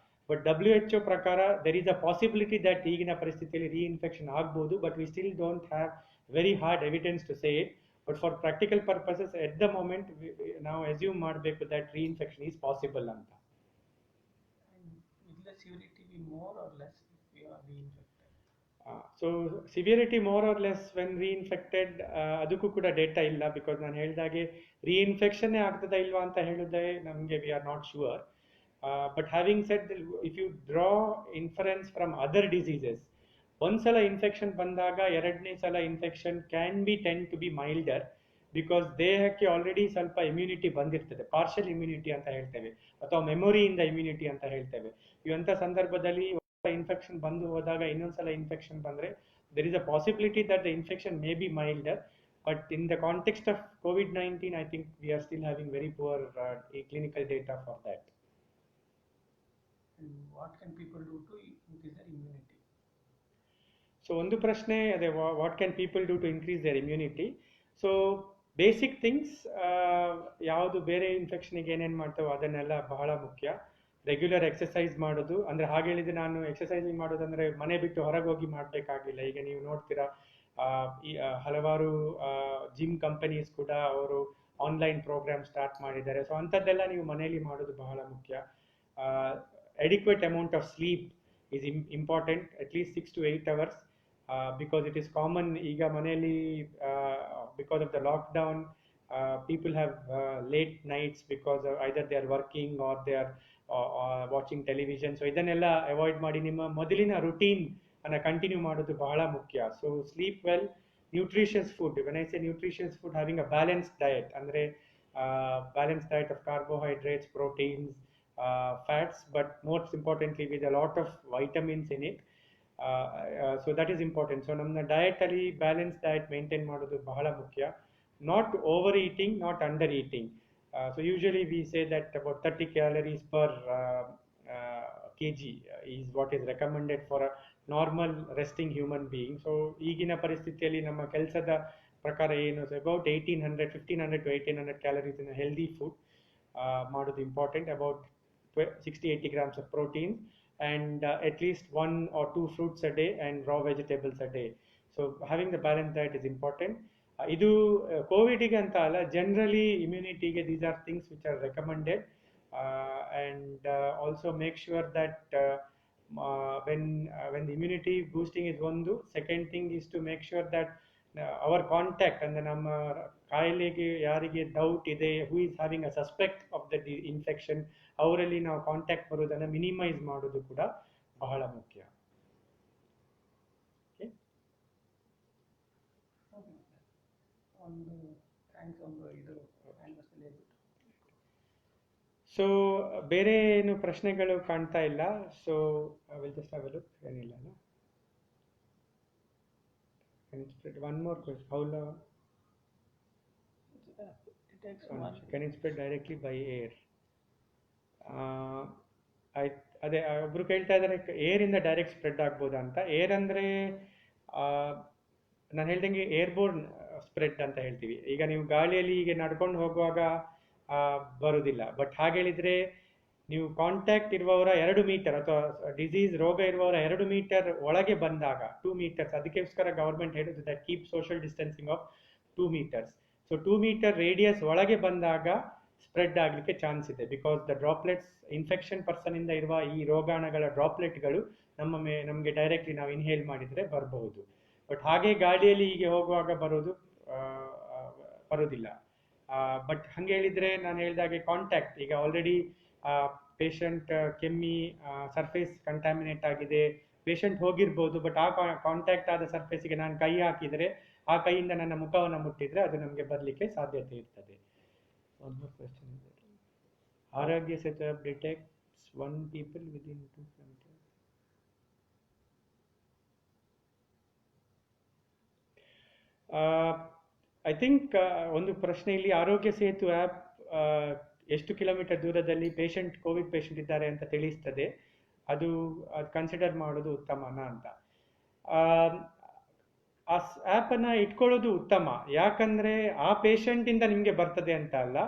ಬಟ್ WHO ಪ್ರಕಾರ there is a possibility that ಈಗಿನ ಪರಿಸ್ಥಿತಿಯಲ್ಲಿ ರೀಇನ್ಫೆಕ್ಷನ್ ಆಗ್ಬೋದು, but we still don't have very hard evidence to say it. But for practical purposes at the moment ನಾವು ಅಸ್ಯೂಮ್ ಮಾಡಬೇಕು ದಟ್ ರೀಇನ್ಫೆಕ್ಷನ್ ಈಸ್ ಪಾಸಿಬಲ್ ಅಂತ. So severity more or less when reinfected, ಅದಕ್ಕೂ ಕೂಡ data ಇಲ್ಲ. Because ನಾನು ಹೇಳಿದಾಗೆ ರೀಇನ್ಫೆಕ್ಷನ್ನೇ ಆಗ್ತದಾ ಇಲ್ವಾ ಅಂತ ಹೇಳಿದ್ರೆ ನಮಗೆ we are not sure. But having said that, if you draw inference from other diseases, ಒಂದ್ಸಲ ಇನ್ಫೆಕ್ಷನ್ ಬಂದಾಗ ಎರಡನೇ ಸಲ infection can be tend to be milder, because ದೇಹಕ್ಕೆ ಆಲ್ರೆಡಿ ಸ್ವಲ್ಪ ಇಮ್ಯುನಿಟಿ ಬಂದಿರ್ತದೆ, ಪಾರ್ಷಿಯಲ್ ಇಮ್ಯುನಿಟಿ ಅಂತ ಹೇಳ್ತೇವೆ, ಅಥವಾ ಮೆಮೊರಿಯಿಂದ ಇಮ್ಯುನಿಟಿ ಅಂತ ಹೇಳ್ತೇವೆ. ಇವಂಥ ಸಂದರ್ಭದಲ್ಲಿ ಇನ್ಫೆಕ್ಷನ್ ಬಂದು ಹೋದಾಗ ಇನ್ನೊಂದ್ಸಲ ಇನ್ಫೆಕ್ಷನ್ ಬಂದರೆ there is a possibility that the infection may be milder. But in the context of COVID-19, I think we are still having very poor clinical data for that. And what can people do to increase their immunity? So ಒಂದು ಪ್ರಶ್ನೆ ಅದೇ, what can people do to increase their immunity? So basic things, ಯಾವುದು ಬೇರೆ ಇನ್ಫೆಕ್ಷನ್ಗೆ ಏನೇನು ಮಾಡ್ತೇವೋ ಅದನ್ನೆಲ್ಲ ಬಹಳ ಮುಖ್ಯ. Regular exercise ಮಾಡೋದು, ಅಂದರೆ ಹಾಗೆ ಹೇಳಿದ್ರೆ ನಾನು ಎಕ್ಸಸೈಸಿಂಗ್ ಮಾಡೋದಂದರೆ ಮನೆ ಬಿಟ್ಟು ಹೊರಗೆ ಹೋಗಿ ಮಾಡಬೇಕಾಗಿಲ್ಲ. ಈಗ ನೀವು ನೋಡ್ತೀರಾ ಹಲವಾರು ಜಿಮ್ ಕಂಪನೀಸ್ ಕೂಡ ಅವರು ಆನ್ಲೈನ್ ಪ್ರೋಗ್ರಾಮ್ ಸ್ಟಾರ್ಟ್ ಮಾಡಿದ್ದಾರೆ. ಸೊ ಅಂಥದ್ದೆಲ್ಲ ನೀವು ಮನೆಯಲ್ಲಿ ಮಾಡೋದು ಬಹಳ ಮುಖ್ಯ. adequate amount of sleep is important, at least 6 to 8 hours, because it is common ಈಗ ಮನೆಯಲ್ಲಿ because of the lockdown, people have late nights because of either they are working or they are watching television. So ಇದನ್ನೆಲ್ಲ avoid ಮಾಡಿ ನಿಮ್ಮ ಮೊದಲಿನ routine ಅನ್ನು continue ಮಾಡೋದು ಬಹಳ ಮುಖ್ಯ. So sleep well, nutritious food. When I say nutritious food, having a balanced diet, ಅಂದರೆ balanced diet of carbohydrates, proteins, fats, but most importantly with a lot of vitamins in it. So that is important. So ನಮ್ಮ diet ಅಲ್ಲಿ balance diet maintain ಮಾಡೋದು ಬಹಳ ಮುಖ್ಯ. Not overeating, not under eating. So usually we say that about 30 calories per kg is what is recommended for a normal resting human being. So ಈಗಿನ ಪರಿಸ್ಥಿತಿಯಲ್ಲಿ ನಮ್ಮ ಕೆಲಸದ ಪ್ರಕಾರ ಏನು, about 1500 to 1800 calories in a healthy food. ಮಾಡೋದು important. About 60-80 grams of proteins and at least 1 or 2 fruits a day and raw vegetables a day. So having the balanced diet is important. ಇದು ಕೋವಿಡ್ಗೆ ಅಂತ ಅಲ್ಲ, generally ಇಮ್ಯುನಿಟಿಗೆ these are things which are recommended. And also make sure that when the immunity boosting is ಒಂದು, second thing is to make sure that our contact ಅಂದರೆ ನಮ್ಮ ಕಾಯಿಲೆಗೆ ಯಾರಿಗೆ ಡೌಟ್ ಇದೆ, who is having a suspect of the infection, ಅವರಲ್ಲಿ ನಾವು contact ಬರೋದನ್ನು minimise ಮಾಡೋದು ಕೂಡ ಬಹಳ ಮುಖ್ಯ. ಸೊ ಬೇರೆ ಏನು ಪ್ರಶ್ನೆಗಳು ಕಾಣ್ತಾ ಇಲ್ಲ. So will just have A look. ಏನಿಲ್ಲ ಅಲ್ಲ. One more question. How long? It takes one. Can it spread directly by air? ಅದೇ ಒಬ್ರು ಕೇಳ್ತಾ ಇದ್ದಾರೆ, ಏರ್ ಇಂದ ಡೈರೆಕ್ಟ್ ಸ್ಪ್ರೆಡ್ ಆಗ್ಬೋದಾ ಅಂತ. ಏರ್ ಅಂದರೆ ನಾನು ಹೇಳ್ದಂಗೆ ಏರ್ಬೋರ್ನ್ ಸ್ಪ್ರೆಡ್ ಅಂತ ಹೇಳ್ತೀವಿ. ಈಗ ನೀವು ಗಾಳಿಯಲ್ಲಿ ಹೀಗೆ ನಡ್ಕೊಂಡು ಹೋಗುವಾಗ ಬರುವುದಿಲ್ಲ. ಬಟ್ ಹಾಗೆ ಹೇಳಿದರೆ ನೀವು ಕಾಂಟ್ಯಾಕ್ಟ್ ಇರುವವರ 2 ಮೀಟರ್ ಅಥವಾ ಡಿಸೀಸ್ ರೋಗ ಇರುವವರ 2 ಮೀಟರ್ ಒಳಗೆ ಬಂದಾಗ 2 ಮೀಟರ್ಸ್, ಅದಕ್ಕೋಸ್ಕರ ಗವರ್ಮೆಂಟ್ ಹೇಳುದು that keep social distancing of 2 meters. So 2 meter radius ಒಳಗೆ ಬಂದಾಗ ಸ್ಪ್ರೆಡ್ ಆಗಲಿಕ್ಕೆ ಚಾನ್ಸ್ ಇದೆ. Because the droplets, infection person ಇಂದ ಇರುವ ಈ ರೋಗಾಣುಗಳ ಡ್ರಾಪ್ಲೆಟ್ಗಳು ನಮಗೆ ಡೈರೆಕ್ಟ್ಲಿ ನಾವು ಇನ್ಹೇಲ್ ಮಾಡಿದರೆ ಬರಬಹುದು. ಬಟ್ ಹಾಗೆ ಗಾಡಿಯಲ್ಲಿ ಹೀಗೆ ಹೋಗುವಾಗ ಬರೋದಿಲ್ಲ. ಬಟ್ ಹಂಗೆ ಹೇಳಿದರೆ ನಾನು ಹೇಳಿದಾಗೆ ಕಾಂಟ್ಯಾಕ್ಟ್, ಈಗ ಆಲ್ರೆಡಿ ಪೇಷಂಟ್ ಕೆಮ್ಮಿ ಸರ್ಫೇಸ್ ಕಂಟ್ಯಾಮಿನೇಟ್ ಆಗಿದೆ, ಪೇಷಂಟ್ ಹೋಗಿರ್ಬೋದು. ಬಟ್ ಆ ಕಾಂಟ್ಯಾಕ್ಟ್ ಆದ ಸರ್ಫೇಸಿಗೆ ನಾನು ಕೈ ಹಾಕಿದರೆ, ಆ ಕೈಯಿಂದ ನನ್ನ ಮುಖವನ್ನು ಮುಟ್ಟಿದರೆ ಅದು ನಮಗೆ ಬರಲಿಕ್ಕೆ ಸಾಧ್ಯತೆ ಇರ್ತದೆ. Aarogya Setu app detects 1 people within 2 kilometers. I think ಒಂದು ಪ್ರಶ್ನೆ ಇಲ್ಲಿ, ಆರೋಗ್ಯ ಸೇತು ಆ್ಯಪ್ ಎಷ್ಟು ಕಿಲೋಮೀಟರ್ ದೂರದಲ್ಲಿ ಕೋವಿಡ್ ಪೇಷಂಟ್ ಇದ್ದಾರೆ ಅಂತ ತಿಳಿಸ್ತದೆ, ಅದು ಕನ್ಸಿಡರ್ ಮಾಡೋದು ಉತ್ತಮನಾ ಅಂತ. ಆ ಆ್ಯಪನ್ನು ಇಟ್ಕೊಳ್ಳೋದು ಉತ್ತಮ. ಯಾಕಂದರೆ ಆ ಪೇಷಂಟಿಂದ ನಿಮಗೆ ಬರ್ತದೆ ಅಂತ ಅಲ್ಲ,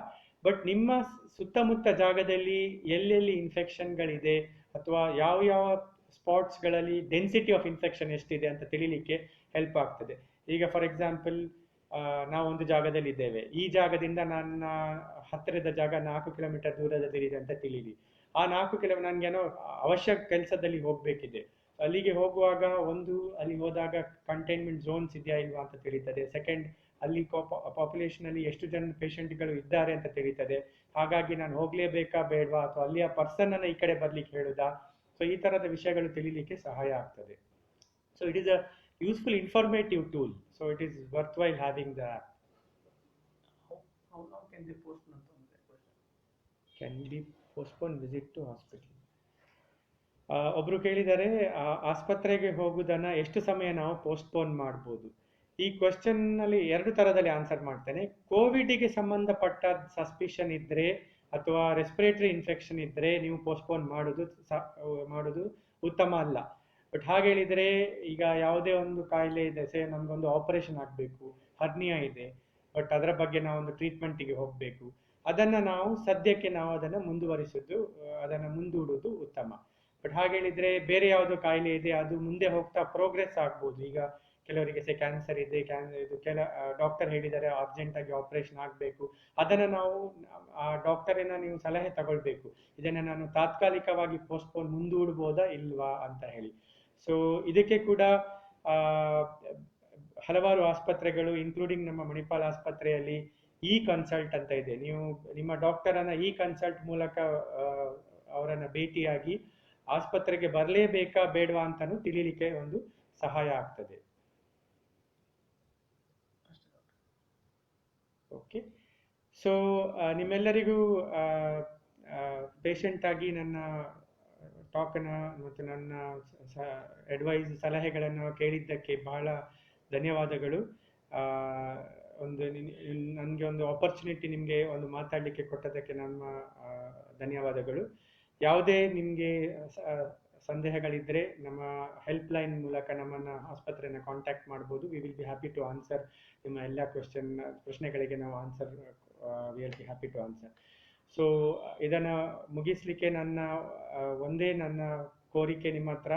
ಬಟ್ ನಿಮ್ಮ ಸುತ್ತಮುತ್ತ ಜಾಗದಲ್ಲಿ ಎಲ್ಲೆಲ್ಲಿ ಇನ್ಫೆಕ್ಷನ್ಗಳಿದೆ ಅಥವಾ ಯಾವ ಸ್ಪಾಟ್ಸ್ಗಳಲ್ಲಿ ಡೆನ್ಸಿಟಿ ಆಫ್ ಇನ್ಫೆಕ್ಷನ್ ಎಷ್ಟಿದೆ ಅಂತ ತಿಳಿಲಿಕ್ಕೆ ಹೆಲ್ಪ್ ಆಗ್ತದೆ. ಈಗ ಫಾರ್ ಎಕ್ಸಾಂಪಲ್, ನಾವೊಂದು ಜಾಗದಲ್ಲಿ ಇದ್ದೇವೆ, ಈ ಜಾಗದಿಂದ ನನ್ನ ಹತ್ತಿರದ ಜಾಗ 4 ಕಿಲೋಮೀಟರ್ ದೂರದಲ್ಲಿದೆ ಅಂತ ತಿಳಿಲಿ. ಆ 4 ಕಿಲೋಮೀಟರ್ ನನಗೇನೋ ಅವಶ್ಯಕ ಕೆಲಸದಲ್ಲಿ ಹೋಗಬೇಕಿದೆ, ಅಲ್ಲಿಗೆ ಹೋಗುವಾಗ ಅಲ್ಲಿ ಹೋದಾಗ ಕಂಟೈನ್ಮೆಂಟ್ ಝೋನ್ಸ್ ಇದೆಯಾ ಇಲ್ವಾ ಅಂತ ತಿಳಿತದೆ. ಸೆಕೆಂಡ್, ಅಲ್ಲಿ ಪಾಪ್ಯುಲೇಷನಲ್ಲಿ ಎಷ್ಟು ಜನ ಪೇಷಂಟ್ಗಳು ಇದ್ದಾರೆ ಅಂತ ತಿಳಿತದೆ. ಹಾಗಾಗಿ ನಾನು ಹೋಗಲೇಬೇಕಾ ಬೇಡವಾ, ಅಥವಾ ಅಲ್ಲಿಯ ಪರ್ಸನನ್ನು ಈ ಕಡೆ ಬರ್ಲಿಕ್ಕೆ ಹೇಳುದಾ. ಸೊ ಈ ಥರದ ವಿಷಯಗಳು ತಿಳಿಲಿಕ್ಕೆ ಸಹಾಯ ಆಗ್ತದೆ. So it is a useful informative tool, so it is worthwhile having the app. How long can they postpone that question? Can be postpone visit to hospital. ಒಬ್ರು ಕೇಳಿದರೆ, ಆಸ್ಪತ್ರೆಗೆ ಹೋಗುವುದನ್ನು ಎಷ್ಟು ಸಮಯ ನಾವು ಪೋಸ್ಟ್ಪೋನ್ ಮಾಡ್ಬೋದು. ಈ ಕ್ವೆಶ್ಚನ್ ನಲ್ಲಿ 2 ಥರದಲ್ಲಿ ಆನ್ಸರ್ ಮಾಡ್ತೇನೆ. ಕೋವಿಡ್ಗೆ ಸಂಬಂಧಪಟ್ಟ ಸಸ್ಪಿಷನ್ ಇದ್ರೆ ಅಥವಾ ರೆಸ್ಪಿರೇಟರಿ ಇನ್ಫೆಕ್ಷನ್ ಇದ್ರೆ ನೀವು ಪೋಸ್ಟ್ಪೋನ್ ಮಾಡೋದು ಉತ್ತಮ ಅಲ್ಲ. ಬಟ್ ಹಾಗೆ ಹೇಳಿದರೆ, ಈಗ ಯಾವುದೇ ಒಂದು ಕಾಯಿಲೆ ಇದೆ, ನಮಗೊಂದು ಆಪರೇಷನ್ ಆಗಬೇಕು, ಹರ್ನಿಯಾ ಇದೆ, ಬಟ್ ಅದರ ಬಗ್ಗೆ ನಾವೊಂದು ಟ್ರೀಟ್ಮೆಂಟಿಗೆ ಹೋಗಬೇಕು, ಸದ್ಯಕ್ಕೆ ನಾವು ಅದನ್ನು ಮುಂದೂಡುವುದು ಉತ್ತಮ. ಬಟ್ ಹಾಗೆ ಹೇಳಿದರೆ ಬೇರೆ ಯಾವುದೋ ಕಾಯಿಲೆ ಇದೆ, ಅದು ಮುಂದೆ ಹೋಗ್ತಾ ಪ್ರೋಗ್ರೆಸ್ ಆಗ್ಬೋದು. ಈಗ ಕೆಲವರಿಗೆ ಕ್ಯಾನ್ಸರ್ ಇದೆ, ಡಾಕ್ಟರ್ ಹೇಳಿದರೆ ಅರ್ಜೆಂಟಾಗಿ ಆಪರೇಷನ್ ಆಗಬೇಕು, ಅದನ್ನು ನಾವು ಡಾಕ್ಟರಿನ ನೀವು ಸಲಹೆ ತಗೊಳ್ಬೇಕು, ಇದನ್ನು ನಾನು ತಾತ್ಕಾಲಿಕವಾಗಿ ಮುಂದೂಡ್ಬೋದಾ ಇಲ್ವಾ ಅಂತ ಹೇಳಿ. ಸೊ ಇದಕ್ಕೆ ಕೂಡ ಹಲವಾರು ಆಸ್ಪತ್ರೆಗಳು, ಇನ್ಕ್ಲೂಡಿಂಗ್ ನಮ್ಮ ಮಣಿಪಾಲ್ ಆಸ್ಪತ್ರೆಯಲ್ಲಿ ಕನ್ಸಲ್ಟ್ ಅಂತ ಇದೆ. ನೀವು ನಿಮ್ಮ ಡಾಕ್ಟರನ್ನ ಕನ್ಸಲ್ಟ್ ಮೂಲಕ ಅವರನ್ನು ಭೇಟಿಯಾಗಿ ಆಸ್ಪತ್ರೆಗೆ ಬರಲೇಬೇಕಾ ಬೇಡವಾ ಅಂತಲೂ ತಿಳಿಲಿಕ್ಕೆ ಒಂದು ಸಹಾಯ ಆಗ್ತದೆ. ಓಕೆ. ಸೊ ನಿಮ್ಮೆಲ್ಲರಿಗೂ ಪೇಷಂಟ್ ಆಗಿ ನನ್ನ ಟಾಕನ್ನು ಮತ್ತು ನನ್ನ ಸಲಹೆಗಳನ್ನು ಕೇಳಿದ್ದಕ್ಕೆ ಬಹಳ ಧನ್ಯವಾದಗಳು. ನನಗೆ ಒಂದು ಆಪರ್ಚುನಿಟಿ ನಿಮಗೆ ಒಂದು ಮಾತಾಡಲಿಕ್ಕೆ ಕೊಟ್ಟದಕ್ಕೆ ನಮ್ಮ ಧನ್ಯವಾದಗಳು. ಯಾವುದೇ ನಿಮಗೆ ಸಂದೇಹಗಳಿದ್ದರೆ ನಮ್ಮ ಹೆಲ್ಪ್ ಲೈನ್ ಮೂಲಕ ನಮ್ಮನ್ನು ಆಸ್ಪತ್ರೆಯನ್ನು ಕಾಂಟ್ಯಾಕ್ಟ್ ಮಾಡ್ಬೋದು. We will be happy to answer. ನಿಮ್ಮ ಎಲ್ಲ ಪ್ರಶ್ನೆಗಳಿಗೆ ನಾವು we will be happy to answer. So ಇದನ್ನು ಮುಗಿಸ್ಲಿಕ್ಕೆ ಒಂದೇ ನನ್ನ ಕೋರಿಕೆ ನಿಮ್ಮ ಹತ್ರ,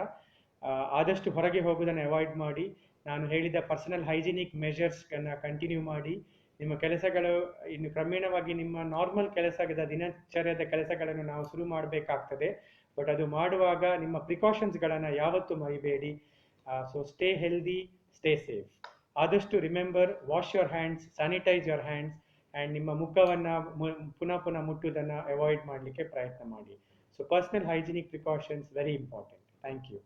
ಆದಷ್ಟು ಹೊರಗೆ ಹೋಗೋದನ್ನು ಅವಾಯ್ಡ್ ಮಾಡಿ, ನಾನು ಹೇಳಿದ ಪರ್ಸನಲ್ ಹೈಜಿನಿಕ್ ಮೆಷರ್ಸ್ಗಳನ್ನು ಕಂಟಿನ್ಯೂ ಮಾಡಿ. ನಿಮ್ಮ ಕೆಲಸಗಳು ಇನ್ನು ಕ್ರಮೇಣವಾಗಿ ನಿಮ್ಮ ನಾರ್ಮಲ್ ಕೆಲಸದ ದಿನಚರ್ಯದ ಕೆಲಸಗಳನ್ನು ನಾವು ಶುರು ಮಾಡಬೇಕಾಗ್ತದೆ. ಬಟ್ ಅದು ಮಾಡುವಾಗ ನಿಮ್ಮ ಪ್ರಿಕಾಷನ್ಸ್ಗಳನ್ನು ಯಾವತ್ತೂ ಮರಿಬೇಡಿ. So stay healthy, stay safe. ಆದಷ್ಟು remember, wash your hands, sanitise your hands, and ನಿಮ್ಮ ಮುಖವನ್ನು ಪುನಃ ಮುಟ್ಟುವುದನ್ನು ಅವಾಯ್ಡ್ ಮಾಡಲಿಕ್ಕೆ ಪ್ರಯತ್ನ ಮಾಡಿ. So personal hygienic precautions very important. Thank you.